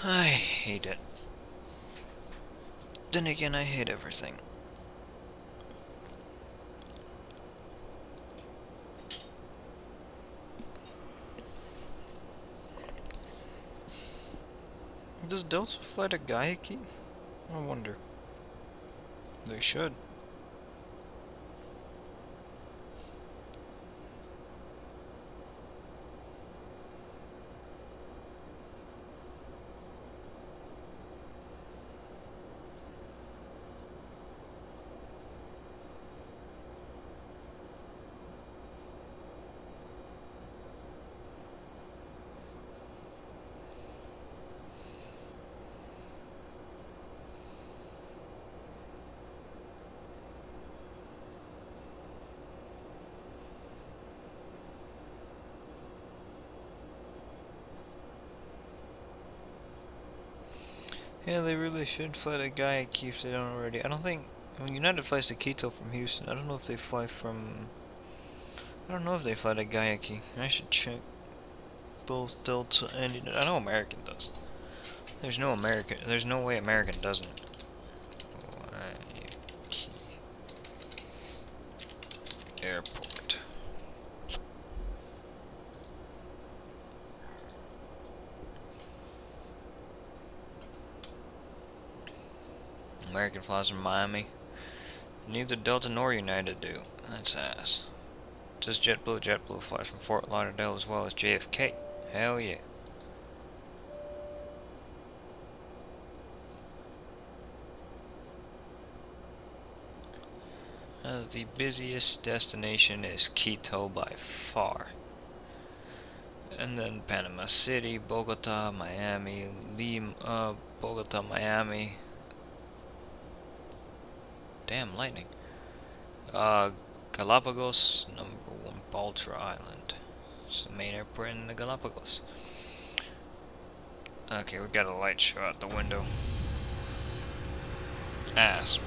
I hate it. Then again, I hate everything. Does Delta fly to Gaiaki? I wonder. They should. Yeah, they really should fly to Gaiaki if they don't already. I don't think. When United flies to Quito from Houston, I don't know if they fly from. I don't know if they fly to Gaiaki. I should check. Both Delta and United. I know American does. There's no way American doesn't. Gaiaki Airport. American flies from Miami. Neither Delta nor United do. That's ass. Does JetBlue flies from Fort Lauderdale as well as JFK? Hell yeah. The busiest destination is Quito by far. And then Panama City, Bogota, Miami, Lima, Bogota, Miami. Damn, lightning. Galapagos, #1, Baltra Island. It's the main airport in the Galapagos. Okay, we got a light show out the window. Ass.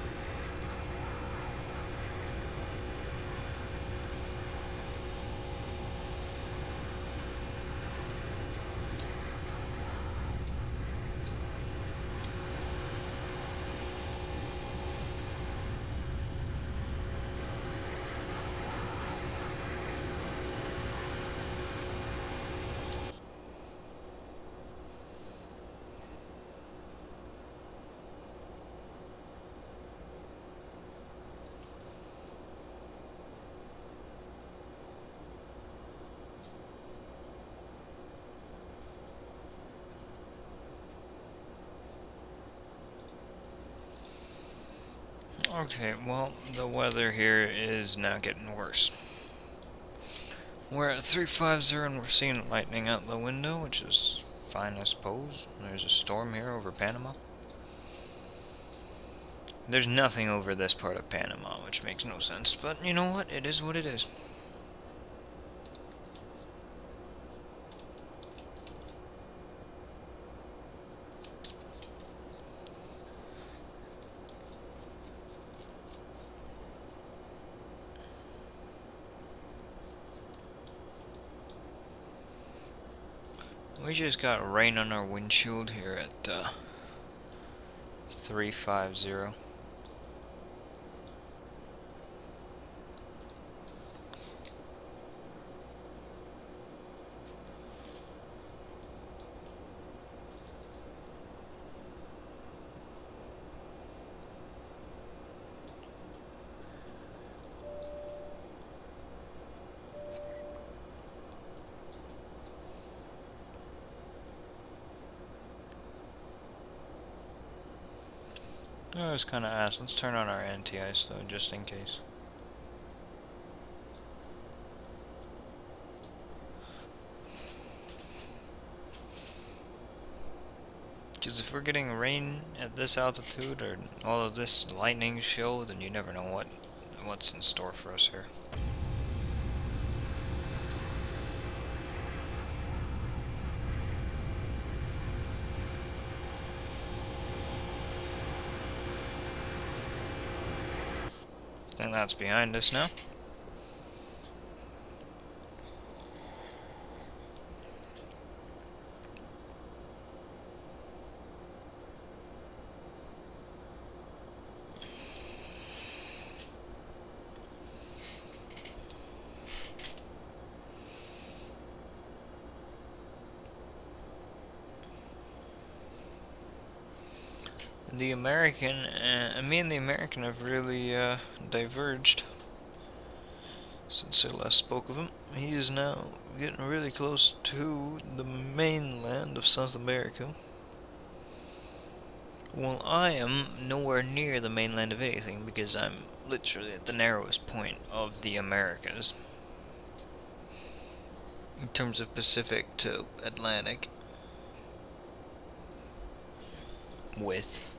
Okay, well, the weather here is now getting worse. We're at 350 and we're seeing lightning out the window, which is fine, I suppose. There's a storm here over Panama. There's nothing over this part of Panama, which makes no sense, but you know what? It is what it is. We just got rain on our windshield here at 350. Oh, it's kind of ass. Let's turn on our anti-ice though, just in case. Because if we're getting rain at this altitude or all of this lightning show, then you never know what's in store for us here. And that's behind us now. Me and the American have really diverged since I last spoke of him. He is now getting really close to the mainland of South America, while I am nowhere near the mainland of anything because I'm literally at the narrowest point of the Americas in terms of Pacific to Atlantic width.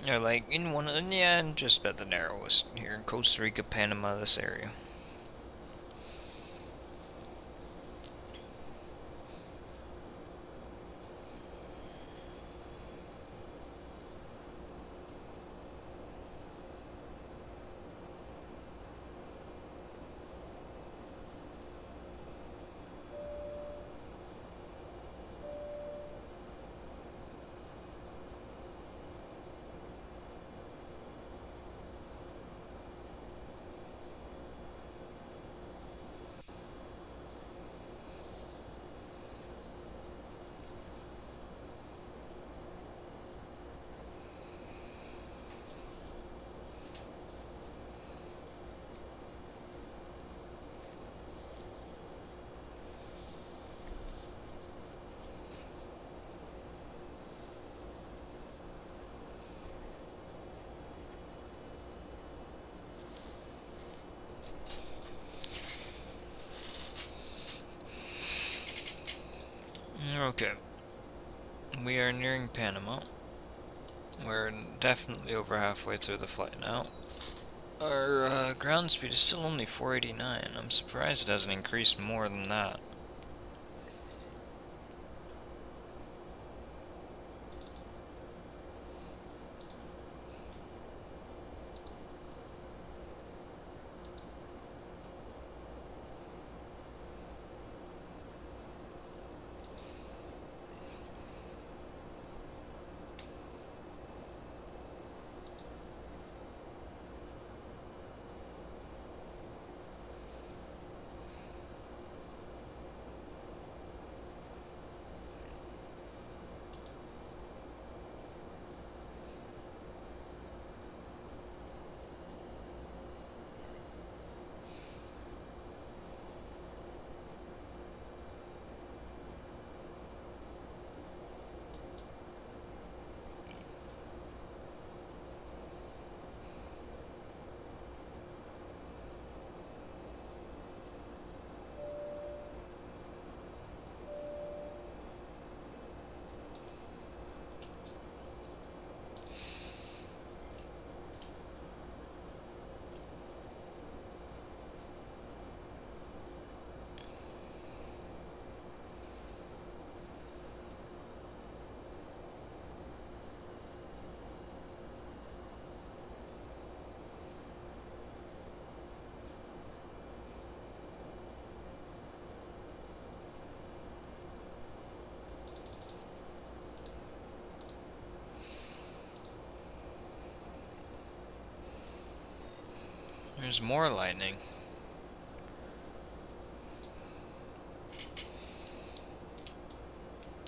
Or like in one of them, yeah, just about the narrowest here in Costa Rica, Panama, this area. Okay, we are nearing Panama. We're definitely over halfway through the flight now. Our ground speed is still only 489. I'm surprised it hasn't increased more than that. There's more lightning.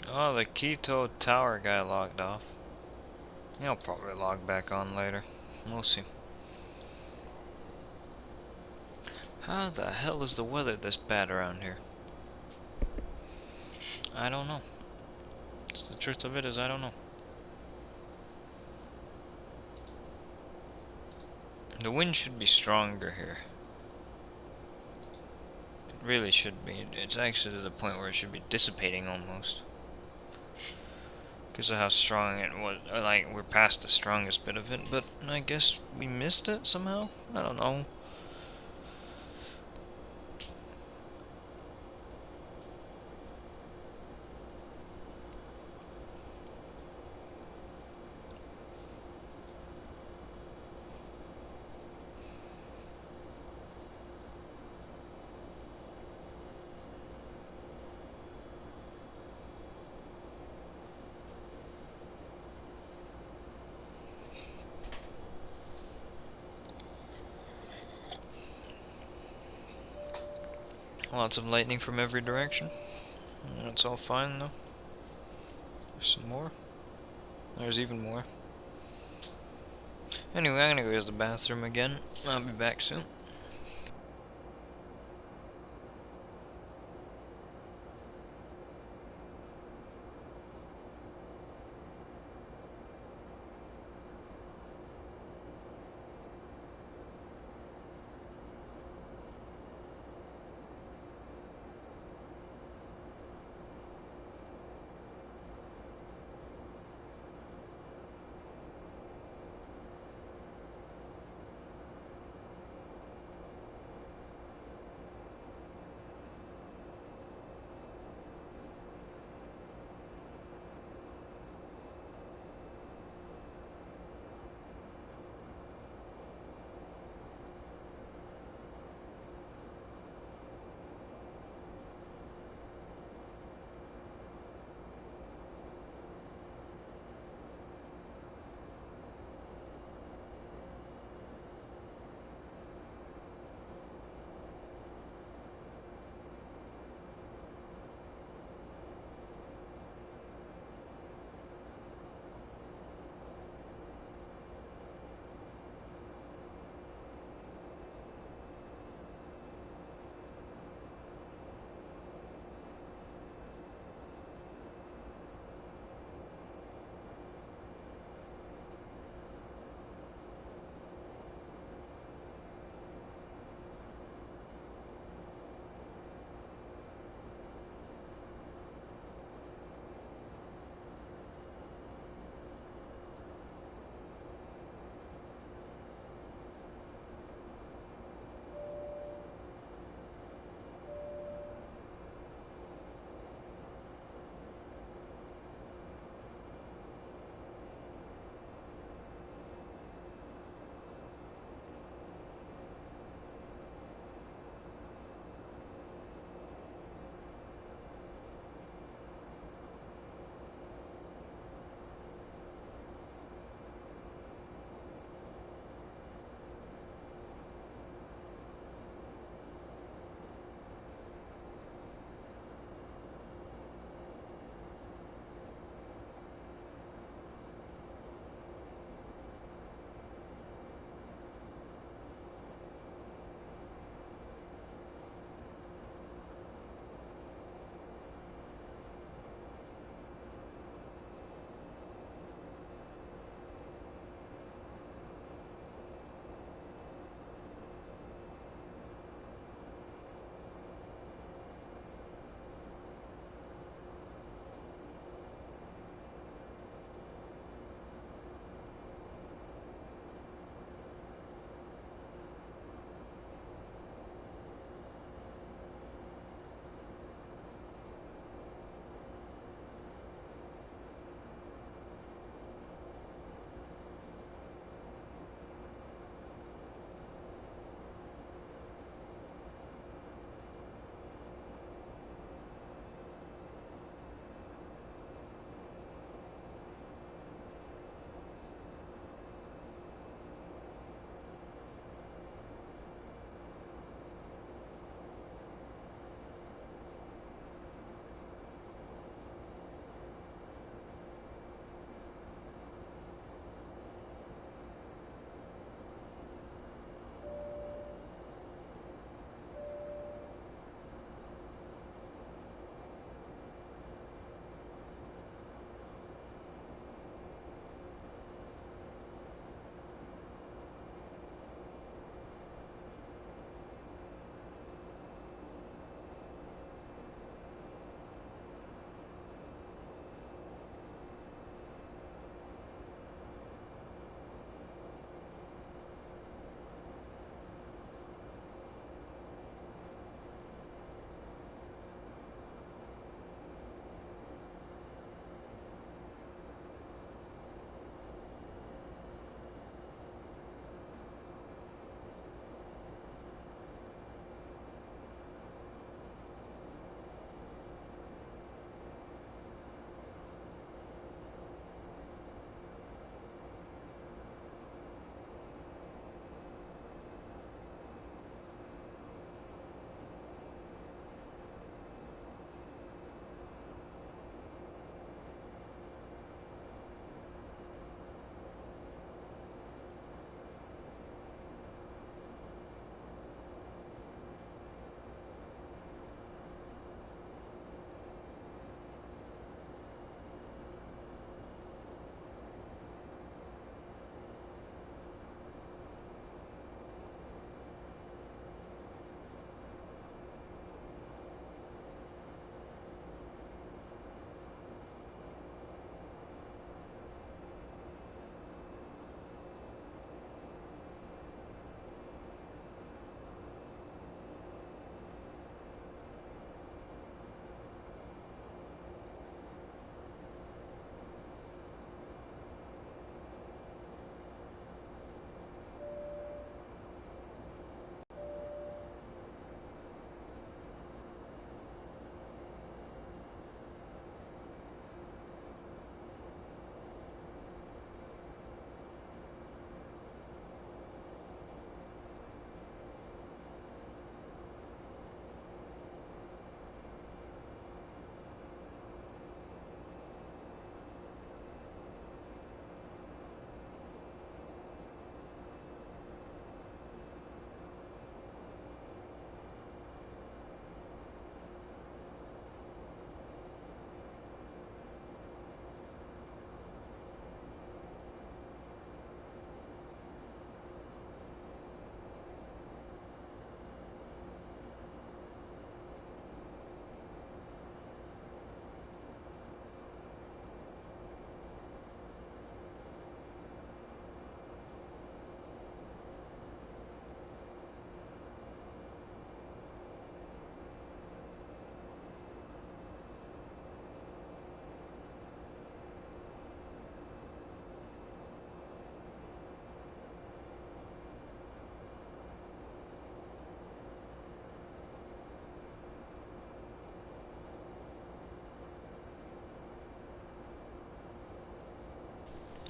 Oh, the Quito tower guy logged off. He'll probably log back on later. We'll see. How the hell is the weather this bad around here? I don't know. It's the truth of it is I don't know. The wind should be stronger here. It really should be. It's actually to the point where it should be dissipating almost. Because of how strong it was. Like, we're past the strongest bit of it, but I guess we missed it somehow? I don't know. Lots of lightning from every direction. That's all fine though. There's some more. There's even more. Anyway, I'm gonna go use the bathroom again. I'll be back soon.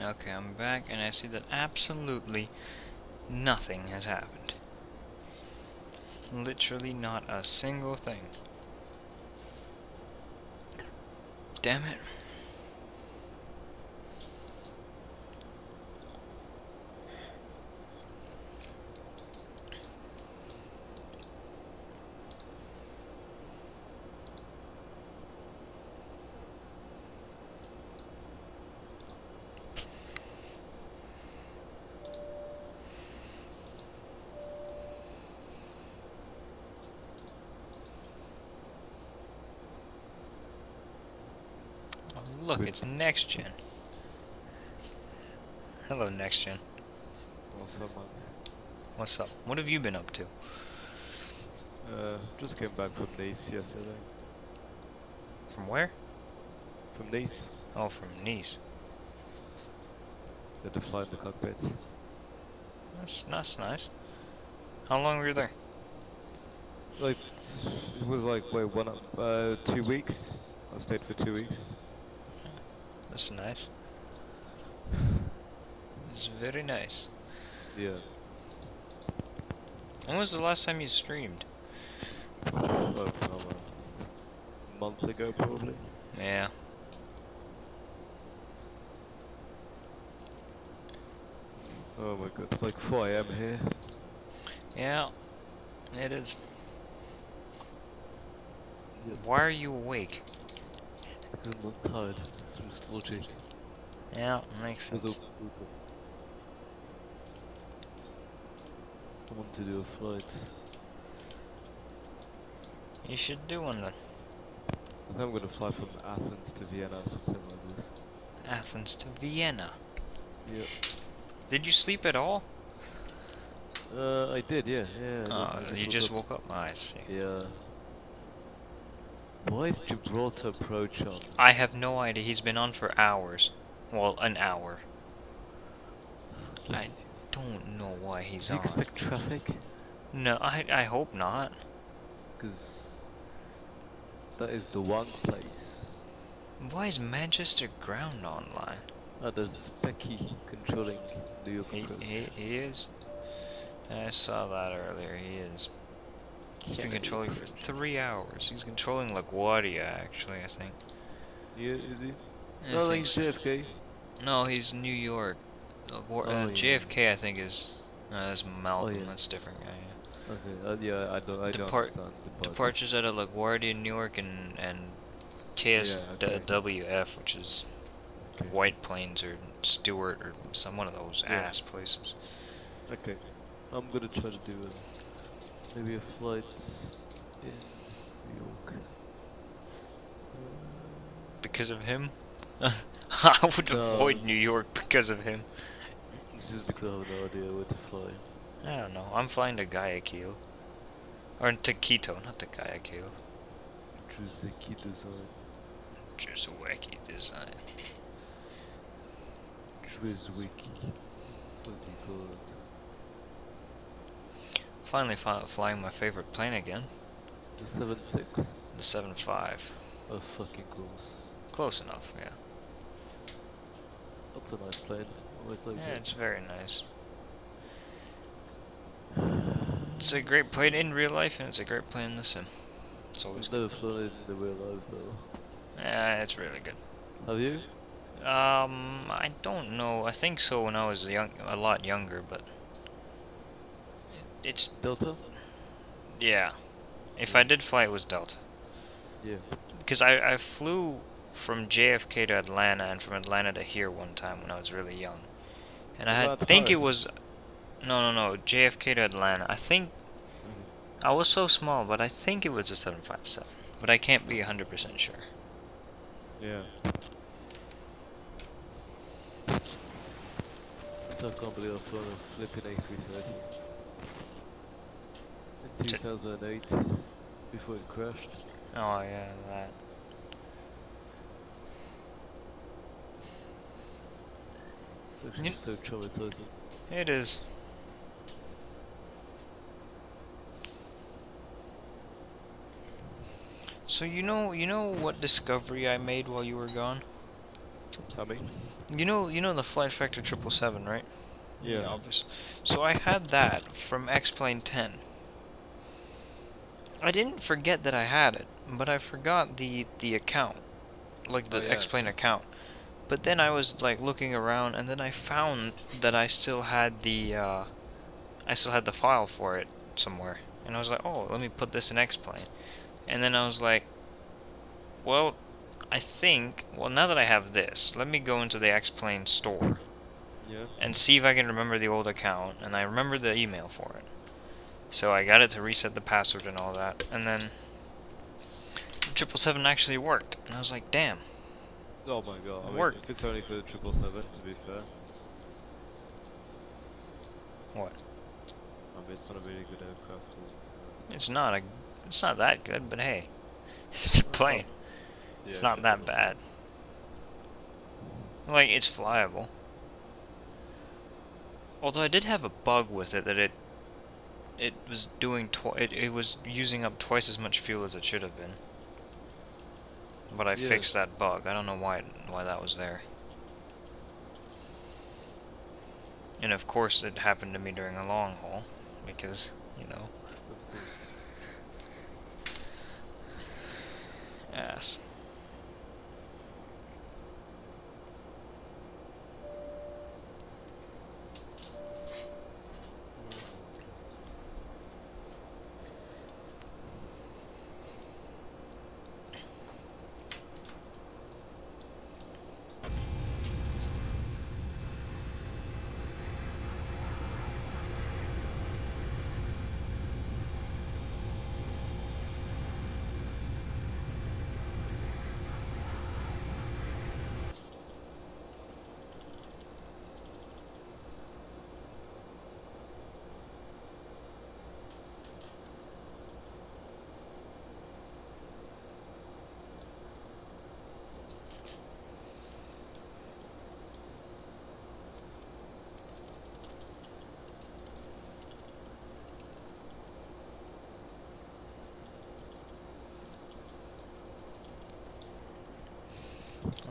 Okay, I'm back, and I see that absolutely nothing has happened. Literally not a single thing. Damn it. Oh, look, it's next gen. Hello, next gen. What's up, man? What's up? What have you been up to? Just came back from Nice yesterday. From where? From Nice. Oh, from Nice. Did the fly in the cockpit. That's nice. How long were you there? Like, it was like, wait, 2 weeks? I stayed for 2 weeks. That's nice. It's very nice. Yeah. When was the last time you streamed? A month ago, probably. Yeah. Oh my god, it's like 4 AM here. Yeah, it is. Yeah. Why are you awake? Because I'm not tired. It's just logic. Yeah, makes sense. I want to do a flight. You should do one then. I think I'm gonna fly from Athens to Vienna or something like this. Athens to Vienna. Yeah. Did you sleep at all? I did, yeah. You just woke up. Oh, I see. Yeah. Why is Gibraltar approach on? I have no idea. He's been on for hours. Well, an hour. I don't know why he's Does on. he expect traffic? No, I hope not. Because that is the one place. Why is Manchester Ground online? Oh, there's Becky controlling New York approach. He is. I saw that earlier. He is. He's been controlling for 3 hours. He's controlling LaGuardia, actually, I think. Yeah, is he? I No, think he's so. JFK. No, he's New York. Yeah. JFK, I think, is. That's Malcolm. yeah. That's different guy. Yeah. Okay, yeah, I don't understand. Departures out of LaGuardia, New York, and KSWF, which is White Plains or Stewart or some one of those ass places. Okay, I'm gonna try to do maybe a flight in New York. Because of him? I would avoid New York because of him. It's just because I have no idea where to fly. I don't know. I'm flying to Guayaquil. Or to Quito, not to Guayaquil. Druzeki design. Druzeki design. Druzeki. What do you call it? Finally flying my favorite plane again. The 7.6? The 7.5. Oh, fucking close. Close enough, yeah. That's a nice plane. Always like Yeah, that. it's very nice. It's a great plane in real life, and it's a great plane in the sim. It's always I've never flown it in the real life though. Yeah, it's really good. Have you? I don't know. I think so when I was a lot younger, but it's Delta? yeah. If I did fly, it was Delta. Yeah. Because I flew from JFK to Atlanta and from Atlanta to here one time when I was really young, and I think it was no JFK to Atlanta. I think I was so small, but I think it was a 757, but I can't be 100% sure. Yeah. So I can't believe I've flown a flipping A330 in 2008 before it crashed. Oh yeah, that. It's actually so traumatizing. It is. So you know what discovery I made while you were gone? Tell me. You know the Flight Factor 777, right? Yeah. Obviously. So I had that from X-Plane 10. I didn't forget that I had it, but I forgot the account, like Oh the yeah. X-Plane account. But then I was like looking around, and then I found that I still had the file for it somewhere, and I was like, oh, let me put this in X-Plane. And then I was like, well, well, now that I have this, let me go into the X-Plane store Yeah. and see if I can remember the old account, and I remember the email for it. So I got it to reset the password and all that, and then 777 actually worked, and I was like, damn, Oh my god. I it mean, worked. if it's only for the 777, to be fair. What? I mean, it's not a really good aircraft. It's not it's not that good, but hey, it's a plane. Yeah, It's not that definitely. bad. Like, it's flyable. Although I did have a bug with it that it was doing it was using up twice as much fuel as it should have been. But I Yeah. fixed that bug. I don't know why that was there. And of course it happened to me during a long haul, because, you know, Of course. ass.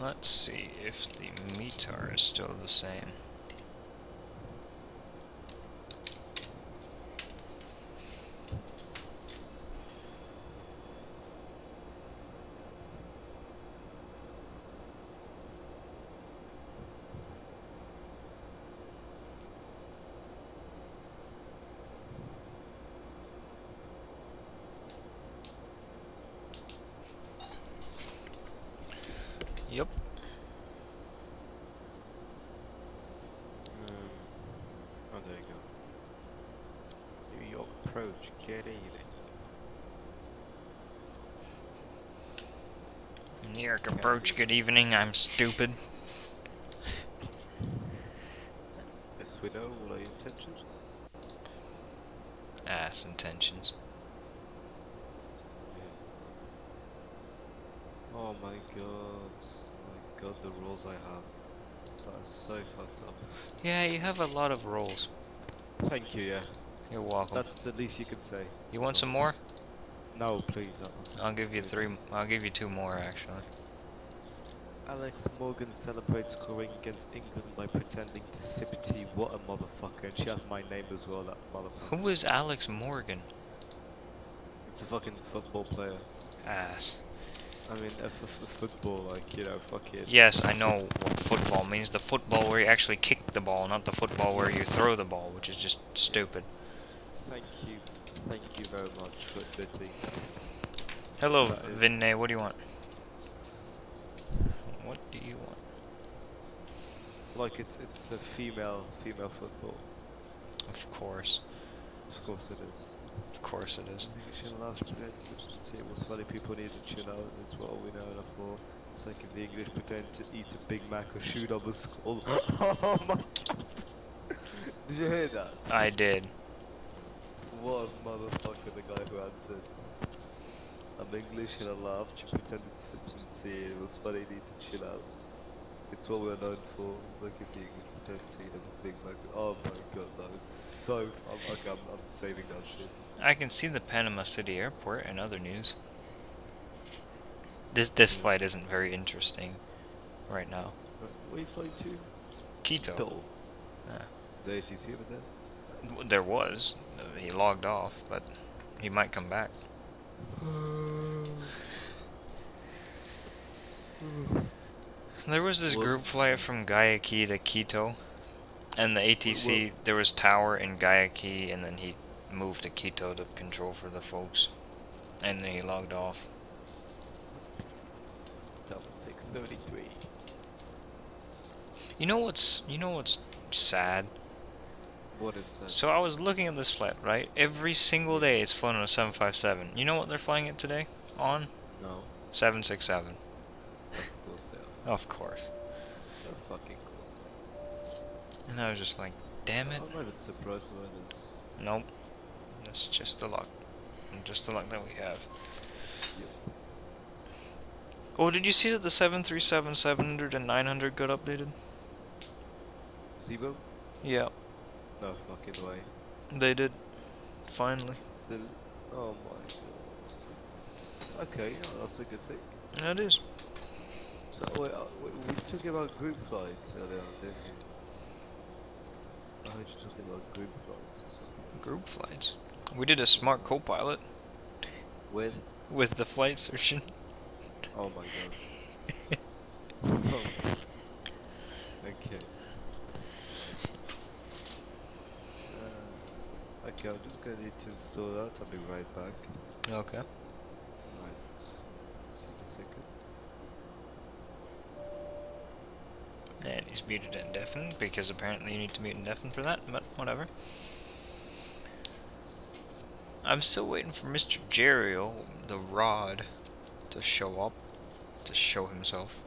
Let's see if the METAR is still the same. Yep. Oh, there you go. New York approach, get evening. New York approach, good evening, I'm stupid. Yes, we know all our intentions. Ass intentions. Yeah. Oh my god, the rules I have. That is so fucked up. Yeah, you have a lot of rolls. Thank you, yeah. You're welcome. That's the least you can say. You want some more? No, please. I'll give you I'll give you 2 more, actually. Alex Morgan celebrates scoring against England by pretending to sip tea. What a motherfucker. And she has my name as well, that motherfucker. Who is Alex Morgan? It's a fucking football player. Ass. I mean, football, like, you know, fucking... Yes, I know what football means. The football where you actually kick the ball, not the football where you throw the ball, which is just stupid. Thank you very much for admitting. Hello, Vinay, what do you want? What do you want? Like, it's a female football. Of course. Of course it is. Of course it is. I think she last pretended it was funny, people need to chill out, that's what we know enough for. It's like if the English pretend to eat a Big Mac or shoot up a skull. Oh my god! Did you hear that? I did. What a motherfucker, the guy who answered. I'm English and I laughed, you pretended to sip some tea, it was funny, need to chill out. It's what we're known for. It's like if the English pretend to eat a Big Mac. Oh my god, that is so... I'm saving that shit. I can see the Panama City Airport in other news. This flight isn't very interesting right now. Right. Where are you flying to? Quito. Quito. Yeah. The ATC over there? There was. He logged off, but he might come back. There was this Well, group flight from Guayaquil to Quito, and the ATC, well, there was tower in Guayaquil, and then he moved to Quito to control for the folks, and then he logged off. Delta 633. You know what's sad? What is that? So I was looking at this flight, right? Every single day it's flown on a 757. You know what they're flying it today on? No. 767. Of course they are. Of course. Of fucking course they are. And I was just like, damn it. I'm not even surprised by this. Nope. That's just the luck. Just the luck that we have. Yep. Oh, did you see that the 737, 700, and 900 got updated? SIBO? Yeah, No fucking way. they did. Finally. Oh my god. Okay, yeah, that's a good thing. That is. So, wait, we were talking about group flights earlier on, didn't we? I heard you talking about group flights or something. Group flights. We did a smart co-pilot With? with the flight surgeon. Oh my god. Oh. Okay. Okay, I'm just gonna need to install that. I'll be right back. Okay. Right. Just a second. And he's muted indefinite because apparently you need to mute indefinite for that, but whatever. I'm still waiting for Mr. Jeriel, the Rod, to show up, to show himself.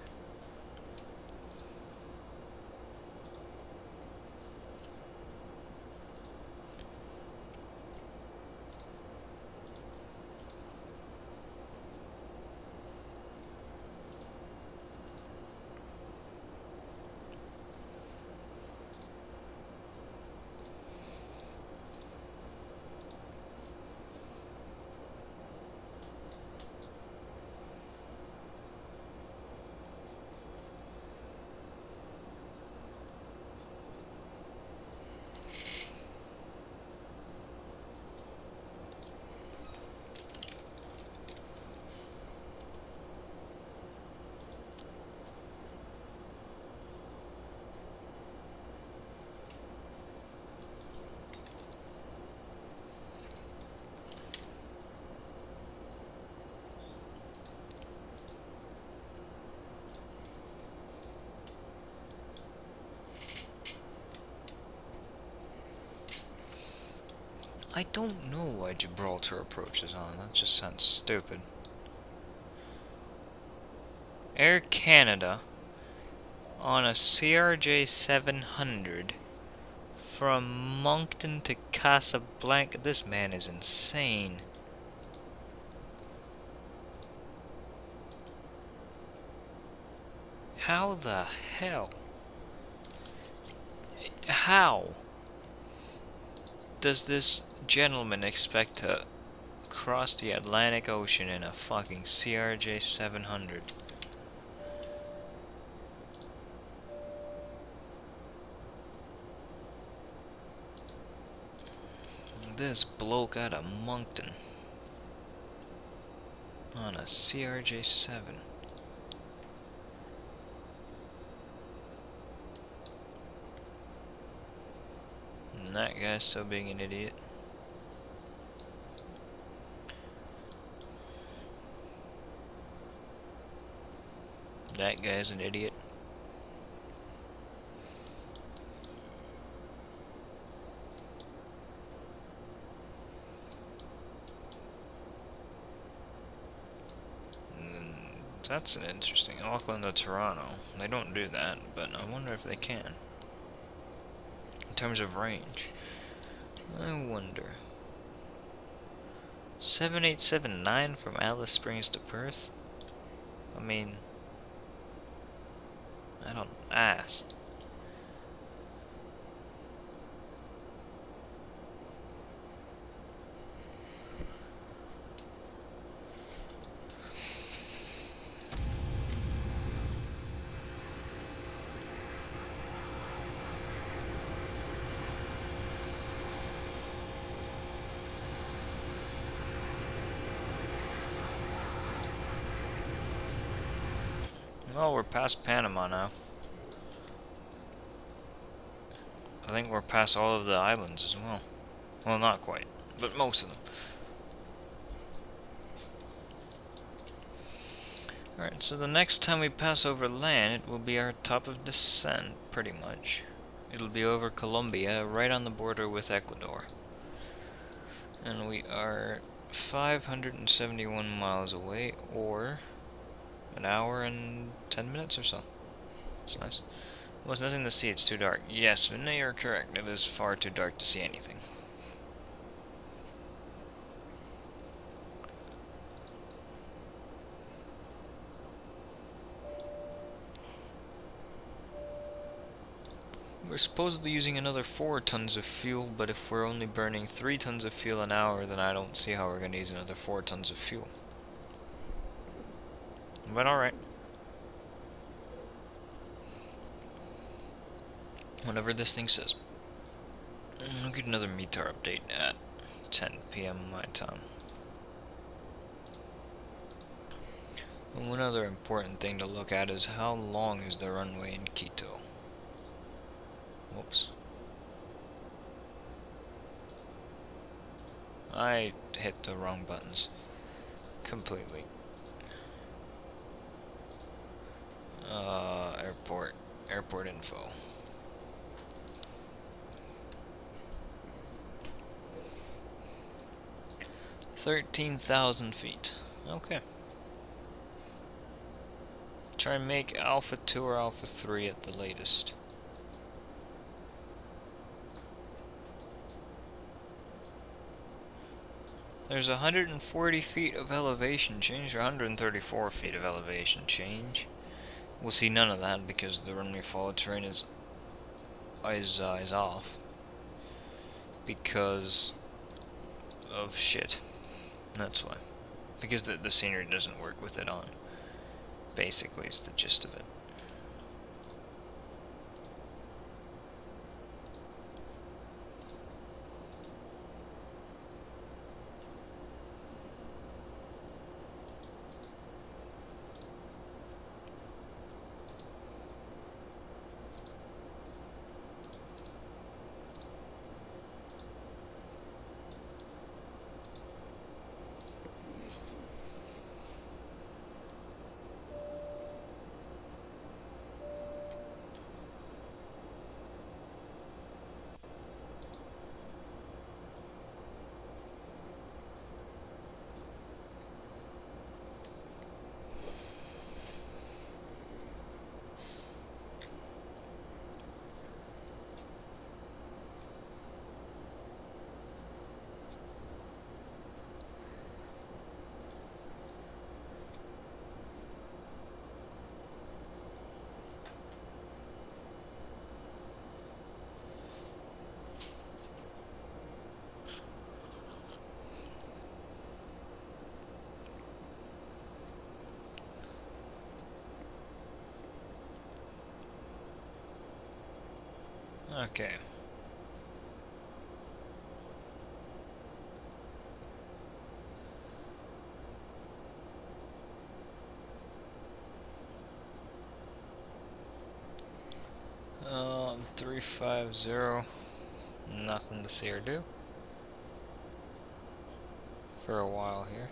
I don't know why Gibraltar approach is on. That just sounds stupid. Air Canada on a CRJ 700 from Moncton to Casablanca. This man is insane. How the hell? How does this gentleman expect to cross the Atlantic Ocean in a fucking CRJ 700? This bloke out of Moncton on a CRJ 7. And that guy's still being an idiot. That guy's an idiot. That's an interesting. Auckland to Toronto. They don't do that, but I wonder if they can. In terms of range. I wonder. 7879 from Alice Springs to Perth? I mean, I don't ask. Well, we're past Panama now. I think we're past all of the islands as well. Well, not quite, but most of them. Alright, so the next time we pass over land, it will be our top of descent, pretty much. It'll be over Colombia, right on the border with Ecuador. And we are 571 miles away, or an hour and 10 minutes or so. That's nice. Well, there's nothing to see, it's too dark. Yes, Vinay, you're correct. It is far too dark to see anything. We're supposedly using another 4 tons of fuel, but if we're only burning 3 tons of fuel an hour, then I don't see how we're going to use another 4 tons of fuel. But alright. Whatever this thing says. I'll get another METAR update at 10 PM my time. And one other important thing to look at is how long is the runway in Quito. Whoops. I hit the wrong buttons. Completely. Airport info. $13,000 feet. Okay. Try and make Alpha 2 or Alpha 3 at the latest. There's 140 feet of elevation change, or 134 feet of elevation change. We'll see none of that because the runway follow terrain is off. Because of shit. That's why. Because the scenery doesn't work with it on. Basically, it's the gist of it. Okay. Um, 350. Nothing to see or do. For a while here.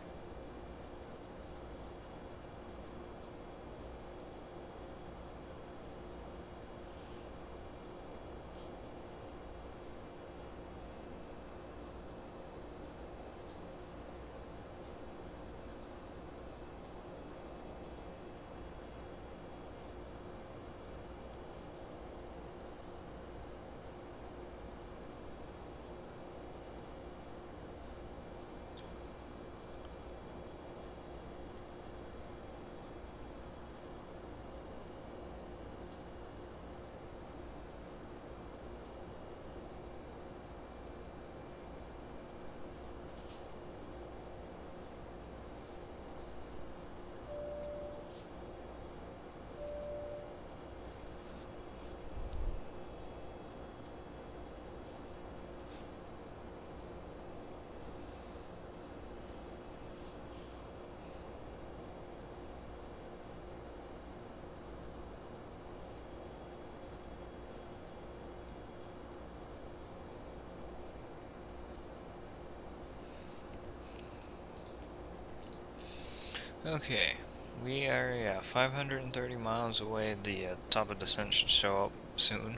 Okay, we are 530 miles away. The top of descent should show up soon,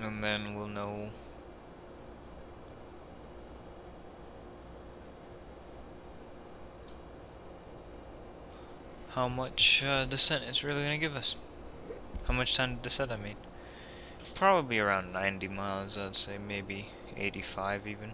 and then we'll know how much descent it's really gonna give us. How much time to descend, I mean. Probably around 90 miles, I'd say, maybe 85 even.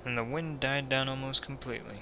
And the wind died down almost completely.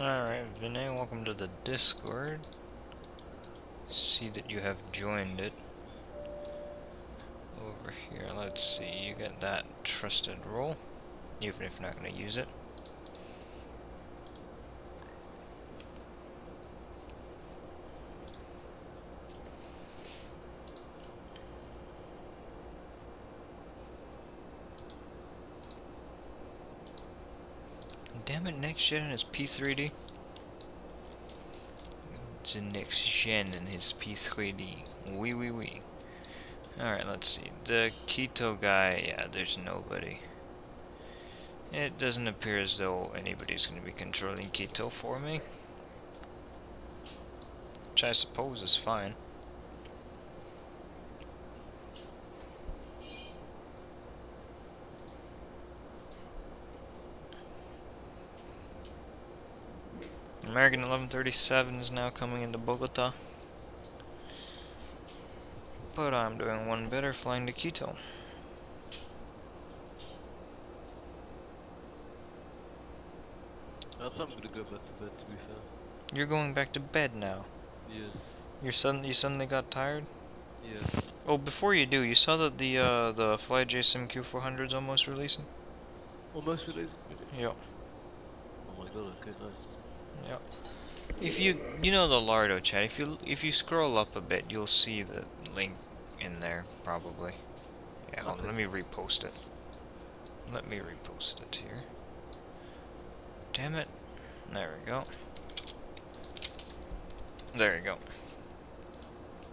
Alright, Vinay, welcome to the Discord. See that you have joined it. Over here, let's see, you get that trusted role, even if you're not going to use it. Damn it, next gen and his P3D. It's a next gen and his P3D. Wee. Alright, let's see. The Quito guy, yeah, there's nobody. It doesn't appear as though anybody's going to be controlling Quito for me. Which I suppose is fine. American 1137 is now coming into Bogota. But I'm doing one better, flying to Quito. I thought I'm gonna go back to bed, to be fair. You're going back to bed now. Yes. You suddenly got tired? Yes. Oh, before you do, you saw that the Fly JSIM Q400 is almost releasing? Almost released? Yep. Oh my god, okay, nice. Yep. If you know the Lardo chat, if you scroll up a bit, you'll see the link in there, probably. Yeah, hold on, let me repost it. Let me repost it here. Damn it. There we go. There you go.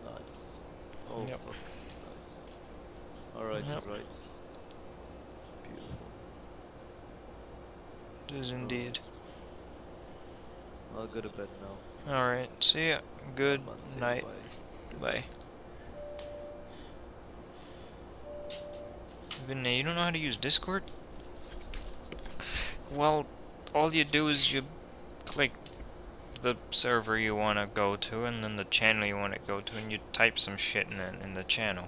Nice. Oh Yep. fuck. Nice. Alright, Yep. right. Beautiful. It is indeed. I'll go to bed now. Alright, see ya. Good Man, say night. bye. Good Bye. night. Vinay, you don't know how to use Discord? Well, all you do is you click the server you want to go to and then the channel you want to go to and you type some shit in the channel.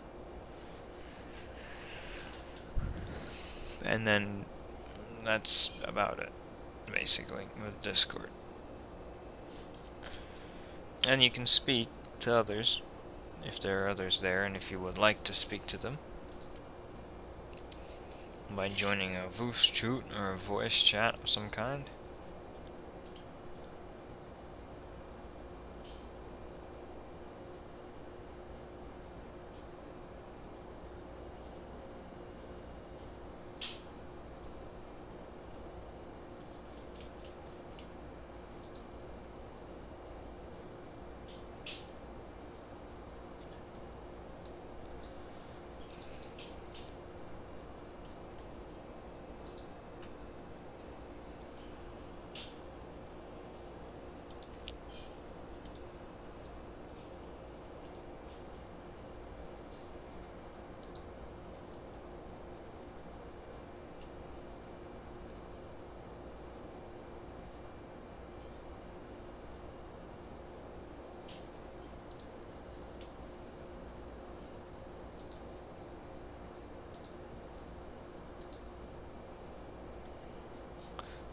And then that's about it, basically, with Discord. And you can speak to others, if there are others there, and if you would like to speak to them, by joining a voice chat or a voice chat of some kind.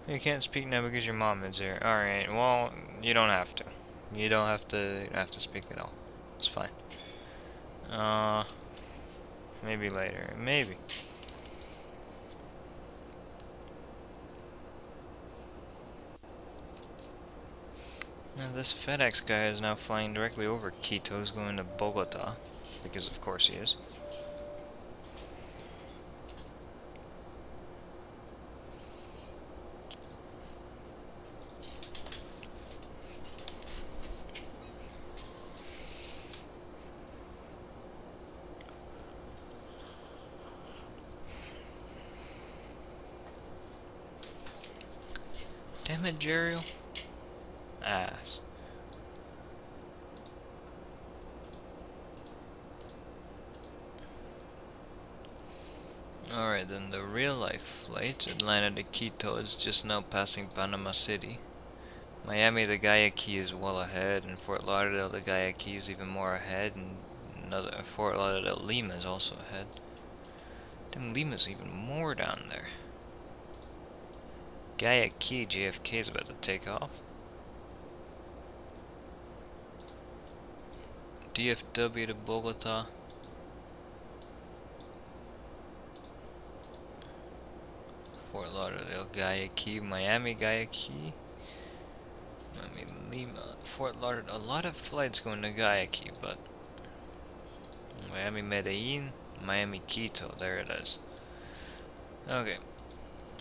You can't speak now because your mom is here. Alright, well, you don't have to. You don't have to speak at all. It's fine. Maybe later. Maybe. Now this FedEx guy is now flying directly over Quito. He's going to Bogota. Because of course he is. Damn it, Jeriel. Ass. Alright, then the real life flight, Atlanta to Quito, is just now passing Panama City. Miami to Guayaquil is well ahead, and Fort Lauderdale to Guayaquil is even more ahead, and Fort Lauderdale Lima is also ahead. Damn, Lima's even more down there. Guayaquil JFK is about to take off. DFW to Bogota. Fort Lauderdale, Guayaquil, Miami, Guayaquil. Miami, Lima, Fort Lauderdale. A lot of flights going to Guayaquil, but Miami, Medellin, Miami, Quito. There it is. Okay.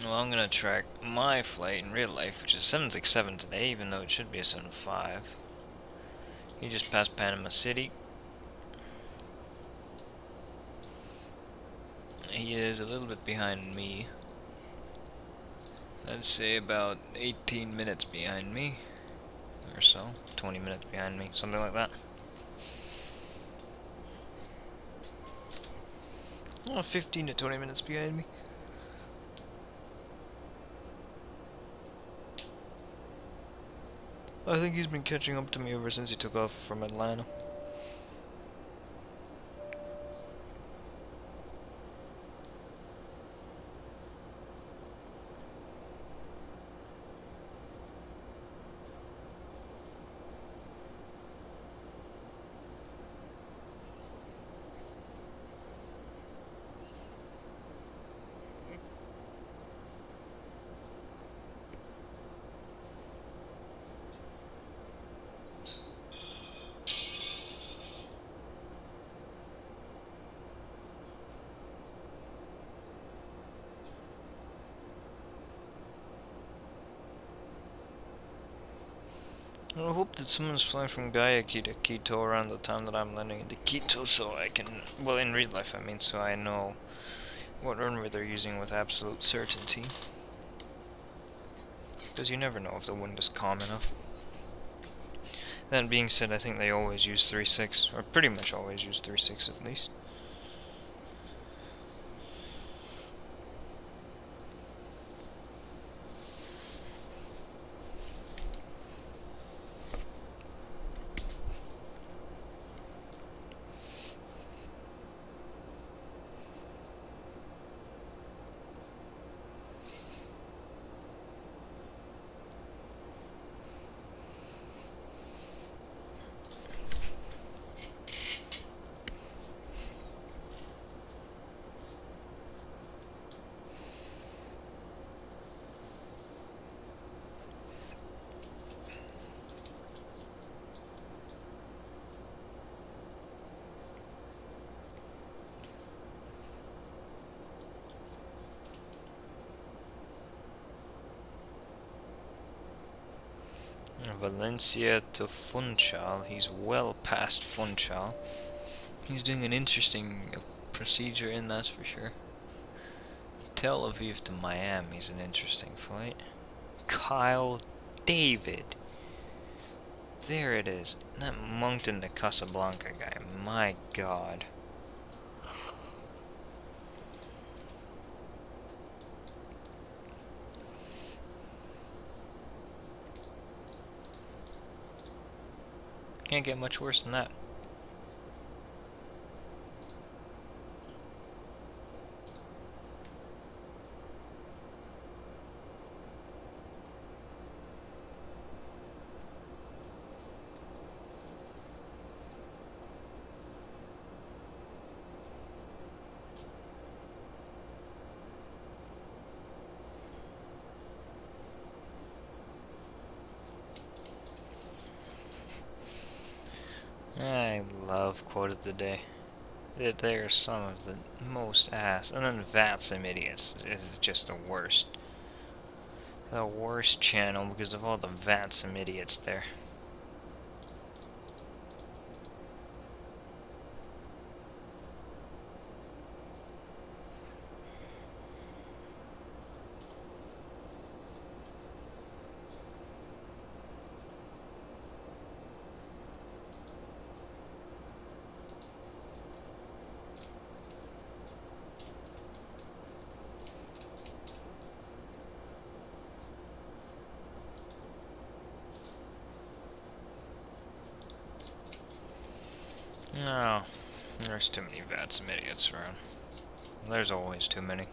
Well, I'm gonna track my flight in real life, which is 767 today, even though it should be a 75. He just passed Panama City. He is a little bit behind me. I'd say about 18 minutes behind me, or so. 20 minutes behind me, something like that. Oh, 15 to 20 minutes behind me. I think he's been catching up to me ever since he took off from Atlanta. that someone's flying from Guayaquil to Quito around the time that I'm landing into Quito, so I can, well, in real life I mean, so I know what runway they're using with absolute certainty. Because you never know if the wind is calm enough. That being said, I think they always use 3.6, or pretty much always use 3.6 at least. Valencia to Funchal. He's well past Funchal. He's doing an interesting procedure in, that's for sure. Tel Aviv to Miami is an interesting flight. Kyle David. There it is. That Moncton to Casablanca guy. My god. Can't get much worse than that. I love quote of the day. They are some of the most ass. And then Vats and Idiots is just the worst. The worst channel because of all the Vats and Idiots there. No, there's too many Vats and Idiots around. There's always too many.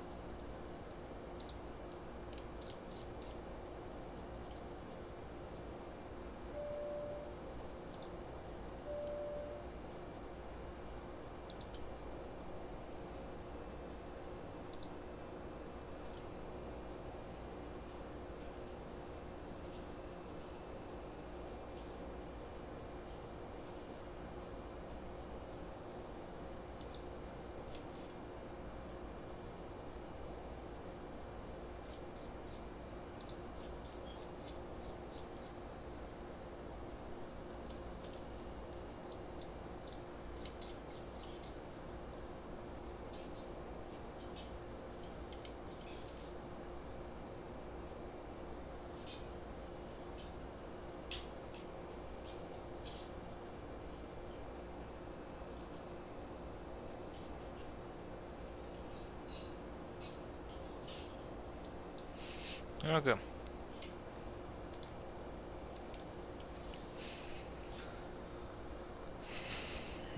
Okay.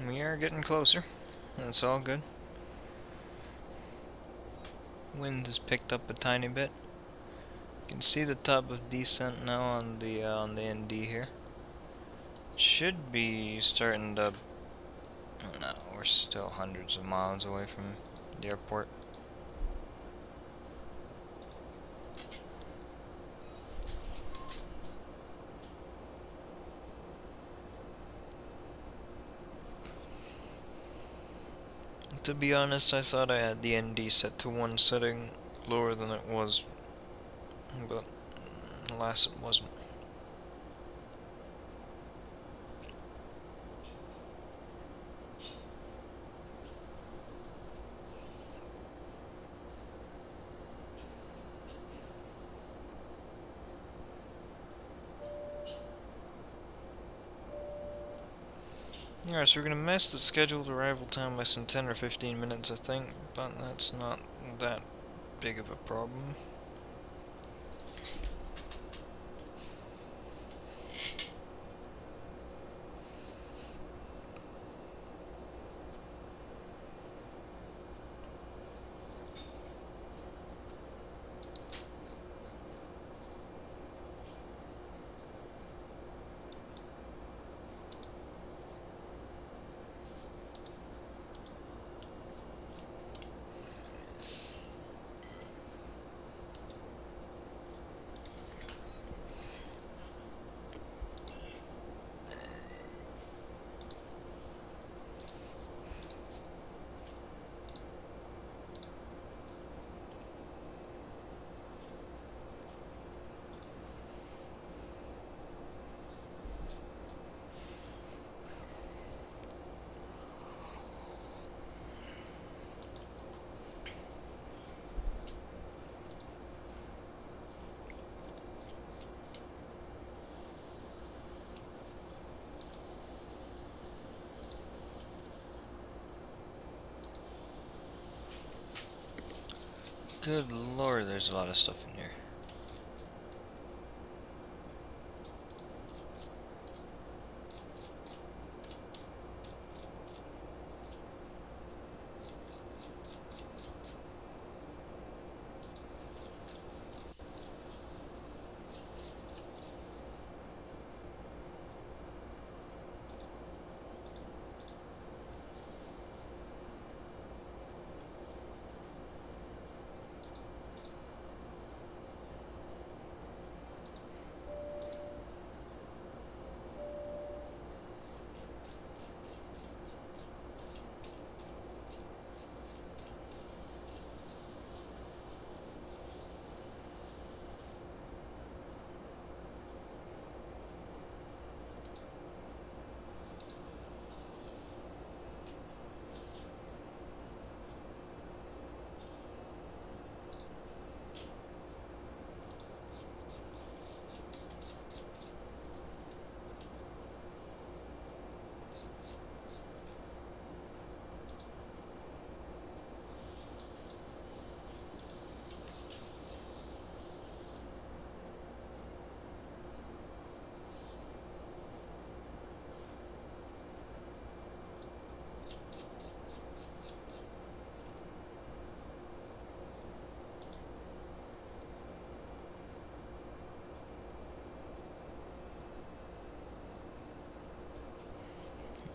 We are getting closer. That's all good. Wind has picked up a tiny bit. You can see the top of descent now on the ND here. It should be starting to. Oh, no, we're still hundreds of miles away from the airport. To be honest, I thought I had the ND set to one setting lower than it was, but alas it wasn't. Alright, so we're gonna miss the scheduled arrival time by some 10 or 15 minutes, I think, but that's not that big of a problem. Good lord, there's a lot of stuff in here.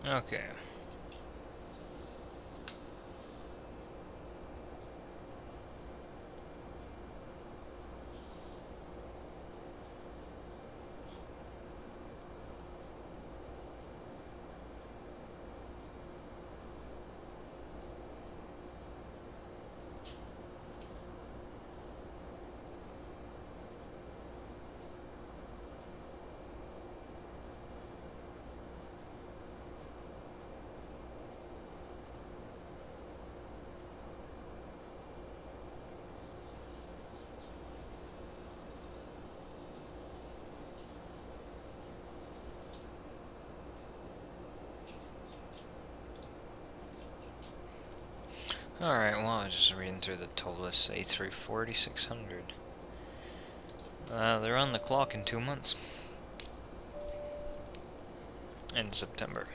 Okay. Alright, well, I was just reading through the toll list. A340 600. They're on the clock in 2 months. In September.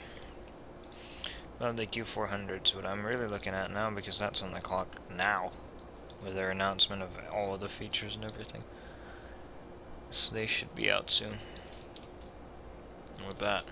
Well, the Q400's what I'm really looking at now, because that's on the clock now. With their announcement of all of the features and everything. So they should be out soon. With that.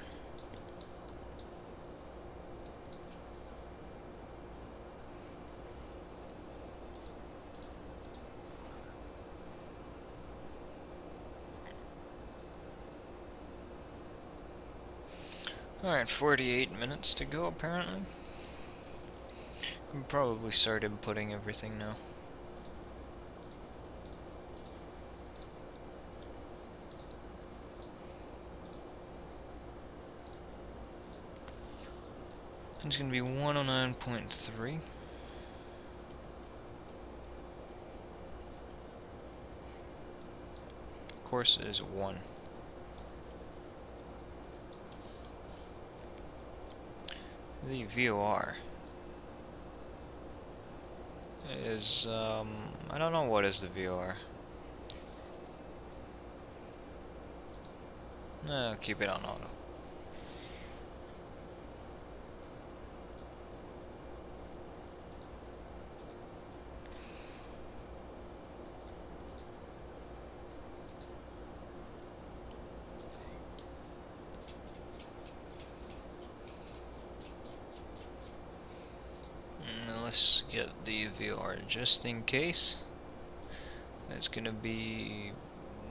Alright, 48 minutes to go apparently. We can probably start inputting everything now. It's going to be 109.3. Course is 1. The VOR is, I don't know what is the VOR. No, keep it on auto. Let's get the VOR just in case. It's gonna be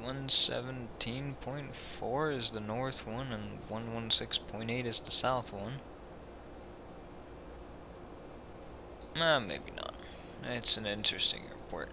117.4 is the north one and 116.8 is the south one. Maybe not. It's an interesting report.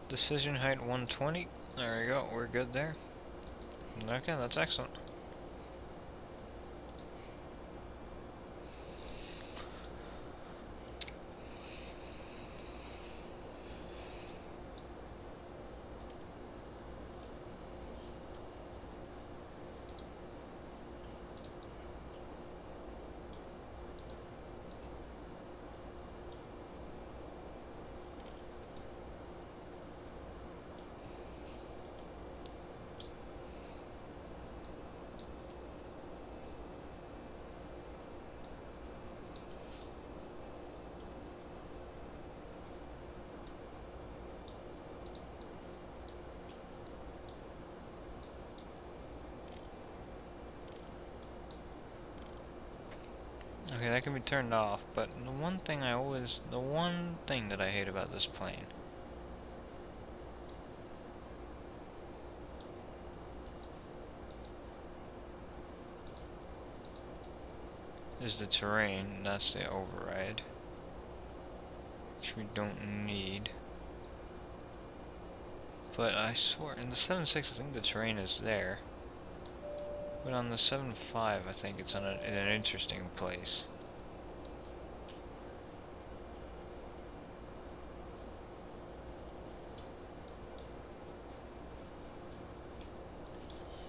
Decision height 120. There we go. We're good there. Okay, that's excellent. Okay, that can be turned off, but the one thing that I hate about this plane is the terrain. That's the override, which we don't need. But I swear, in the 7.6 I think the terrain is there. But on the 7.5 I think it's in an interesting place.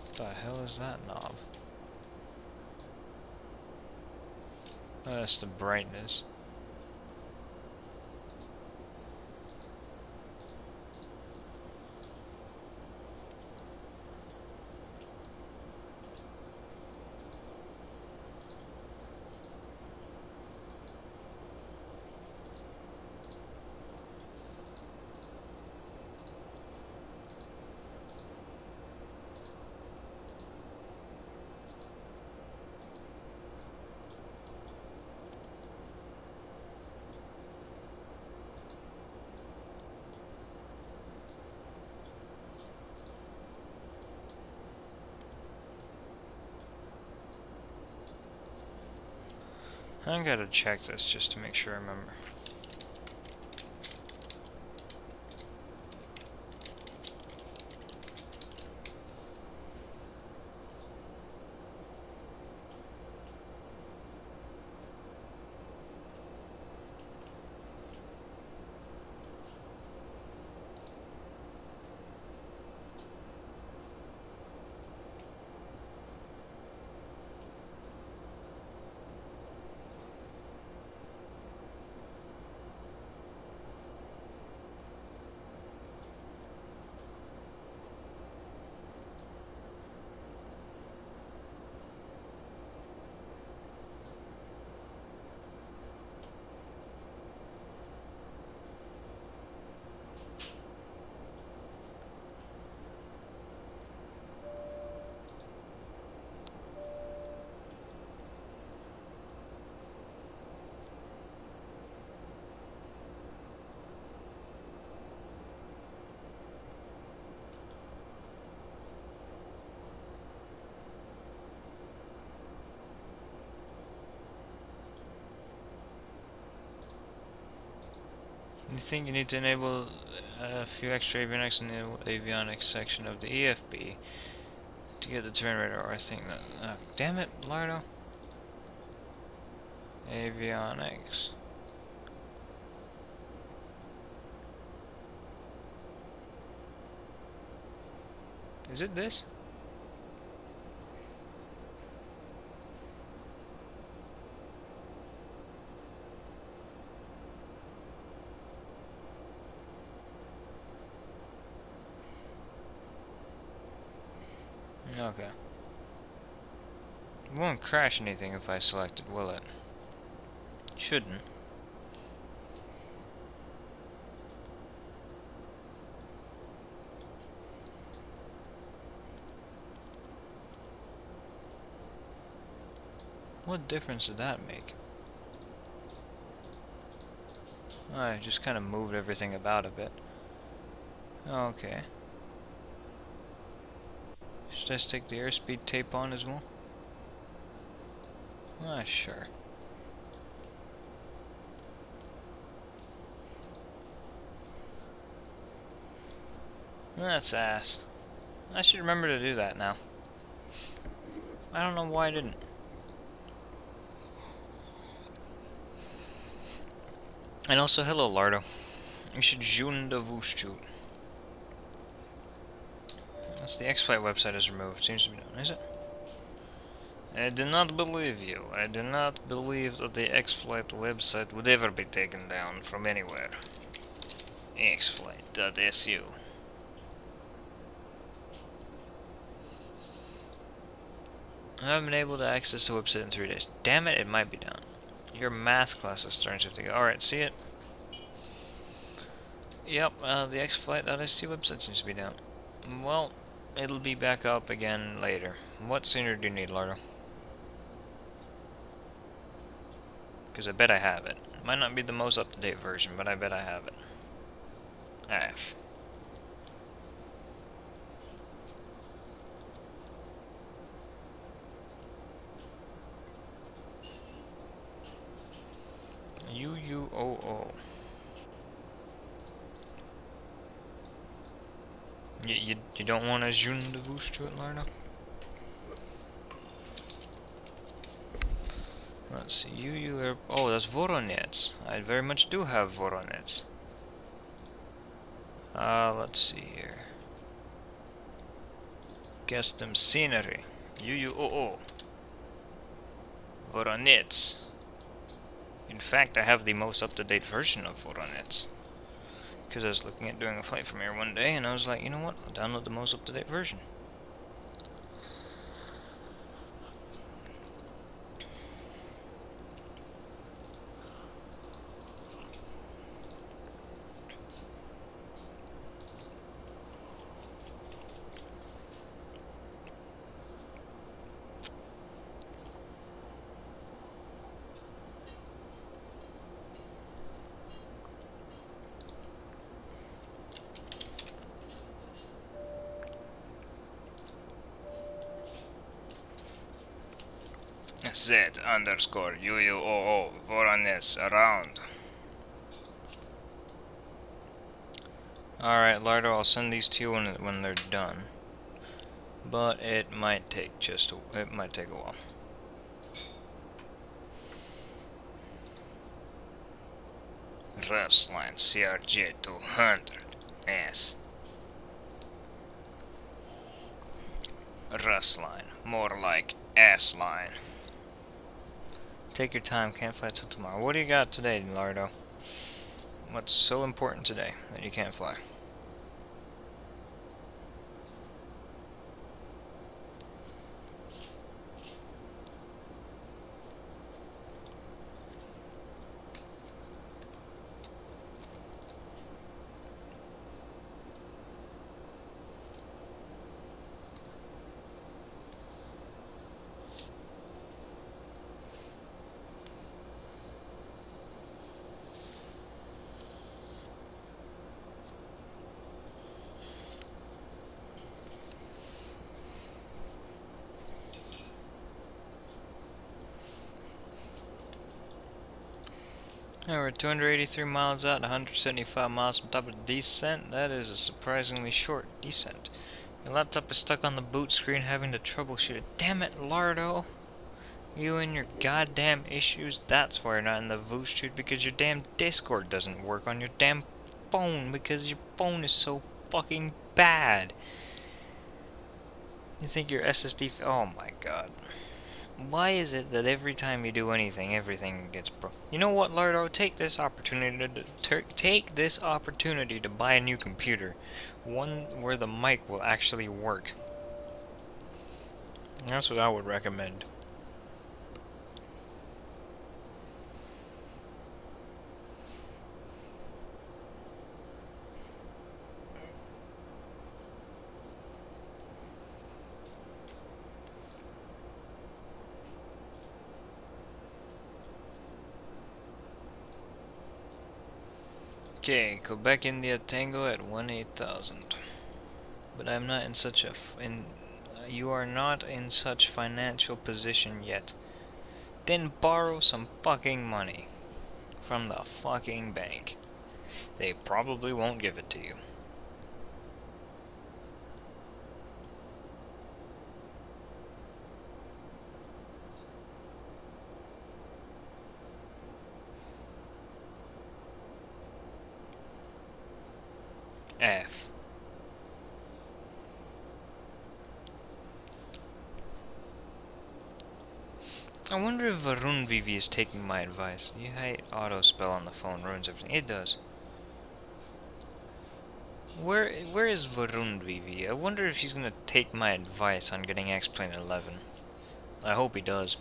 What the hell is that knob? Oh, that's the brightness. I gotta check this just to make sure I remember. You think you need to enable a few extra avionics in the avionics section of the EFB to get the turn radar? I think that. Damn it, Lardo. Avionics. Is it this? Okay. It won't crash anything if I select it, will it? Shouldn't. What difference did that make? Oh, I just kind of moved everything about a bit. Okay. Should I stick the airspeed tape on as well? Ah, sure. That's ass. I should remember to do that now. I don't know why I didn't. And also, hello, Lardo. You should join the Vushchut. That's the X-Flight website is removed. Seems to be done, is it? I do not believe you. I do not believe that the X-Flight website would ever be taken down from anywhere. Xflight.su. I haven't been able to access the website in 3 days. Damn it, it might be down. Your math class is starting to go. Alright, see it? Yep, the Xflight.su website seems to be down. Well, it'll be back up again later. What sooner do you need, Lardo? Because I bet I have it. It might not be the most up-to-date version, but I bet I have it. F. UUOO. You don't want to join the Vush to it, Lardo? Let's see, oh, that's Voronets. I very much do have Voronets. Let's see here. Custom scenery. UUOO. Voronets. In fact, I have the most up-to-date version of Voronets. Because I was looking at doing a flight from here one day, and I was like, you know what? I'll download the most up-to-date version. Z_UUOO Voronets around. Alright, Lardo, I'll send these to you when they're done. But it might take it might take a while. Rustline CRJ 200 S. Rustline, more like ass line. Take your time, can't fly till tomorrow. What do you got today, Lardo? What's so important today that you can't fly? Yeah, we're 283 miles out, 175 miles from top of the descent. That is a surprisingly short descent. Your laptop is stuck on the boot screen, having to troubleshoot it. Damn it, Lardo! You and your goddamn issues. That's why you're not in the voice chute, because your damn Discord doesn't work on your damn phone, because your phone is so fucking bad. You think your SSD... Oh my god. Why is it that every time you do anything, everything gets You know what, Lardo? Take this opportunity to buy a new computer, one where the mic will actually work. That's what I would recommend. Okay, Quebec India Tango at 18,000. But I'm not in such a you are not in such financial position yet. Then borrow some fucking money from the fucking bank. They probably won't give it to you. F. I wonder if Varun Vivi is taking my advice. You hate auto spell on the phone, ruins everything. It does. Where is Varun Vivi? I wonder if he's gonna take my advice on getting X-Plane 11. I hope he does.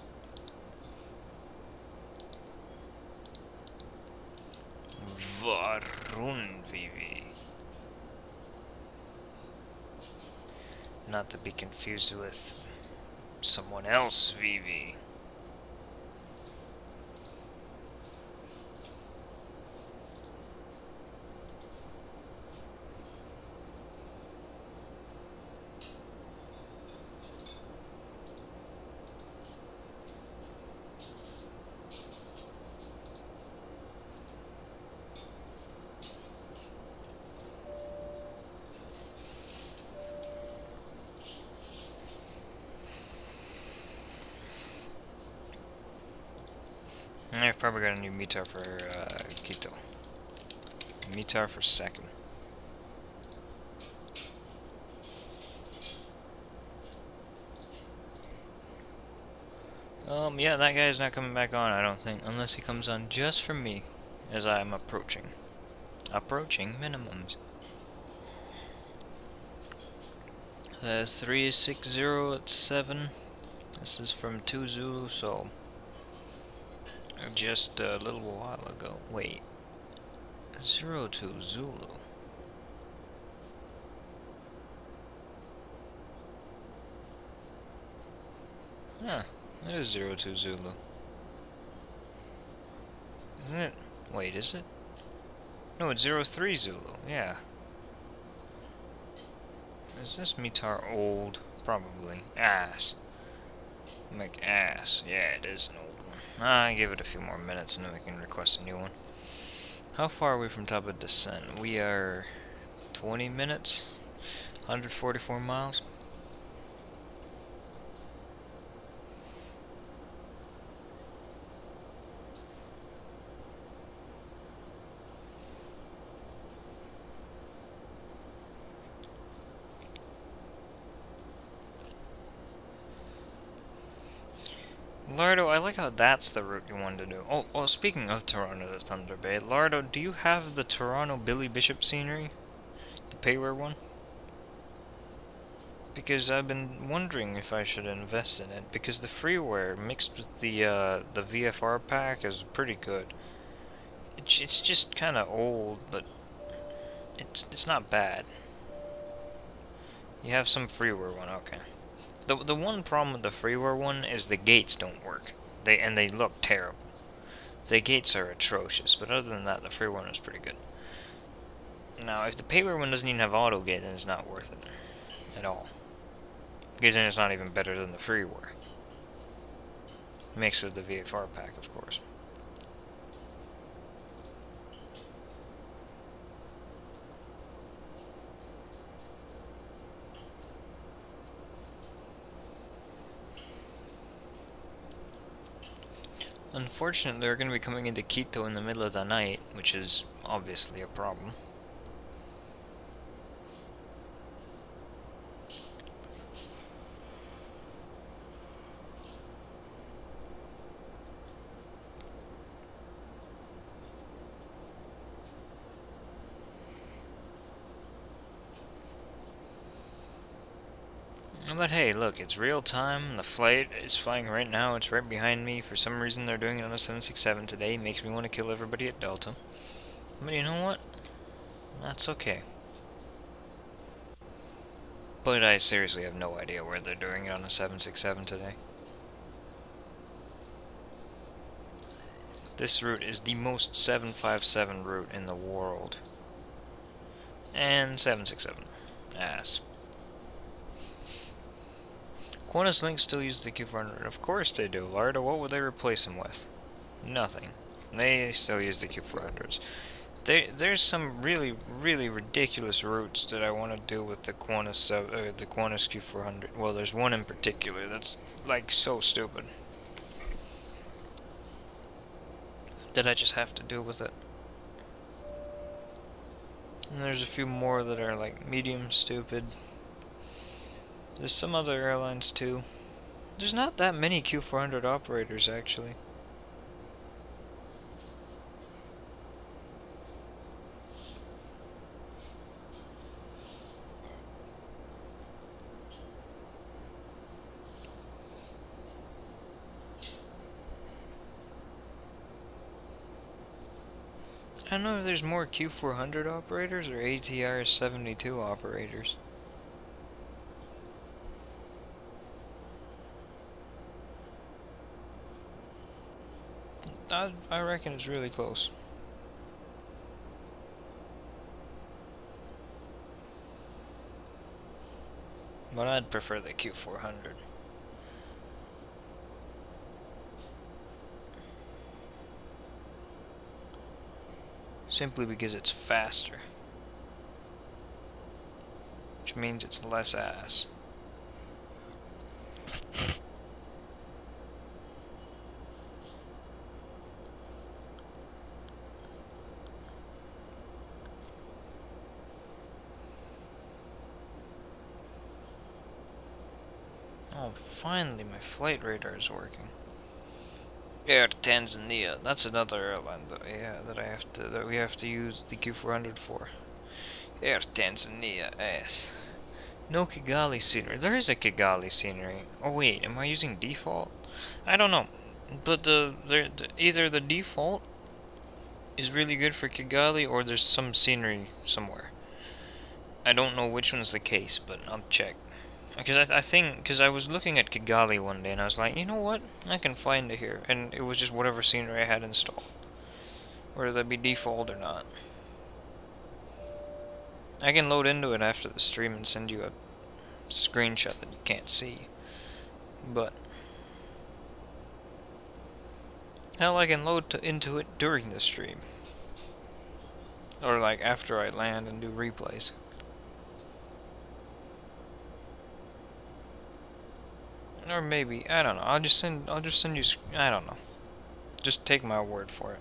Varun Vivi. Not to be confused with someone else, Vivi. I've probably got a new METAR for Quito. METAR for second. Yeah, that guy's not coming back on, I don't think, unless he comes on just for me, as I'm approaching. Approaching minimums. That's 360 at 7. This is from 2 Zulu, so just a little while ago. Wait. 02 Zulu. Huh. It is 02 Zulu. Isn't it? Wait, is it? No, it's 03 Zulu. Yeah. Is this METAR old? Probably. Ass. Make ass. Yeah, it is an old one. I give it a few more minutes and then we can request a new one. How far are we from top of descent? We are 20 minutes. 144 miles. Lardo, I like how that's the route you wanted to do. Oh, well, speaking of Toronto to Thunder Bay, Lardo, do you have the Toronto Billy Bishop scenery? The payware one? Because I've been wondering if I should invest in it, because the freeware mixed with the VFR pack is pretty good. It's just kind of old, but it's not bad. You have some freeware one, okay. The one problem with the freeware one is the gates don't work. They look terrible. The gates are atrocious, but other than that, the freeware one is pretty good. Now, if the payware one doesn't even have auto gate, then it's not worth it at all. Because then it's not even better than the freeware. Mixed with the VFR pack, of course. Unfortunately, they're going to be coming into Quito in the middle of the night, which is obviously a problem. But hey, look, it's real time. The flight is flying right now. It's right behind me. For some reason, they're doing it on a 767 today. Makes me want to kill everybody at Delta. But you know what? That's okay. But I seriously have no idea where they're doing it on a 767 today. This route is the most 757 route in the world. And 767. Ass. Qantas Link still uses the Q400. Of course they do, Lardo. What would they replace them with? Nothing. They still use the Q400s. There's some really, really ridiculous routes that I want to do with the Qantas Q400. Well, there's one in particular that's like so stupid that I just have to do with it. And there's a few more that are like medium stupid. There's some other airlines too. There's not that many Q400 operators actually. I don't know if there's more Q400 operators or ATR 72 operators. I reckon it's really close. But I'd prefer the Q400. Simply because it's faster. Which means it's less ass. Oh, finally my flight radar is working. Air Tanzania. That's another airline that we have to use the Q400 for. Air Tanzania ass. No Kigali scenery. There is a Kigali scenery. Oh wait, am I using default? I don't know. But either the default is really good for Kigali or there's some scenery somewhere. I don't know which one's the case, but I'll check. Because I think, because I was looking at Kigali one day and I was like, you know what? I can fly into here. And it was just whatever scenery I had installed. Whether that be default or not. I can load into it after the stream and send you a screenshot that you can't see. But hell, I can load into it during the stream. Or like after I land and do replays. Or maybe, I don't know. I'll just send you, I don't know. Just take my word for it.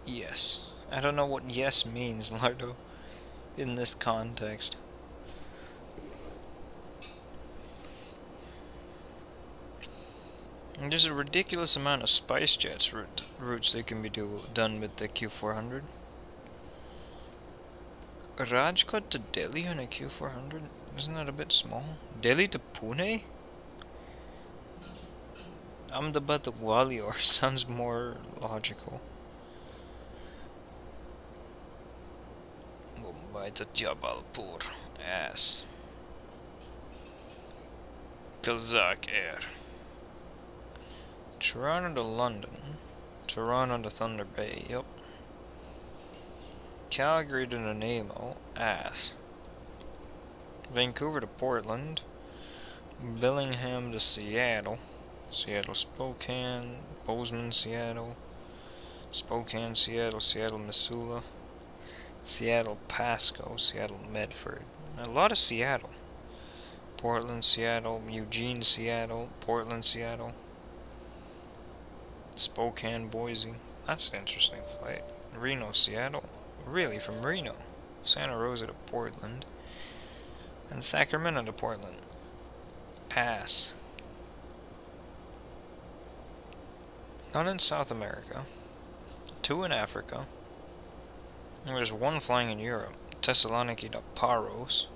Yes. I don't know what yes means, Lardo, in this context. And there's a ridiculous amount of spice jets routes that can be done with the Q400. Rajkot to Delhi on a Q400? Isn't that a bit small? Delhi to Pune? Ahmedabad to Gwalior sounds more logical. Mumbai to Jabalpur. Ass. Kazakh Air. Toronto to London. Toronto to Thunder Bay, yep. Calgary to Nanaimo, ass. Vancouver to Portland. Bellingham to Seattle. Seattle, Spokane, Bozeman, Seattle, Spokane, Seattle, Seattle, Missoula, Seattle, Pasco, Seattle, Medford. A lot of Seattle. Portland, Seattle, Eugene, Seattle, Portland, Seattle, Spokane, Boise. That's an interesting flight. Reno, Seattle. Really, from Reno. Santa Rosa to Portland. And Sacramento to Portland. Ass. None in South America. 2 in Africa. And there's 1 flying in Europe. Thessaloniki to Paros.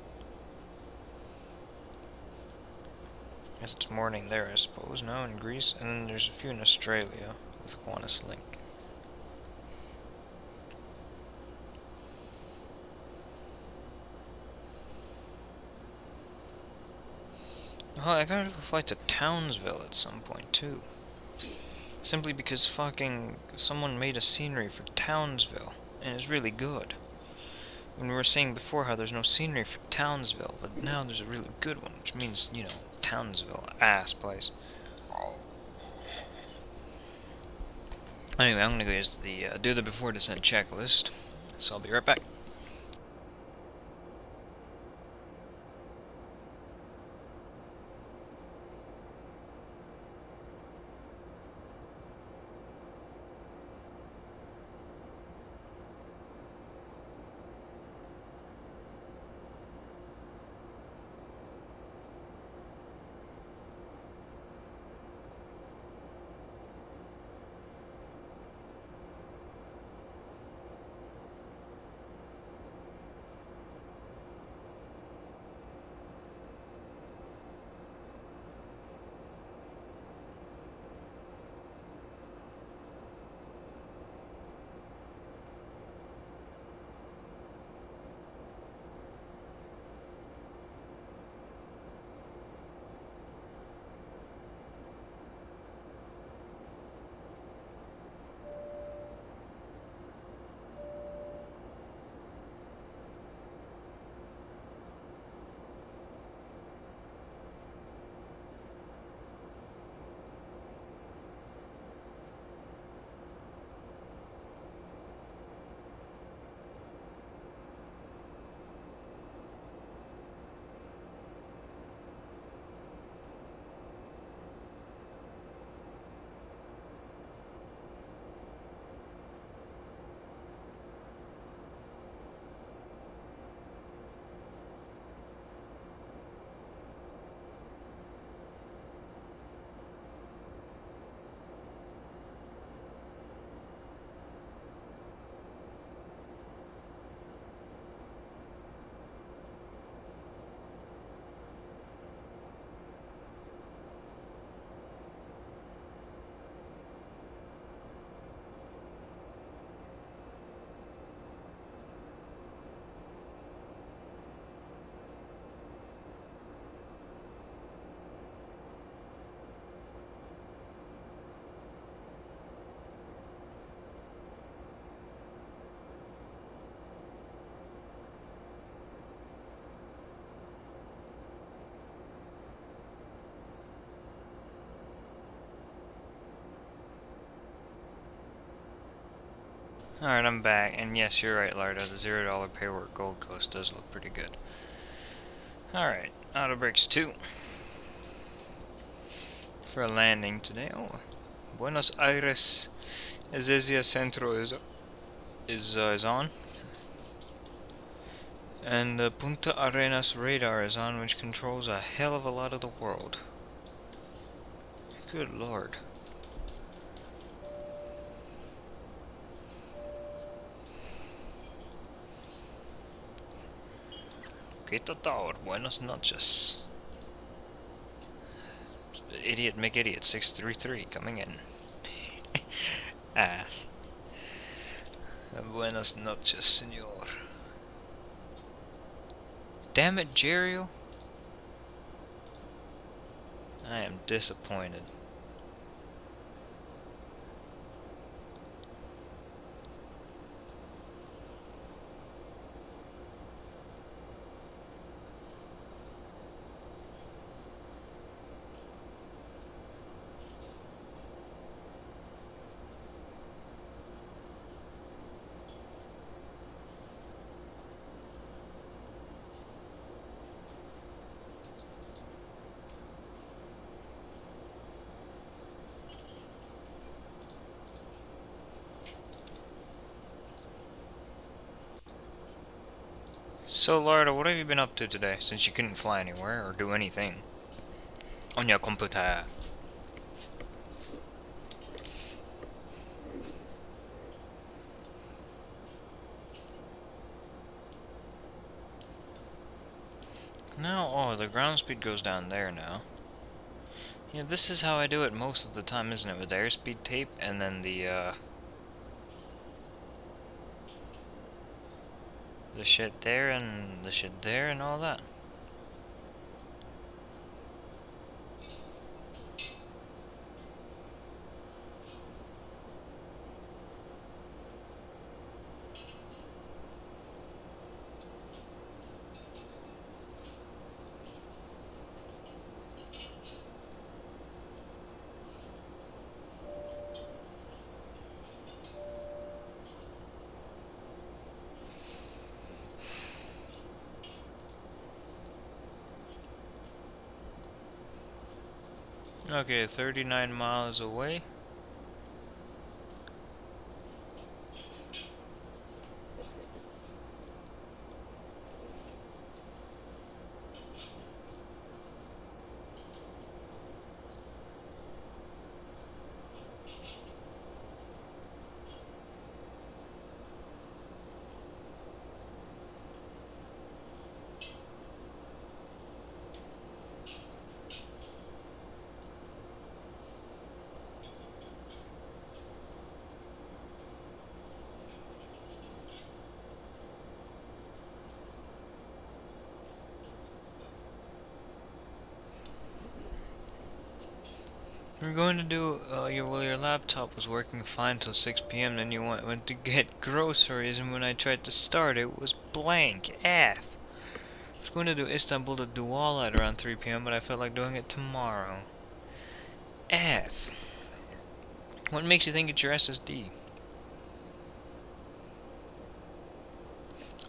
Guess it's morning there, I suppose, now in Greece. And then there's a few in Australia with Qantas Link. Oh, I gotta do a flight to Townsville at some point, too. Simply because fucking someone made a scenery for Townsville, and it's really good. When we were saying before how there's no scenery for Townsville, but now there's a really good one, which means, you know, Townsville, ass place. Anyway, I'm gonna go use the do the before descent checklist, so I'll be right back. Alright, I'm back, and yes, you're right, Lardo, the $0 paywork Gold Coast does look pretty good. Alright, auto brakes 2. For a landing today. Oh, Buenos Aires Ezeiza Centro is on. And the Punta Arenas radar is on, which controls a hell of a lot of the world. Good lord. Quito Tower, buenos noches. Idiot McIdiot 633 coming in. Ass. Buenos noches, senor. Damn it, Jeriel. I am disappointed. So, Lorda, what have you been up to today, since you couldn't fly anywhere or do anything on your computer? No, oh, the ground speed goes down there now. Yeah, this is how I do it most of the time, isn't it? With the airspeed tape and then the shit there and the shit there and all that. Okay, 39 miles away. You're going to do your laptop was working fine till 6 p.m. Then you went to get groceries, and when I tried to start, it was blank. F. I was going to do Istanbul to Dougal at around 3 p.m., but I felt like doing it tomorrow. F. What makes you think it's your SSD?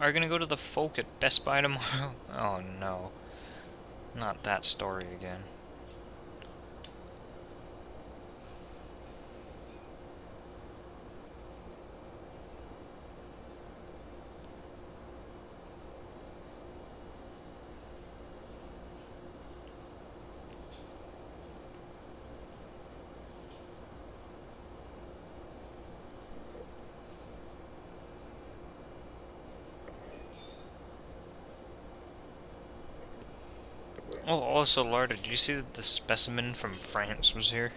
Are you gonna go to the folk at Best Buy tomorrow? Oh no. Not that story again. Oh, also, Larda, did you see that the specimen from France was here?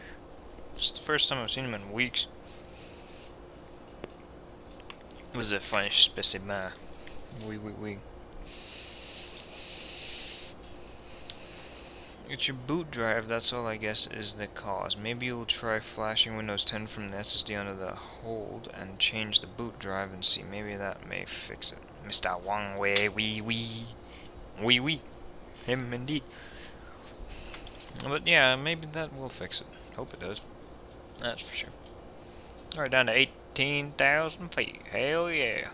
It's the first time I've seen him in weeks. It was a French specimen. Oui, oui, oui. It's your boot drive, that's all I guess is the cause. Maybe you'll try flashing Windows 10 from the SSD onto the hold and change the boot drive and see. Maybe that may fix it. Mr. Wang Wei, wee wee. Wee wee. Him indeed. But yeah, maybe that will fix it. Hope it does. That's for sure. Alright, down to 18,000 feet. Hell yeah.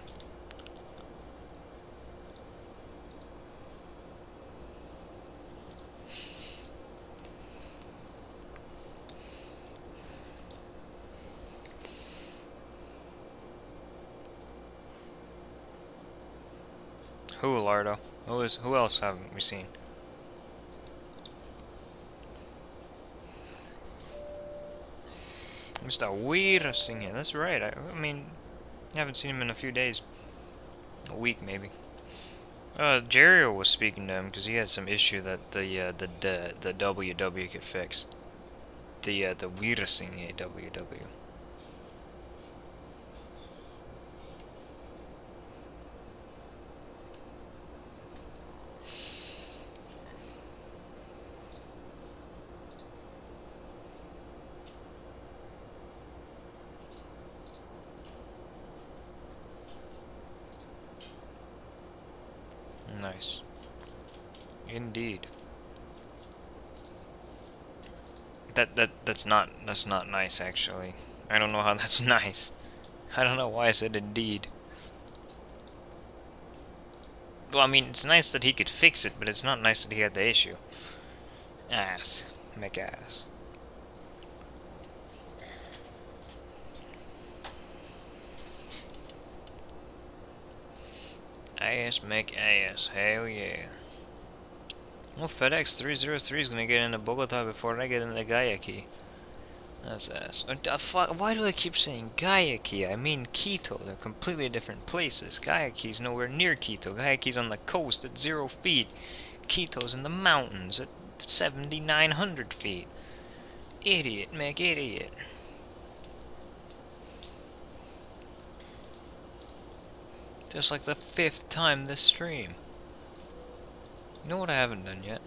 Who, Lardo? Who else haven't we seen? Mr. Weirasing here. That's right. I mean, I haven't seen him in a few days. A week, maybe. Jerry was speaking to him because he had some issue that the WW could fix. The Weirasing WW. Nice. Indeed. That's not nice actually. I don't know how that's nice. I don't know why I said indeed. Well, I mean, it's nice that he could fix it, but it's not nice that he had the issue. Ass. McAss. Ass make ass. Hell yeah. Well, FedEx 303 is gonna get into Bogota before I get into Guayaquil. That's ass. Why do I keep saying Guayaquil? I mean Quito. They're completely different places. Guayaquil's nowhere near Quito. Guayaquil's on the coast at 0 feet. Quito's in the mountains at 7,900 feet. Idiot, Mick, idiot. Just like the 5th time this stream. You know what I haven't done yet?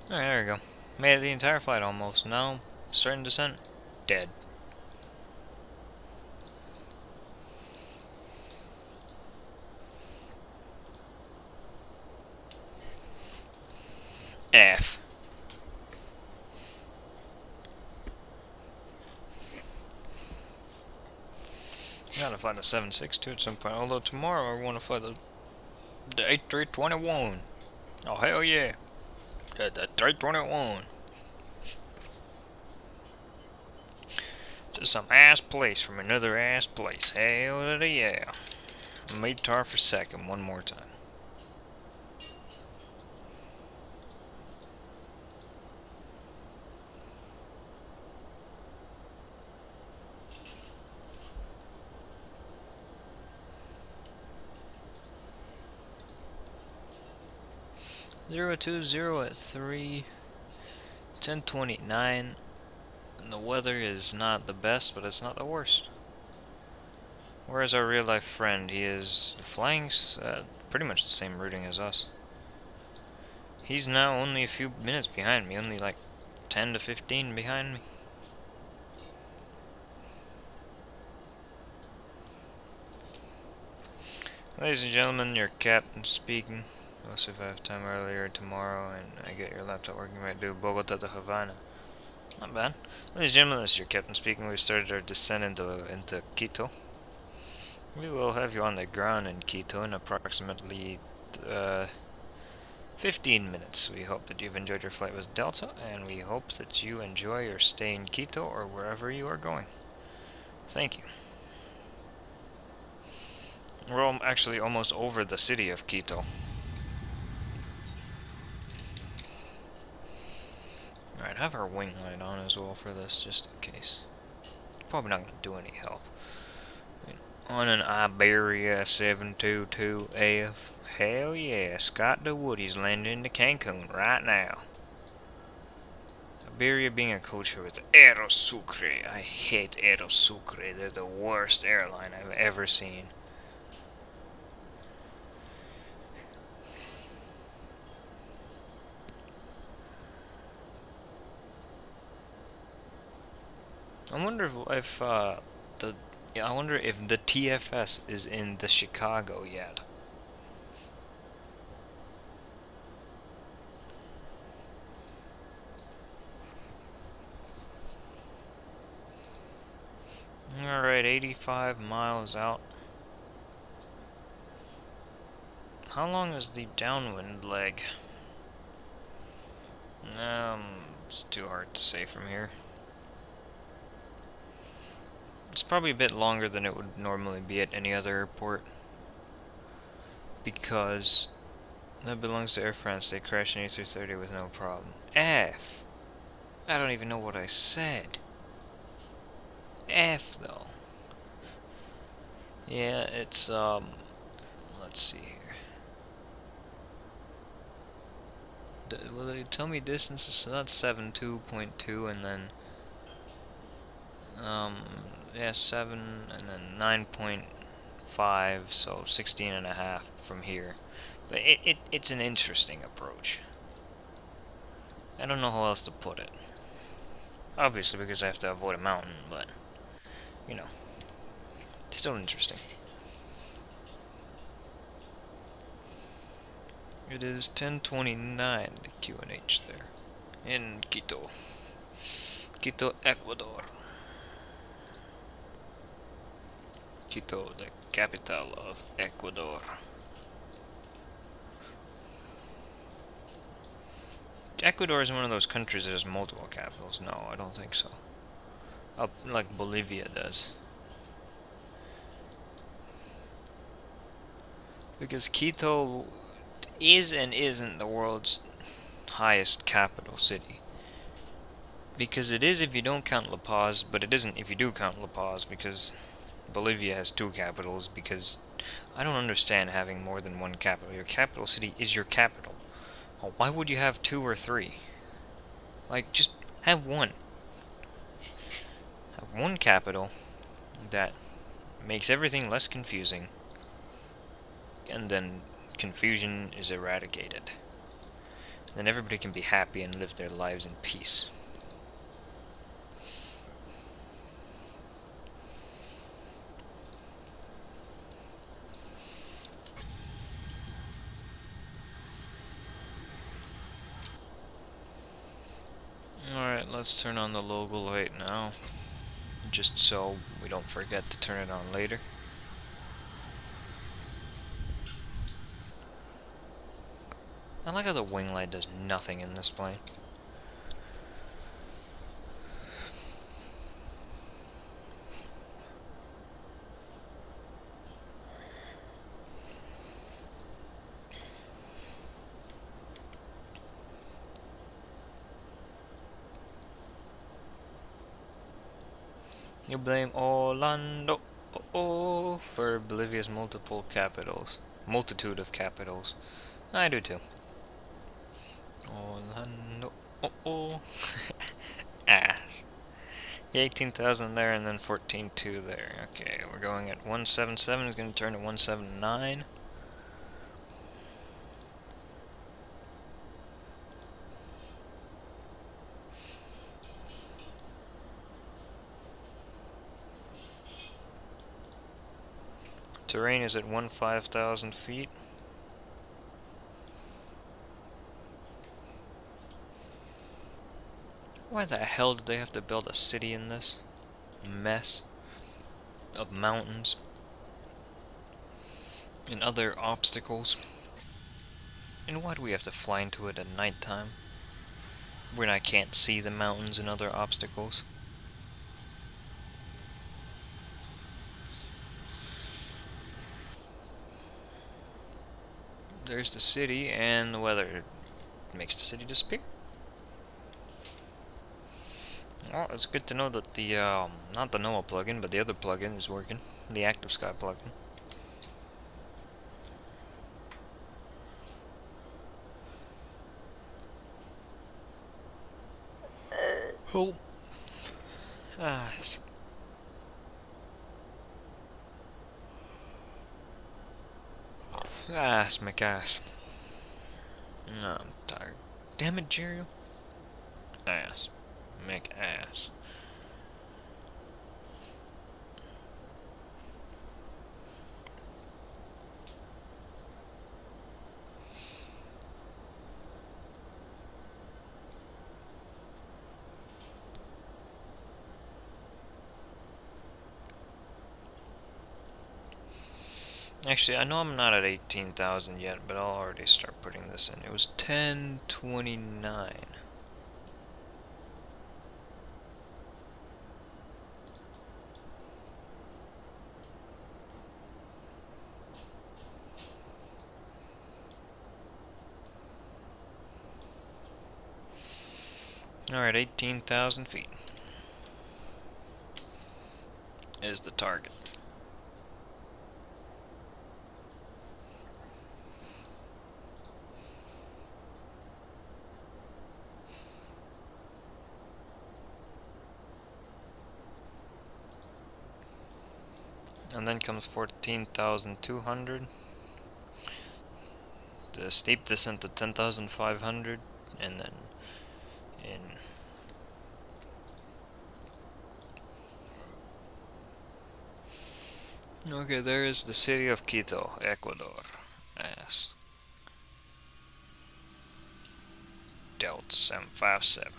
Alright, there we go. Made it the entire flight almost. Now, starting descent, dead. F. Gotta fly the 762 at some point, although tomorrow I want to fly the 8321. Oh, hell yeah. The 321. To some ass place from another ass place. Hell yeah. Made tar for second one more time. Zero 2-0 at 3, 10:29. And the weather is not the best, but it's not the worst. Whereas our real life friend, he is flying pretty much the same routing as us. He's now only a few minutes behind me, only like 10 to 15 behind me. Ladies and gentlemen, your captain speaking. Also, if I have time earlier tomorrow and I get your laptop working, I might do Bogota to Havana. Not bad. Ladies and gentlemen, this is your captain speaking. We've started our descent into Quito. We will have you on the ground in Quito in approximately 15 minutes. We hope that you've enjoyed your flight with Delta, and we hope that you enjoy your stay in Quito or wherever you are going. Thank you. We're actually almost over the city of Quito. Alright, have our wing light on as well for this, just in case. Probably not going to do any help. On an Iberia 722F. Hell yeah, Scott DeWood, he's landing into Cancun right now. Iberia being a coach with Aerosucre. I hate Aerosucre. They're the worst airline I've ever seen. I wonder if the TFS is in the Chicago yet. Alright, 85 miles out. How long is the downwind leg? It's too hard to say from here. It's probably a bit longer than it would normally be at any other airport, because that belongs to Air France. They crashed an A330 with no problem. F. I don't even know what I said. F though. Yeah, it's let's see here. Will they tell me distances? So that's 72.2 and then yeah, 7 and then 9.5, so 16.5 from here. But it's an interesting approach. I don't know how else to put it. Obviously because I have to avoid a mountain, but you know, still interesting. It is 10:29, the QNH there, in Quito, Ecuador. Quito, the capital of Ecuador. Ecuador is one of those countries that has multiple capitals. No, I don't think so. Up like Bolivia does. Because Quito is and isn't the world's highest capital city. Because it is if you don't count La Paz, but it isn't if you do count La Paz, because Bolivia has two capitals, because I don't understand having more than one capital. Your capital city is your capital. Well, why would you have two or three? Like, just have one. Have one capital that makes everything less confusing, and then confusion is eradicated. Then everybody can be happy and live their lives in peace. Alright, let's turn on the logo light now, just so we don't forget to turn it on later. I like how the wing light does nothing in this plane. You blame Orlando for Bolivia's multitude of capitals. I do too. Orlando ass. 18,000 there and then 14.2 there. Okay, we're going at 177. It's going to turn to 179. Terrain is at 15,000 feet. Why the hell did they have to build a city in this mess of mountains and other obstacles? And why do we have to fly into it at nighttime when I can't see the mountains and other obstacles? There's the city, and the weather makes the city disappear. Well, it's good to know that the, not the NOAA plugin, but the other plugin is working. The Active Sky plugin. Oh. Ass. Ass, McAss. No, I'm tired. Damn it, Jerry. Ass. McAss. Actually, I know I'm not at 18,000 yet, but I'll already start putting this in. It was 1029. Alright, 18,000 feet is the target. And then comes 14,200. The steep descent to 10,500, and then in okay, there is the city of Quito, Ecuador. Yes. Delta 757.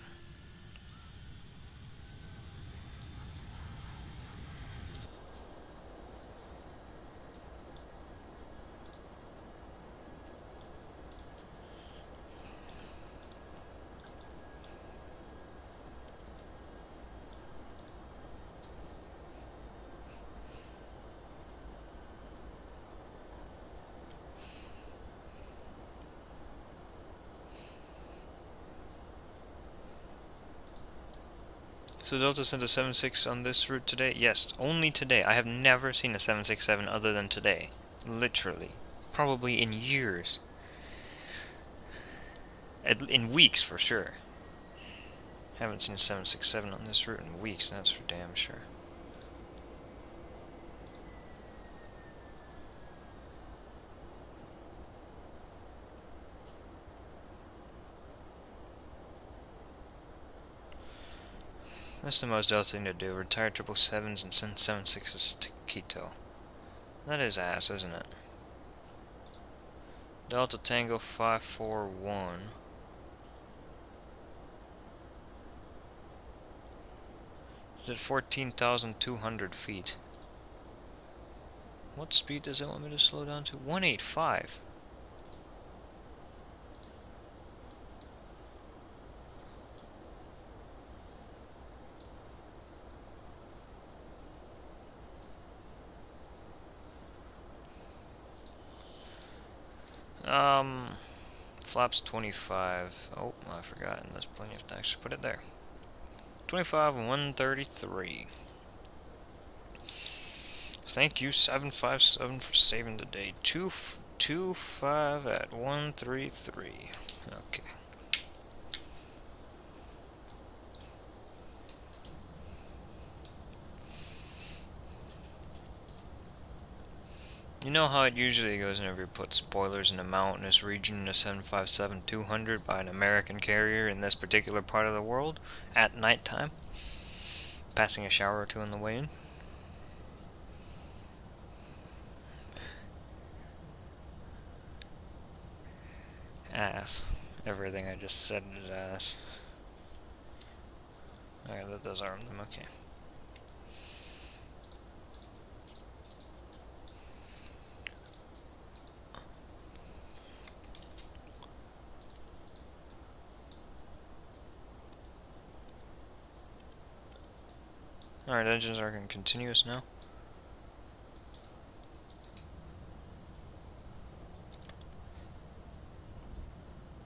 So Delta sent a 76 on this route today? Yes, only today. I have never seen a 767 other than today. Literally. Probably in years. In weeks, for sure. Haven't seen a 767 on this route in weeks, that's for damn sure. That's the most Delta thing to do. Retire 777s and send 76s to Quito. That is ass, isn't it? Delta Tango 541. It's at 14,200 feet. What speed does it want me to slow down to? 185. Flaps 25. Oh, I forgot, and there's plenty of time to put it there. 25 and 133. Thank you, 757, for saving the day. 225 at 133. Okay. You know how it usually goes whenever you put spoilers in a mountainous region in a 757-200 by an American carrier in this particular part of the world at nighttime, passing a shower or two on the way in. Ass. Everything I just said is ass. Alright, that does arm them, okay. Alright, engines are continuous now.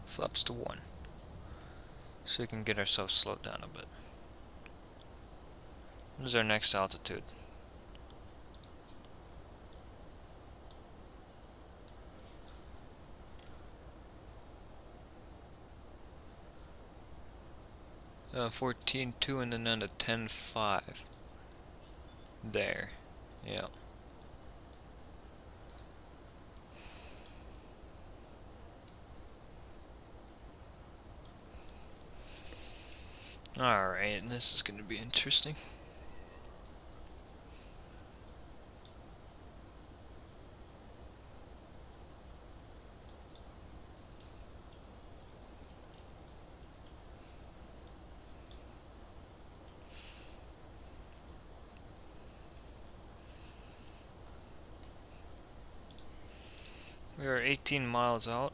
Flaps to 1. So we can get ourselves slowed down a bit. What is our next altitude? Uh, 14.2 and then down to 10.5. There. Yeah. Alright, this is going to be interesting. We are 18 miles out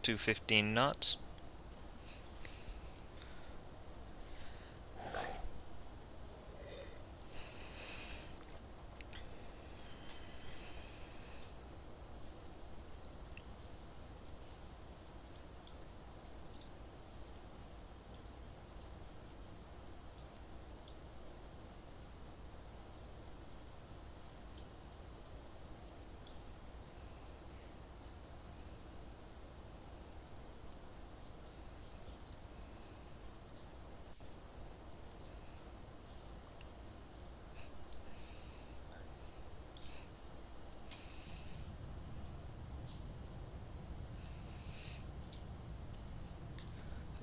to 15 knots.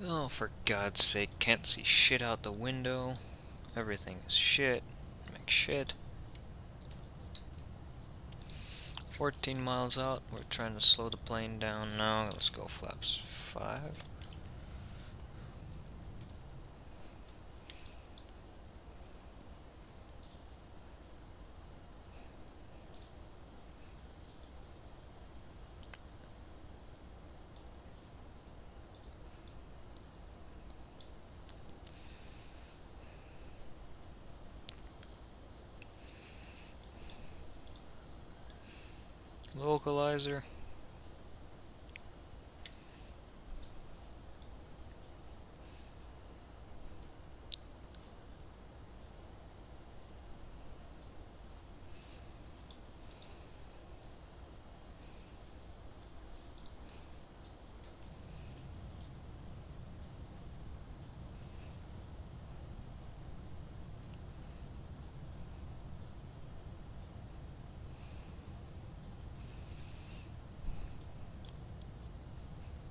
Oh, for God's sake, can't see shit out the window. Everything is shit. Like shit. 14 miles out, we're trying to slow the plane down now. Let's go flaps 5. Localizer.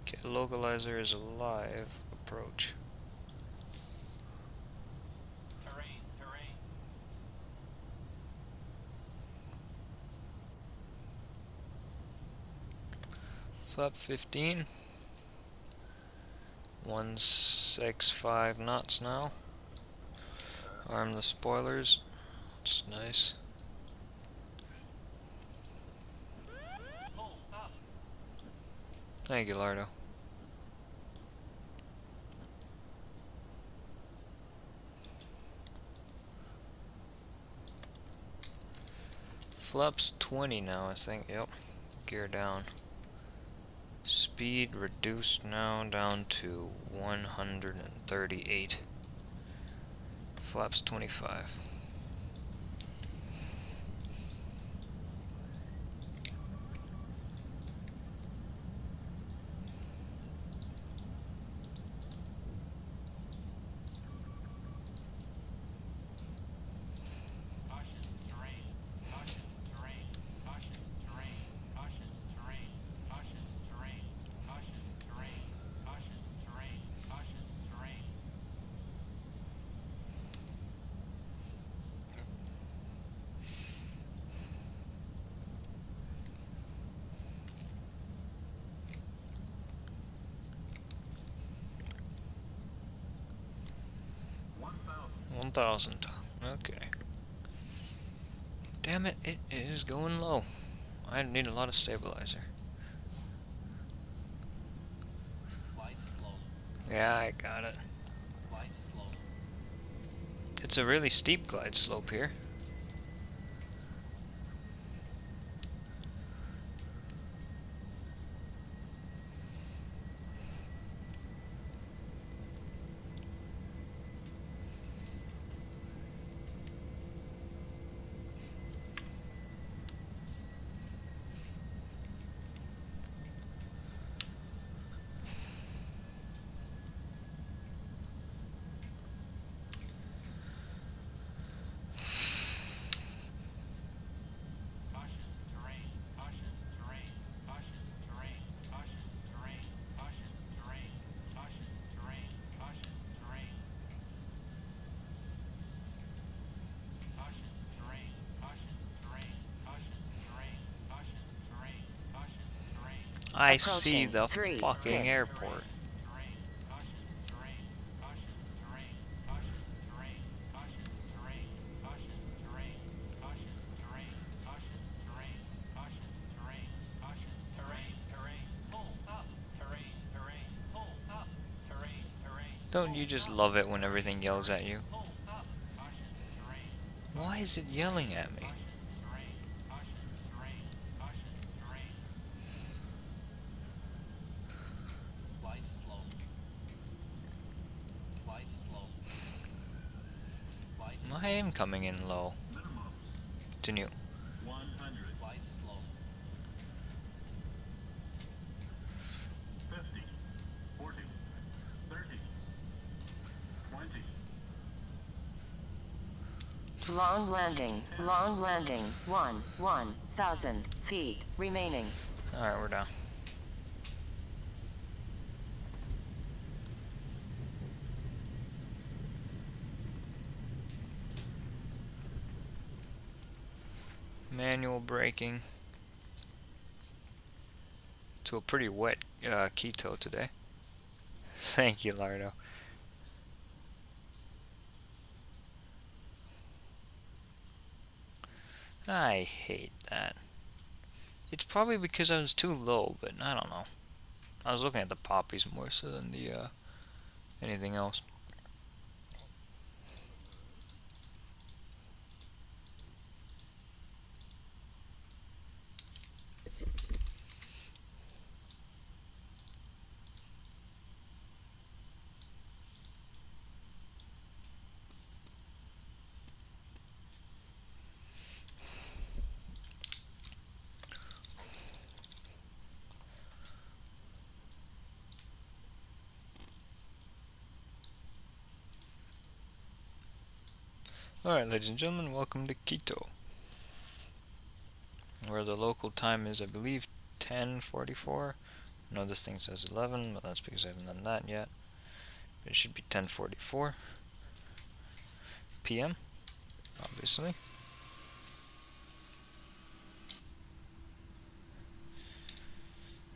Okay, localizer is alive. Approach. Flap 15. 165 knots now. Arm the spoilers. It's nice. Thank you, Lardo. Flaps 20 now, I think. Yep. Gear down. Speed reduced now down to 138. Flaps 25. One thousand. Okay. Damn it, it is going low. I need a lot of stabilizer. Yeah, I got it. It's a really steep glide slope here. I see the fucking airport. Don't you just love it when everything yells at you? Why is it yelling at me? I am coming in low. Continue. 50, 40, 30, 20. Long landing, 1,000 feet remaining. Alright, we're down. Manual braking. To a pretty wet Quito today. Thank you, Lardo. I hate that. It's probably because I was too low, but I don't know. I was looking at the poppies more so than the anything else. Alright, ladies and gentlemen, welcome to Quito, where the local time is, I believe, 10:44. No, this thing says 11, but that's because I haven't done that yet. It should be 10:44 p.m. obviously.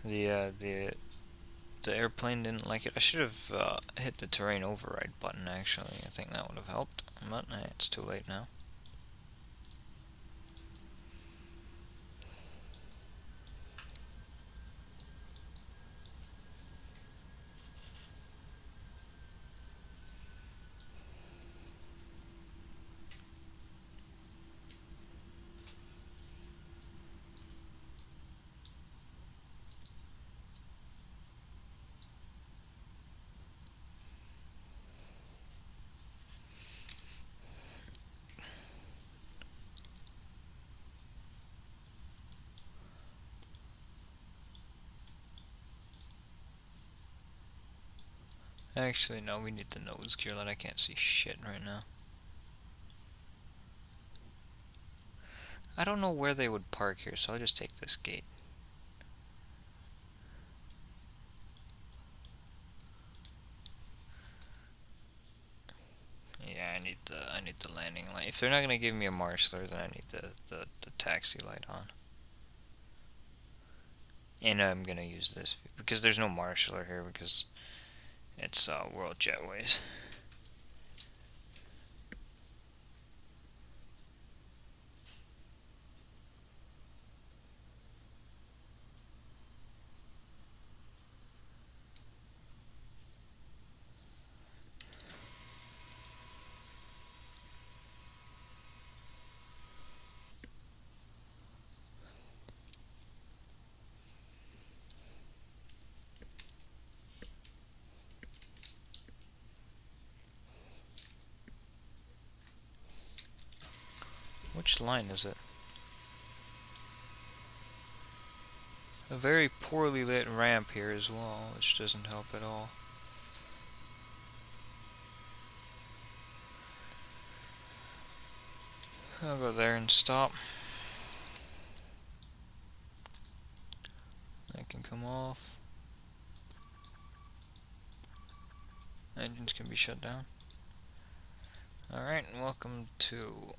The airplane didn't like it. I should have hit the terrain override button actually. I think that would have helped. But hey, it's too late now. Actually, no, we need the nose gear light. I can't see shit right now. I don't know where they would park here, so I'll just take this gate. Yeah, I need the landing light. If they're not gonna give me a marshaller, then I need the taxi light on. And I'm gonna use this because there's no marshaller here because it's World Jetways. Which line is it? A very poorly lit ramp here as well, which doesn't help at all. I'll go there and stop. That can come off. Engines can be shut down. Alright, welcome to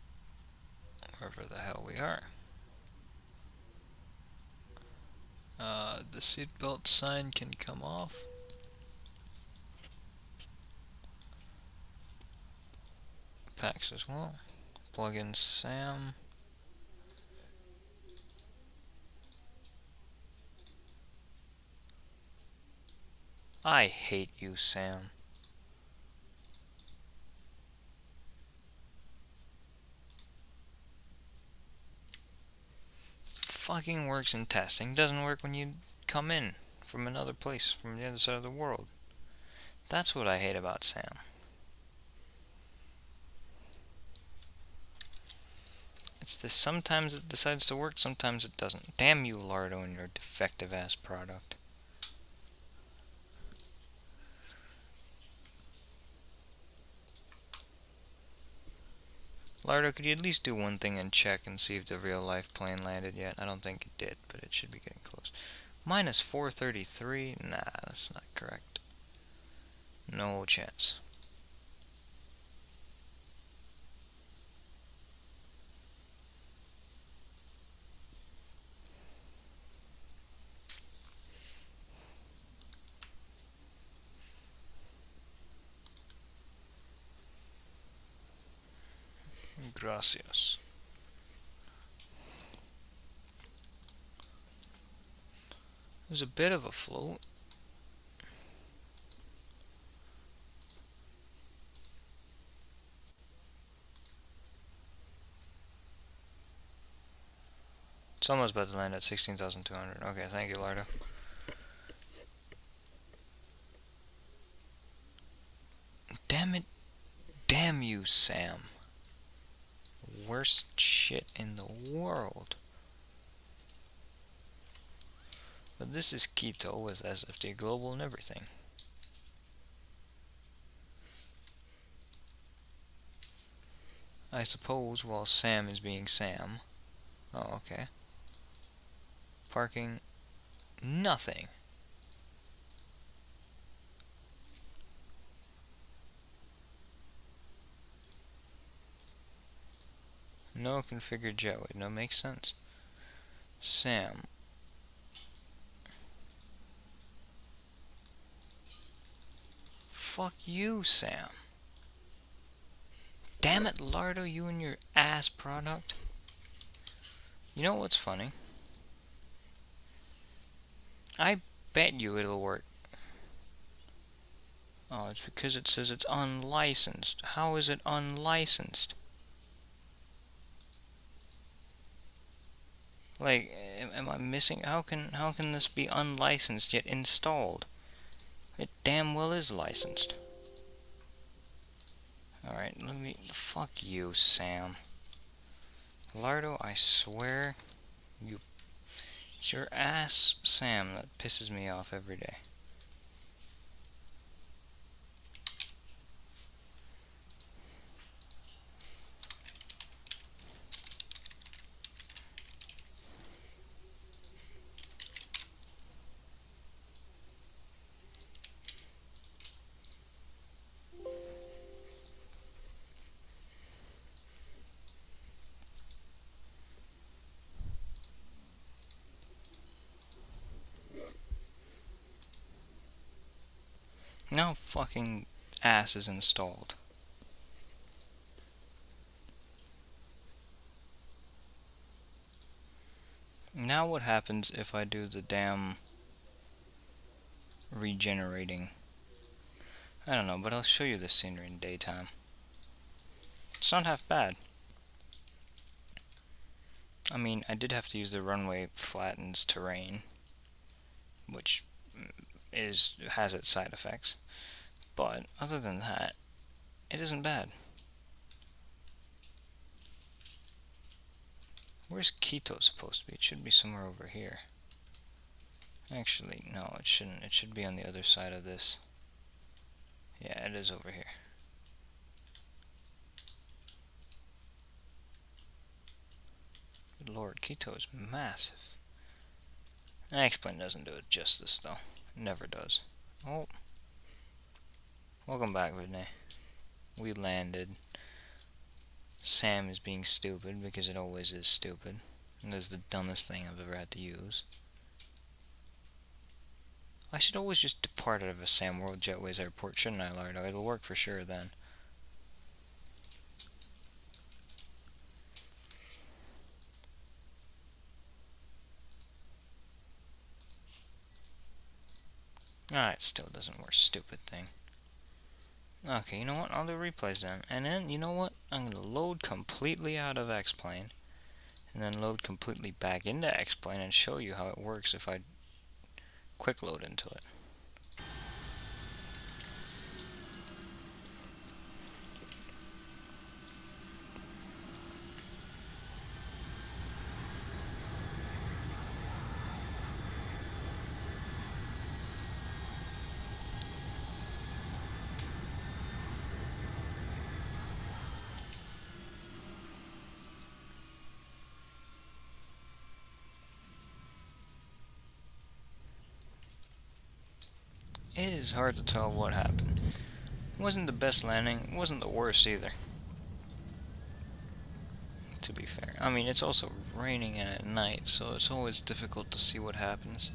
wherever the hell we are. The seatbelt sign can come off. Packs as well. Plug in Sam. I hate you, Sam. Fucking works in testing, doesn't work when you come in from another place, from the other side of the world. That's what I hate about Sam. It's this, sometimes it decides to work, sometimes it doesn't. Damn you, Lardo, and your defective ass product. Lardo, could you at least do one thing and check and see if the real life plane landed yet? I don't think it did, but it should be getting close. Minus 433? Nah, that's not correct. No chance. Gracias. There's a bit of a float. It's almost about to land at 16,200. Okay, thank you, Lardo. Damn it. Damn you, Sam. Worst shit in the world. But this is Quito with SFD Global and everything. I suppose while Sam is being Sam. Oh, okay. Parking. Nothing. No configured jetway. No, makes sense. Sam. Fuck you, Sam. Damn it, Lardo, you and your ass product. You know what's funny? I bet you it'll work. Oh, it's because it says it's unlicensed. How is it unlicensed? Like, am I missing? How can this be unlicensed yet installed? It damn well is licensed. Alright, let me... Fuck you, Sam. Lardo, I swear... You... It's your ass, Sam, that pisses me off every day. Now fucking ass is installed. Now what happens if I do the damn regenerating? I don't know, but I'll show you the scenery in daytime. It's not half bad. I mean, I did have to use the runway flattens terrain, which has its side effects. But other than that, it isn't bad. Where's Quito supposed to be? It should be somewhere over here. Actually, no, it shouldn't. It should be on the other side of this. Yeah, it is over here. Good lord, Quito is massive. X-Plane doesn't do it justice, though. It never does. Oh. Welcome back, Vidney. We landed. Sam is being stupid, because it always is stupid. And this is the dumbest thing I've ever had to use. I should always just depart out of a Sam World Jetways airport, shouldn't I, Lardo? It'll work for sure then. Ah, it still doesn't work, stupid thing. Okay, you know what? I'll do replays then. And then, you know what? I'm going to load completely out of X-Plane. And then load completely back into X-Plane and show you how it works if I quick load into it. It is hard to tell what happened. It wasn't the best landing, it wasn't the worst either. To be fair. I mean, it's also raining and at night, so it's always difficult to see what happens.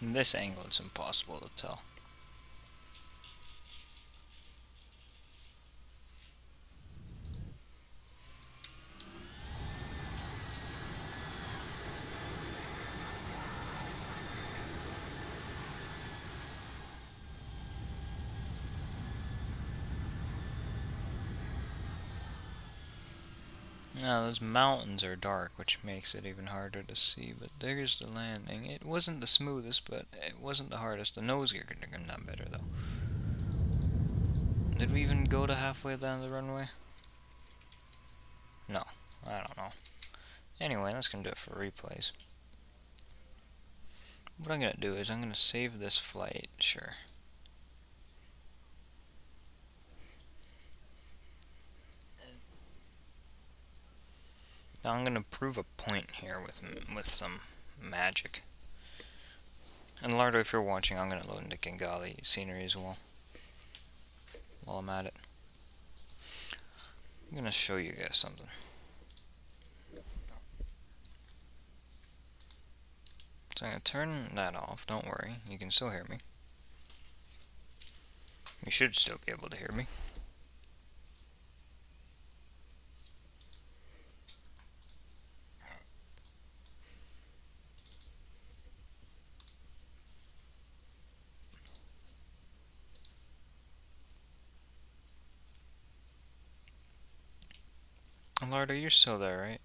In this angle, it's impossible to tell. Now those mountains are dark, which makes it even harder to see, but there's the landing. It wasn't the smoothest, but it wasn't the hardest. The nose gear could have done better, though. Did we even go to halfway down the runway? No, I don't know. Anyway, that's gonna do it for replays. What I'm gonna do is I'm gonna save this flight, sure. Now I'm gonna prove a point here with some magic. And Lardo, if you're watching, I'm gonna load into Kigali scenery as well. While I'm at it, I'm gonna show you guys something. So I'm gonna turn that off. Don't worry, you can still hear me. You should still be able to hear me. Lardo, you're still there, right?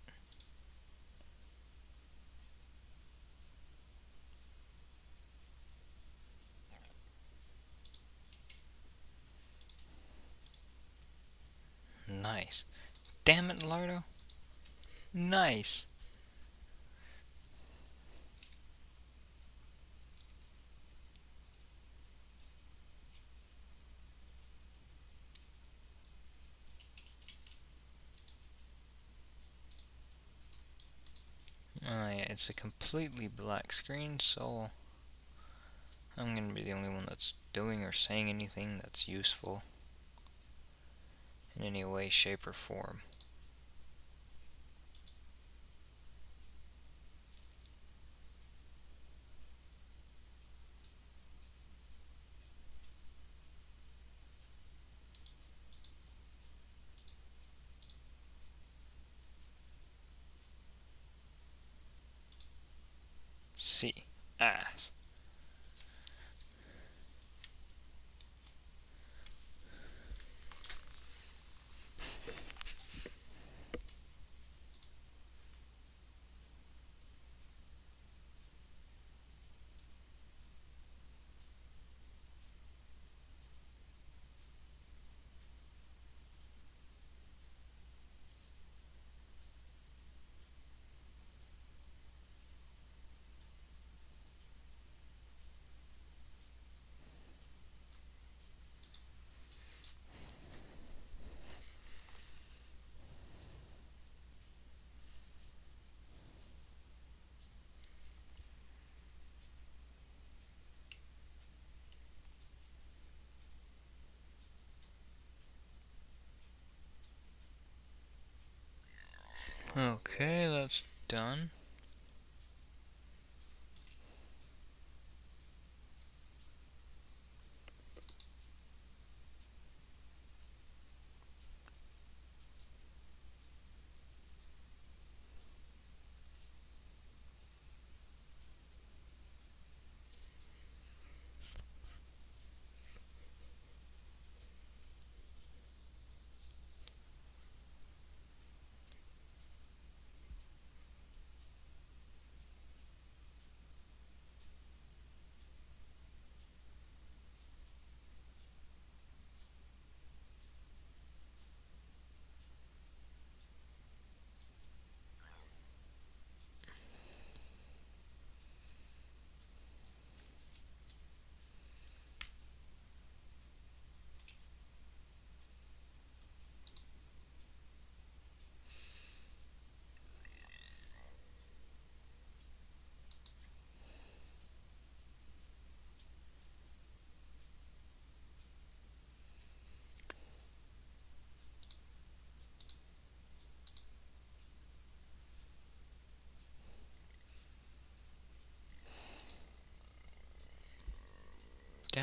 Nice. Damn it, Lardo. Nice. Oh yeah, it's a completely black screen, so I'm gonna be the only one that's doing or saying anything that's useful in any way, shape, or form. See, ass. Okay, that's done.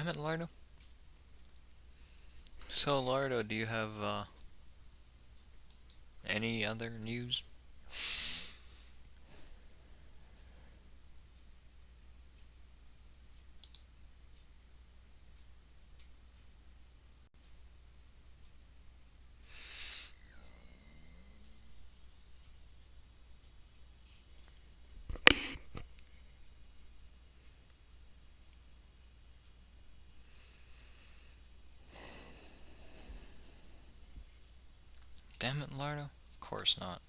Damn it, Lardo. So, Lardo, do you have any other news? Damn it, Lardo. Of course not.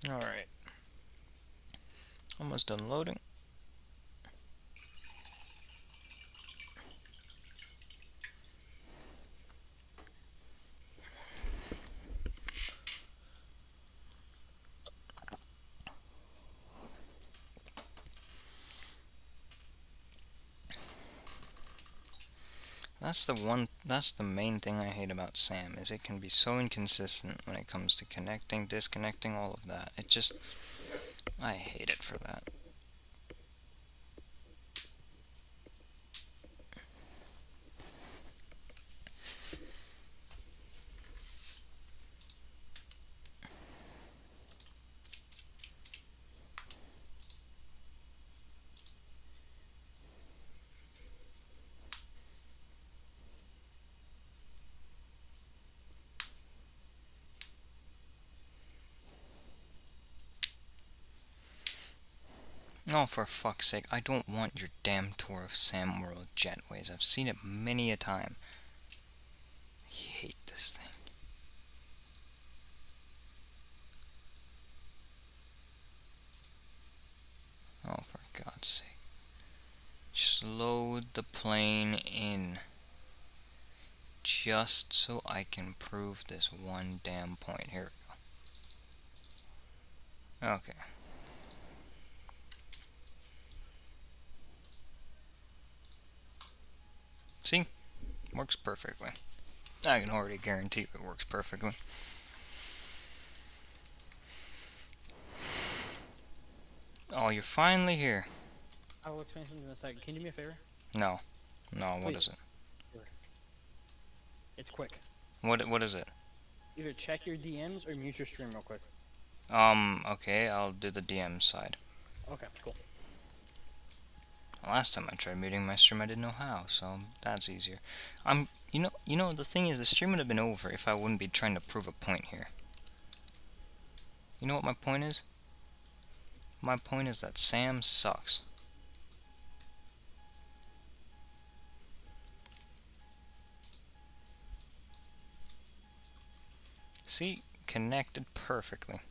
Alright. Almost done loading. That's the main thing I hate about Sam, is it can be so inconsistent when it comes to connecting, disconnecting, all of that. I hate it for that. Oh, for fuck's sake, I don't want your damn tour of Sam World jetways. I've seen it many a time. I hate this thing. Oh, for God's sake. Just load the plane in. Just so I can prove this one damn point. Here we go. Okay. See? Works perfectly. I can already guarantee it works perfectly. Oh, you're finally here. I will explain something in a second. Can you do me a favor? No. No, what is it? It's quick. What is it? Either check your DMs or mute your stream real quick. Okay, I'll do the DM side. Okay, cool. Last time I tried muting my stream, I didn't know how, so that's easier. You know, the thing is, the stream would have been over if I wouldn't be trying to prove a point here. You know what my point is? My point is that Sam sucks. See? Connected perfectly.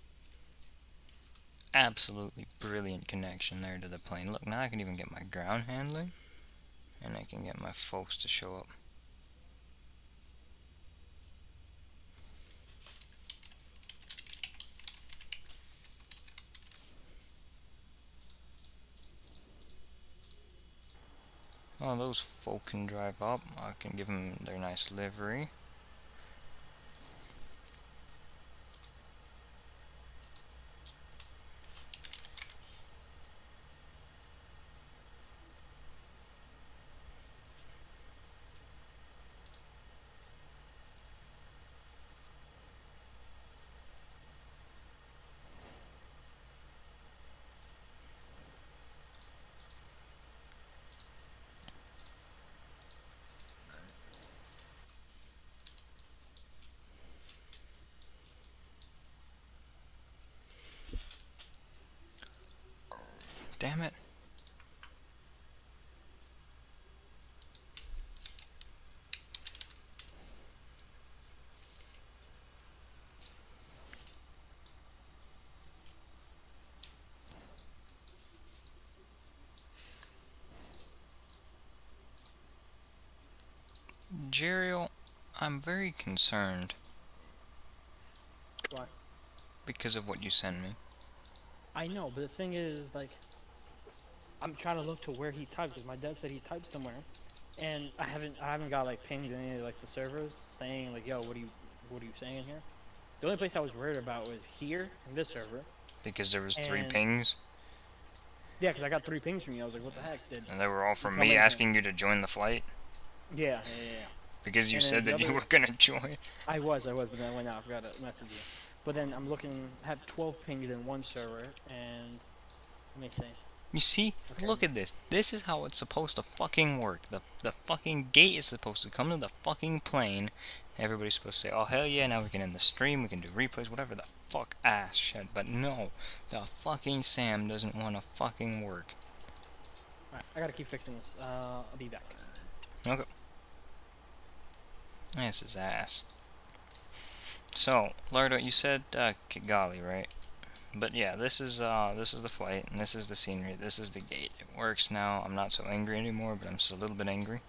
Absolutely brilliant connection there to the plane. Look, now I can even get my ground handling, and I can get my folks to show up. Oh, those folk can drive up. I can give them their nice livery. damn it. Jeriel, I'm very concerned. Why? Because of what you send me. I know, but the thing is, like, I'm trying to look to where he typed, because my dad said he typed somewhere, and I haven't got like pinged in any of like the servers saying like, yo, what are you saying in here? The only place I was worried about was here in this server. Because there was 3 And pings. yeah, because I got 3 pings from you. I was like, what the heck? Did And they were all you from come me in here? asking you to join the flight. Yeah. Because you And then said the that you other- were gonna join. I was, but then I went out. I forgot to message you. But then I'm looking, I have 12 pings in one server, and let me see. You see? Okay. Look at this. This is how it's supposed to fucking work. The fucking gate is supposed to come to the fucking plane. Everybody's supposed to say, oh hell yeah, now we can end the stream, we can do replays, whatever the fuck ass shit. But no, the fucking Sam doesn't want to fucking work. Alright, I gotta keep fixing this. I'll be back. Okay. This is ass. So, Lardo, you said Kigali, right? But yeah, this is the flight, and this is the scenery, this is the gate. It works now. I'm not so angry anymore, but I'm still a little bit angry.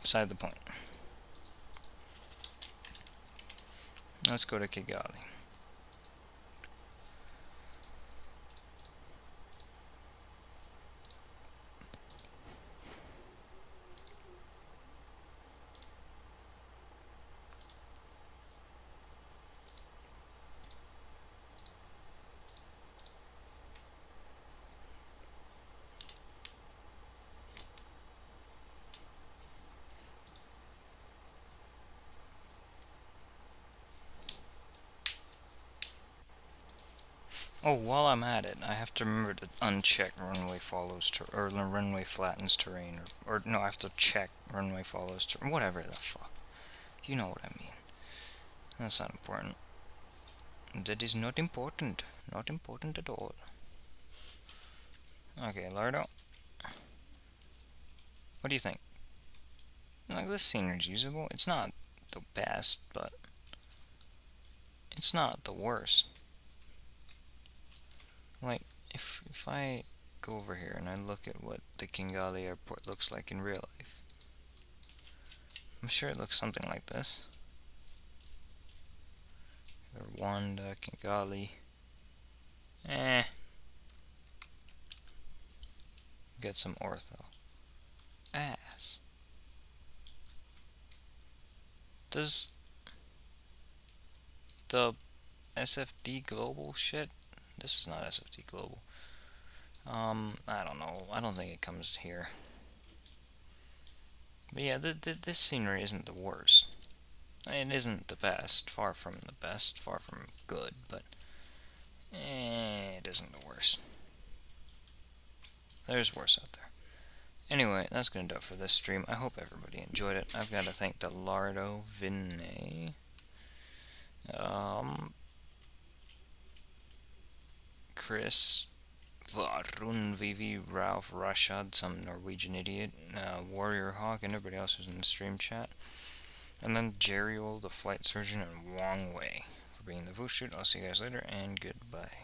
Beside the point. Let's go to Kigali. Oh, while I'm at it, I have to remember to uncheck runway follows or runway flattens terrain, or no, I have to check runway follows terrain, whatever the fuck. You know what I mean. That's not important. That is not important. Not important at all. Okay, Lardo. What do you think? Like, this scenery's usable. It's not the best, but it's not the worst. Like, if I go over here and I look at what the Kigali airport looks like in real life, I'm sure it looks something like this. Rwanda, Kigali. Get some ortho. Ass. Does the SFD Global shit? This is not SFD Global. I don't know. I don't think it comes here. But yeah, this scenery isn't the worst. It isn't the best. Far from the best. Far from good. But it isn't the worst. There's worse out there. Anyway, that's going to do it for this stream. I hope everybody enjoyed it. I've got to thank Delardo, Vinay, Chris, Varun, Vivi, Ralph, Rashad, some Norwegian idiot, Warrior Hawk, and everybody else who's in the stream chat. And then Jeriel, the flight surgeon, and Wong Wei for being the Vooshoot. I'll see you guys later, and goodbye.